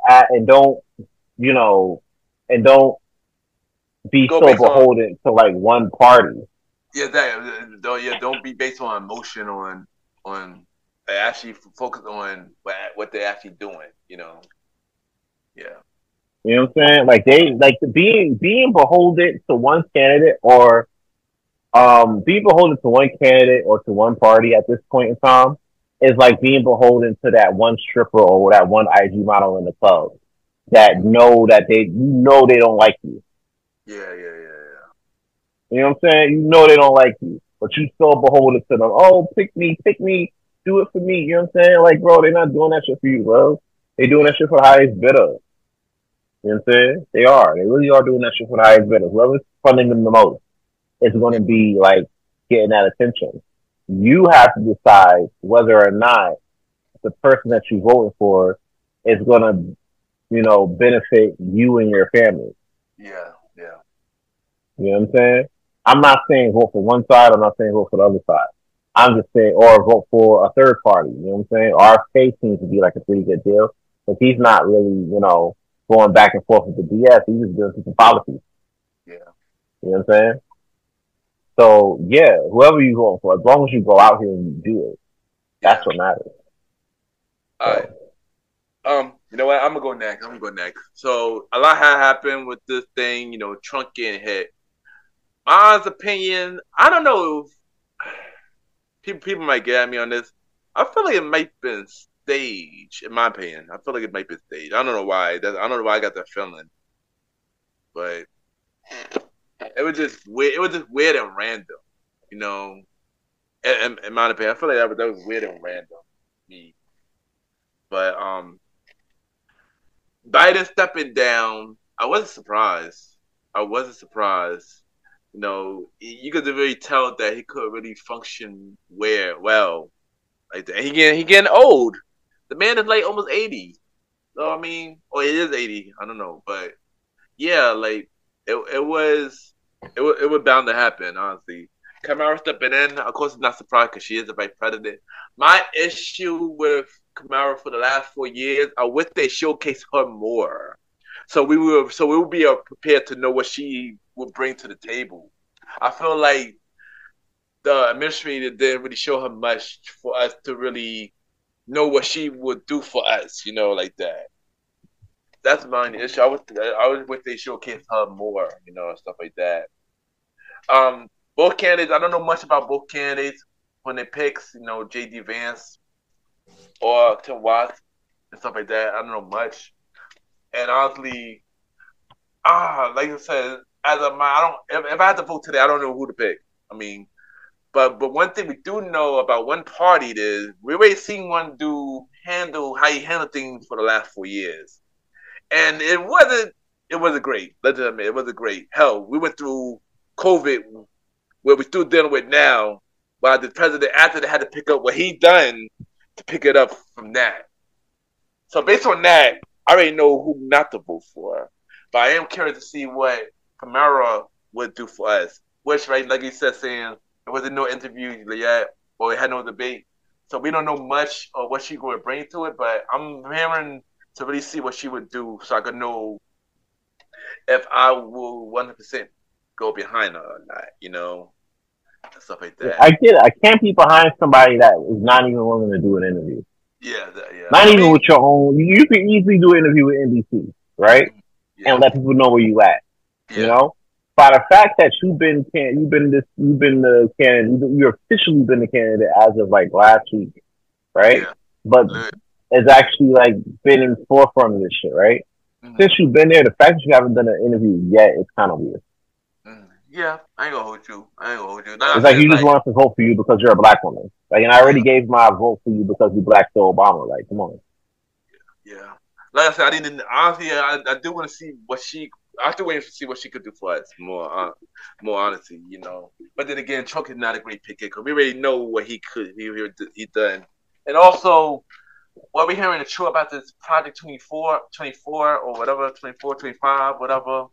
be so beholden to like one party. Yeah, don't be based on emotion on actually focus on what they're actually doing, you know. Yeah. You know what I'm saying? Like being beholden to one candidate or being beholden to one candidate or to one party at this point in time is like being beholden to that one stripper or that one IG model in the club that they don't like you. Yeah. You know what I'm saying? You know they don't like you, but you still beholden to them. Oh, pick me, do it for me. You know what I'm saying? Like, bro, they're not doing that shit for you, bro. They doing that shit for the highest bidder. You know what I'm saying? They are. They really are doing that shit for the highest bidder. Whoever's funding them the most is going to be like getting that attention. You have to decide whether or not the person that you're voting for is going to, you know, benefit you and your family. Yeah. You know what I'm saying? I'm not saying vote for one side. I'm not saying vote for the other side. I'm just saying, or vote for a third party. You know what I'm saying? RFK seems to be like a pretty good deal, but he's not really, you know, going back and forth with the BS. He's just doing some policies. Yeah. You know what I'm saying? So yeah, whoever you vote for, as long as you go out here and you do it, that's what matters. All right. You know what? I'm gonna go next. So a lot had happened with this thing. You know, Trump getting hit. My opinion, I don't know. People might get at me on this. I feel like it might have been staged. In my opinion, I feel like it might be staged. I don't know why. I don't know why I got that feeling, but it was just weird. It was just weird and random. You know, in my opinion, I feel like that was weird and random. But Biden stepping down, I wasn't surprised. You know, you could really tell that he couldn't really function well. Like that. He getting old. The man is like almost 80. So I mean, or it is 80. I don't know, but yeah, like it was bound to happen. Honestly, Kamala stepping in, of course, it's not surprised because she is the vice president. My issue with Kamala for the last 4 years, I wish they showcased her more. So we will be prepared to know what she would bring to the table. I feel like the administrator didn't really show her much for us to really know what she would do for us, you know, like that. That's my issue. I would wish they showcased her more, you know, and stuff like that. Both candidates, I don't know much about both candidates when they picks, you know, J.D. Vance or Tim Watts and stuff like that. I don't know much. And honestly, like I said, if I had to vote today, I don't know who to pick. I mean, but one thing we do know about one party is we already seen one dude handle how he handled things for the last 4 years, and it wasn't great. Let's admit it wasn't great. Hell, we went through COVID, where we're still dealing with now, while the president after they had to pick up what he done to pick it up from that. So based on that, I already know who not to vote for. But I am curious to see what Kamala would do for us. Which, right, like you said, saying there wasn't no interview yet, or we had no debate. So we don't know much of what she going to bring to it, but I'm hearing to really see what she would do so I could know if I will 100% go behind her or not, and stuff like that. I get it. I can't be behind somebody that is not even willing to do an interview. Yeah. Not even with your own. You can easily do an interview with NBC, right? Yeah. And let people know where you at. Yeah. You know, by the fact that you've been the candidate, you've officially been the candidate as of like last week, right? Yeah. But it's actually like been in the forefront of this shit, right? Mm-hmm. Since you've been there, the fact that you haven't done an interview yet is kind of weird. Yeah, I ain't gonna hold you. It's like you just want us to vote for you because you're a black woman. Like, and I already gave my vote for you because you black to Obama. Like, come on. Yeah. Like I said, I do want to see what she. I still waiting to see what she could do for us. More honesty, But then again, Trump is not a great picker because we already know what he done. And also, what we hearing the truth about this Project 24 or whatever, 24, 25, whatever.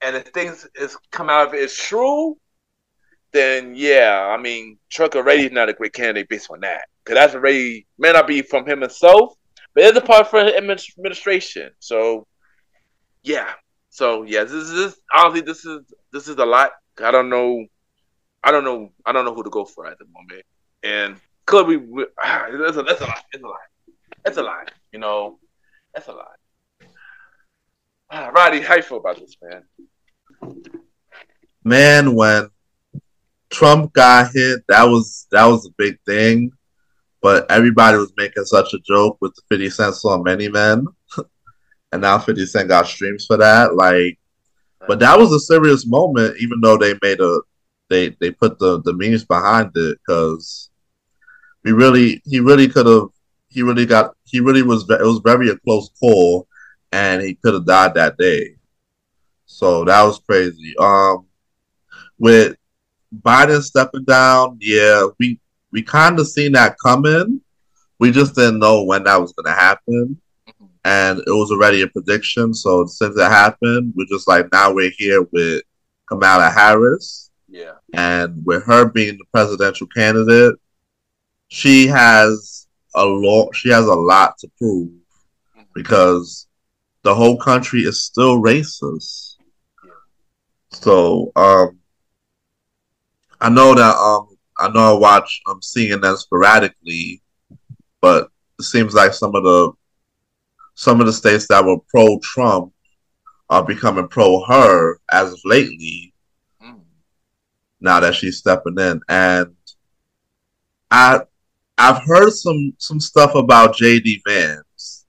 And if things is come out of it is true, then yeah, I mean, Trump already is not a great candidate based on that. Because that's already may not be from him himself, but it's a part for his administration. So yeah. This is honestly this is a lot. I don't know who to go for at the moment. And could we that's a lot. It's a lot. That's a lot. Roddy, how you feel about this, man? Man, when Trump got hit, that was a big thing. But everybody was making such a joke with the 50 Cent song Many Men. And now 50 Cent got streams for that. Like, but that was a serious moment, even though they made they put the memes behind it, because it was very a close call, and he could have died that day. So that was crazy. With Biden stepping down, yeah, we kind of seen that coming. We just didn't know when that was going to happen. And it was already a prediction. So since it happened, we're just like, now we're here with Kamala Harris. Yeah. And with her being the presidential candidate, she has a lot to prove, because the whole country is still racist. So I know I watch CNN sporadically, but it seems like some of the states that were pro-Trump are becoming pro-her as of lately. Now that she's stepping in, and I've heard some stuff about J.D. Vance.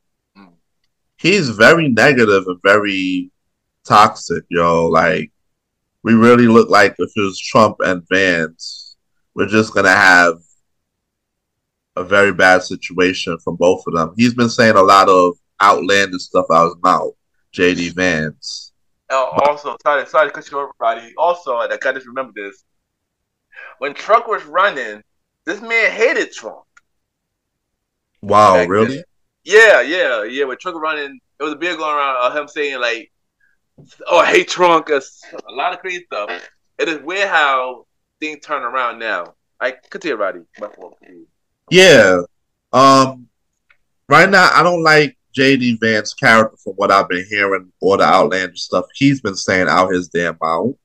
He's very negative and very toxic, yo. Like, we really look like if it was Trump and Vance, we're just gonna have a very bad situation from both of them. He's been saying a lot of outlandish stuff out of his mouth, J.D. Vance. Also, sorry to cut you off, Roddy. Also, I gotta just remember this. When Trump was running, this man hated Trump. Wow, really? Yeah. When Trump was running, it was a big going around of him saying like, "Oh, I hate Trump," a lot of crazy stuff. It is weird how things turn around now. Continue, Roddy. Yeah. Right now, I don't like J.D. Vance's character from what I've been hearing, all the outlandish stuff he's been saying out his damn mouth.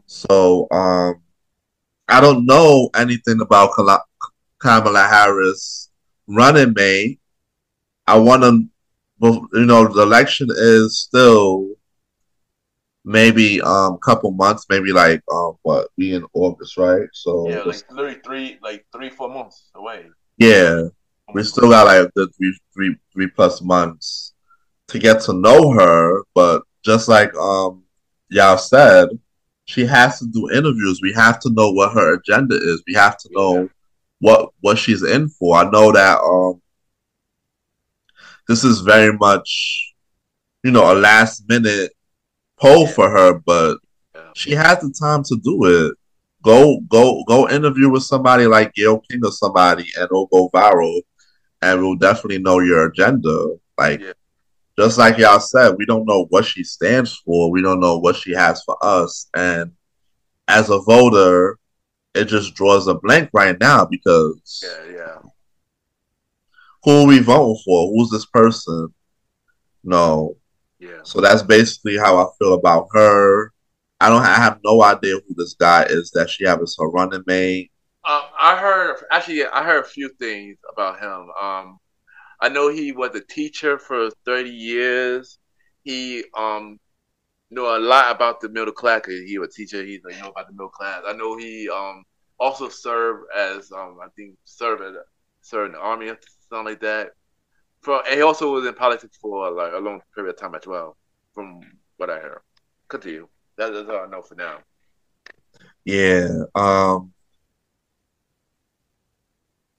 So, I don't know anything about Kamala Harris running mate. I want to, the election is still maybe a couple months, maybe like we in August, right? So yeah, like literally 3-4 months away. Yeah, we still got like the three plus months to get to know her. But just like y'all said, she has to do interviews. We have to know what her agenda is. We have to know what she's in for. I know that this is very much, a last minute poll for her, but she has the time to do it. Go interview with somebody like Gayle King or somebody, and it'll go viral, and we'll definitely know your agenda. Just like y'all said, we don't know what she stands for. We don't know what she has for us. And as a voter, it just draws a blank right now because who are we voting for? Who's this person? No. Yeah. So that's basically how I feel about her. I have no idea who this guy is that she has as her running mate. I heard a few things about him. I know he was a teacher for 30 years. He know a lot about the middle class. He was a teacher. He know about the middle class. I know he also served as served in the army or something like that. And he also was in politics for like a long period of time as well, from what I heard. Continue. That's all I know for now. Yeah.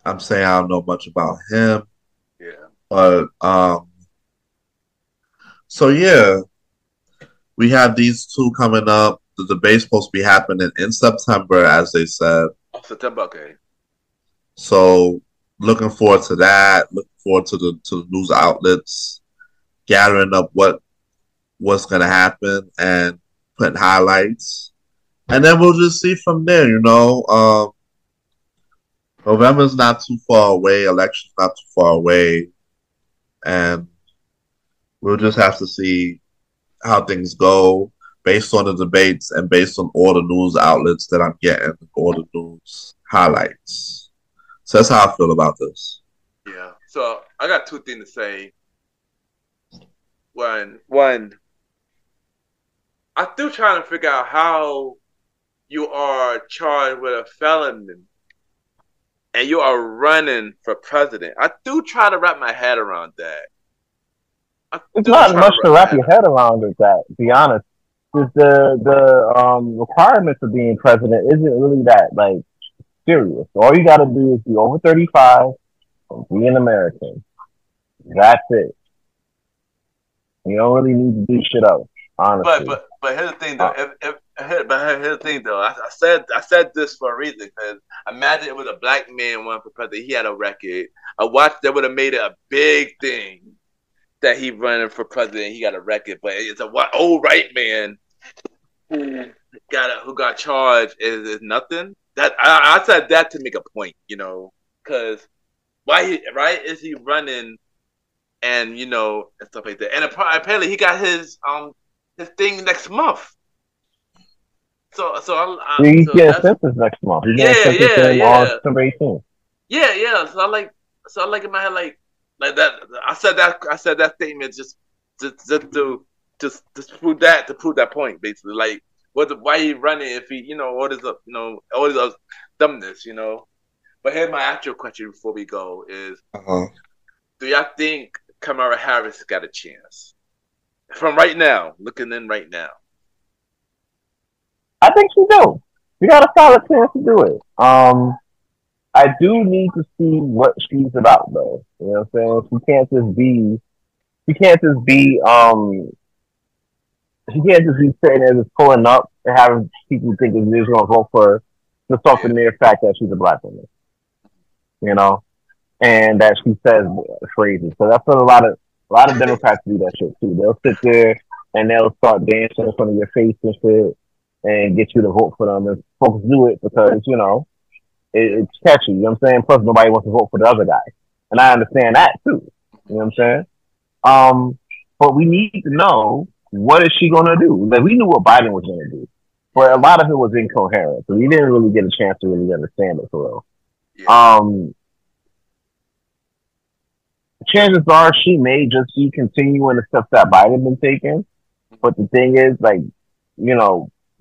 I'm saying I don't know much about him. Yeah. But so yeah, we have these two coming up. The debate's supposed to be happening in September, as they said. Oh, September, okay. So looking forward to that. Looking forward to the news outlets gathering up what's gonna happen and putting highlights. And then we'll just see from there, November's not too far away, election's not too far away, and we'll just have to see how things go based on the debates and based on all the news outlets that I'm getting, all the news highlights. So that's how I feel about this. Yeah. So I got two things to say. One, I'm still trying to figure out how you are charged with a felony and you are running for president. I do try to wrap my head around that. It's not much to wrap your head around with that, to be honest. Because the requirements of being president isn't really that like serious. All you got to do is be over 35 and be an American. That's it. You don't really need to do shit else, honestly. But here's the thing, though. Here's the thing, though. I said this for a reason, because imagine it was a black man running for president. He had a record. I watched that would have made it a big thing that he running for president. He got a record, but it's a old white man who got charged is nothing. That I said that to make a point, because is he running and and stuff like that. And apparently he got his thing next month. So he's getting sentenced next month. He's getting sentenced on September 18th. Yeah. So I like in my head like that. I said that statement just to prove that point, basically. Like, why he running if he all this dumbness, But here's my actual question before we go is, do y'all think Kamala Harris got a chance? From right now, looking in right now. I think she do. She got a solid chance to do it. I do need to see what she's about, though. You know what I'm saying? She can't just be sitting there just pulling up and having people think that they're going to vote for her just off the mere fact that she's a black woman. And that she says phrases. So that's what a lot of Democrats do that shit too. They'll sit there and they'll start dancing in front of your face and shit and get you to vote for them. And folks do it because, it's catchy. You know what I'm saying? Plus, nobody wants to vote for the other guy. And I understand that too. You know what I'm saying? But we need to know, what is she going to do? Like, we knew what Biden was going to do. But a lot of it was incoherent. So we didn't really get a chance to really understand it for real. Yeah. Chances are she may just be continuing the steps that Biden been taking. But the thing is, like,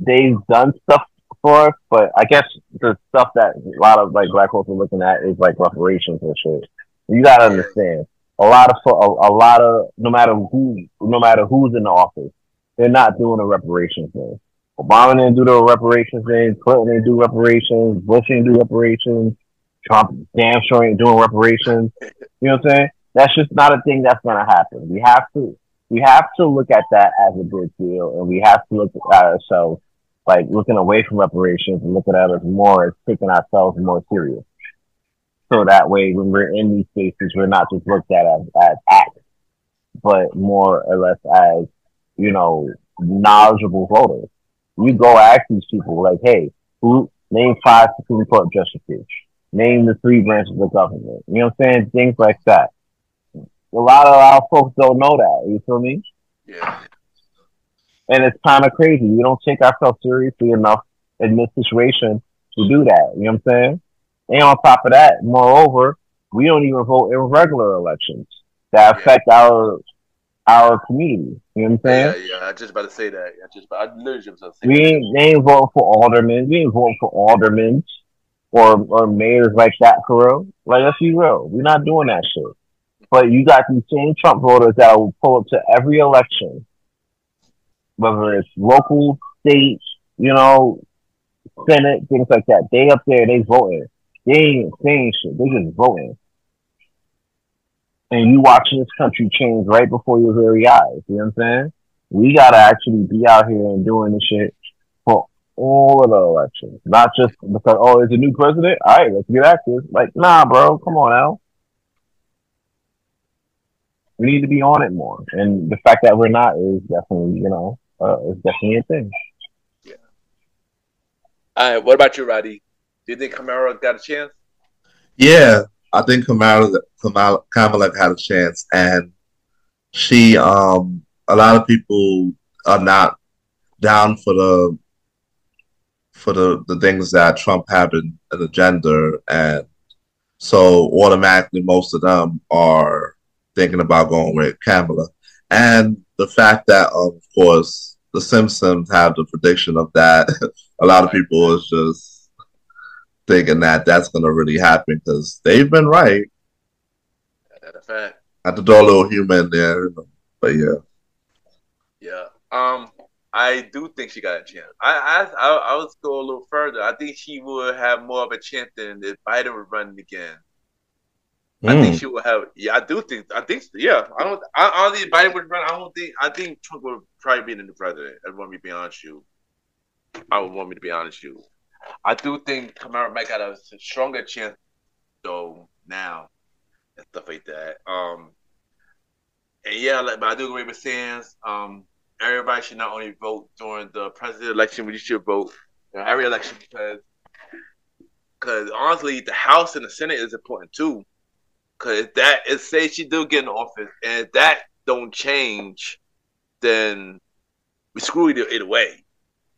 they've done stuff for us, but I guess the stuff that a lot of like black folks are looking at is like reparations and shit. You gotta understand, a lot of no matter who's in the office, they're not doing a reparations thing. Obama didn't do the reparations thing. Clinton didn't do reparations. Bush didn't do reparations. Trump damn sure ain't doing reparations. You know what I'm saying? That's just not a thing that's gonna happen. We have to look at that as a big deal, and we have to look at ourselves like looking away from reparations and looking at us more as taking ourselves more serious. So that way, when we're in these spaces, we're not just looked at as acts, but more or less as, knowledgeable voters. You go ask these people, like, hey, name 5 Supreme Court justices. Name the 3 branches of government. You know what I'm saying? Things like that. a lot of our folks don't know that. You feel me? Yeah. And it's kind of crazy. We don't take ourselves seriously enough in this situation to do that. You know what I'm saying? And on top of that, moreover, we don't even vote in regular elections that affect our community. You know what I'm saying? Yeah. I just about to say that. I literally just about to say They ain't voting for aldermen. We ain't voting for aldermen or mayors like that for real. Like, let's be real. We're not doing that shit. But you got these same Trump voters that will pull up to every election, whether it's local, state, Senate, things like that. They up there, they voting. They ain't saying shit. They just voting. And you watching this country change right before your very eyes. You know what I'm saying? We gotta actually be out here and doing this shit for all of the elections. Not just because, there's a new president? All right, let's get active. Like, nah, bro, come on now. We need to be on it more. And the fact that we're not is definitely, is definitely a thing. Yeah. All right, what about you, Roddy? Do you think Kamala got a chance? Yeah, I think Kamala had a chance, and she, a lot of people are not down for the things that Trump had in an agenda, and so automatically most of them are thinking about going with Kamala. And the fact that, of course, the Simpsons have the prediction of that, a lot of people is just thinking that that's going to really happen because they've been right. That's a fact. I have to throw a little humor in there, but yeah. Yeah. I do think she got a chance. I would go a little further. I think she would have more of a chance than if Biden was running again. I think she will have. Yeah, I think. Yeah, I don't think Biden would run. I think Trump would probably be the new president. I want me to be honest with you. I do think Kamala might got a stronger chance though now and stuff like that. And yeah, but I do agree with Sands. Everybody should not only vote during the president election, but you should vote every election because honestly, the House and the Senate is important too. Because say she do get in office, and if that don't change, then we screw it away.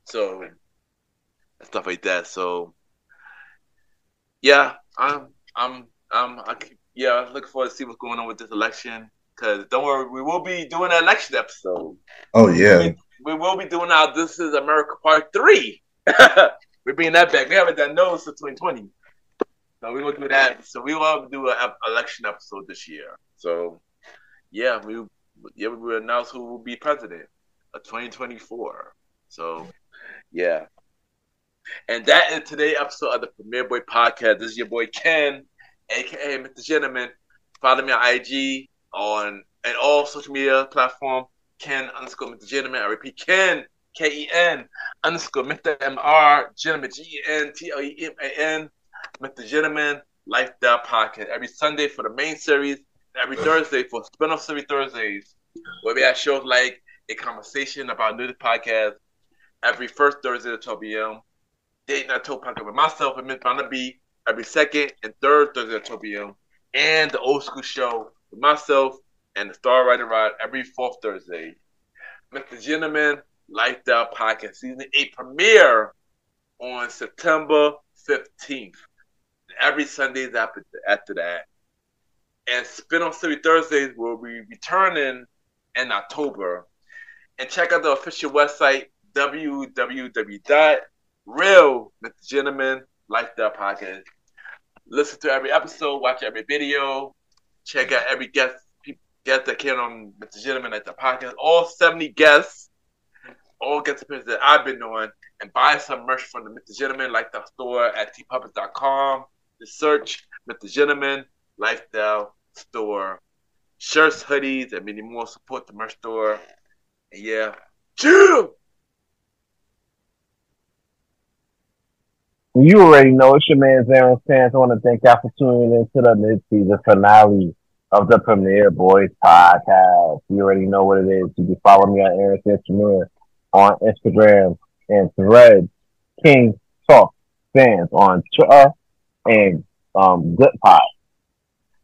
So stuff like that. So yeah, I'm looking forward to see what's going on with this election. Because don't worry, we will be doing an election episode. Oh yeah, we will be doing our This Is America Part 3. We're bringing that back. We haven't done those since 2020. So we will do that. So we will do an election episode this year. So yeah, we will announce who will be president of 2024. So yeah. And that is today's episode of the Premier Boy Podcast. This is your boy Ken, aka Mr. Gentleman. Follow me on IG and all social media platforms. Ken_Mr. Gentleman. I repeat, Ken, KEN _Mr. MR Gentleman, GENTLEMAN. Mr. Gentleman Lifestyle Podcast every Sunday for the main series, and every Thursday for spin-off series Thursdays, where we have shows like a conversation about new podcast every first Thursday at 12 p.m. Date Night Talk Podcast with myself and Miss Barnaby every second and third Thursday at 12 p.m. And the Old School Show with myself and the Star Rider Rod every fourth Thursday. Mr. Gentleman Lifestyle Podcast Season 8 premiere on September 15th. Every Sundays after that. And Spin-off Series Thursdays will be returning in October. And check out the official website, www.Real Mr. Gentleman Lifestyle Podcast. Listen to every episode, watch every video, check out every guest that came on Mr. Gentleman Lifestyle Podcast. All 70 guests, all guest appearances that I've been on, and buy some merch from the Mr. Gentleman Lifestyle Store at tpuppets.com. Just search Mr. Gentleman Lifestyle Store. Shirts, hoodies, and many more. Support the merch store. And yeah. Chill! You already know it's your man Aaron Sands. I want to thank y'all for tuning into the mid-season finale of the Premier Boys Podcast. You already know what it is. You can follow me on Aaron Sands on Instagram and Threads. King Talk Fans on Twitter and Good Pod.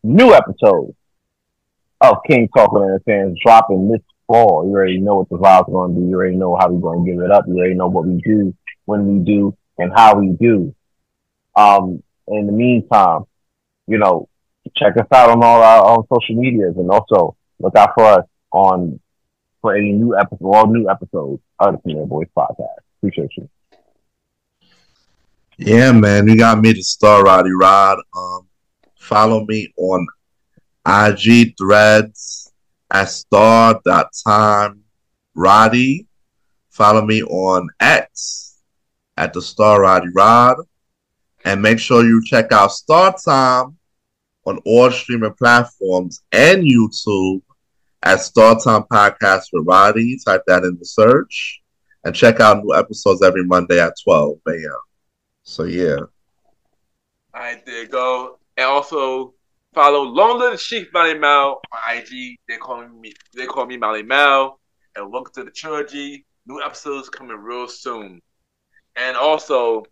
New episode of King Talking and Fans dropping this fall. You already know what the vibe's going to be. You already know how we're going to give it up. You already know what we do, when we do, and how we do. In the meantime, you know, check us out on all our social medias, and also look out for us for any new episode, all new episodes of the Premier Boys podcast. Appreciate you. Yeah, man, you got me to star Roddy Rod. Follow me on IG threads at star.time.Roddy. Follow me on X at the Star Roddy Rod. And make sure you check out Star Time on all streaming platforms and YouTube at Star Time Podcast with Roddy. Type that in the search. And check out new episodes every Monday at 12 a.m. So, yeah. All right, there you go. And also follow Long Little Chief Malimal on IG. They call me Malimal. And welcome to the trilogy. New episodes coming real soon. And also,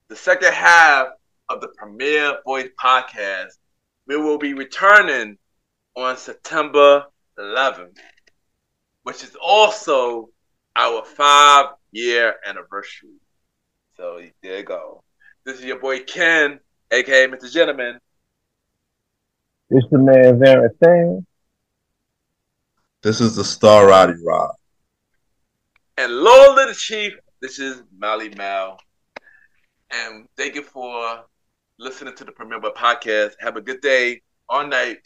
the second half of the Premier Boyz podcast, we will be returning on September 11th, which is also our 5-year anniversary. So there you go. This is your boy Ken, aka Mr. Gentleman. It's the man Vera Thing. This is the Star Roddy Rod. And Lord Little Chief, this is Malimal. And thank you for listening to the Premier Boy podcast. Have a good day or night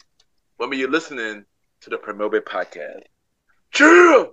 when you're listening to the Premier Boy podcast. True!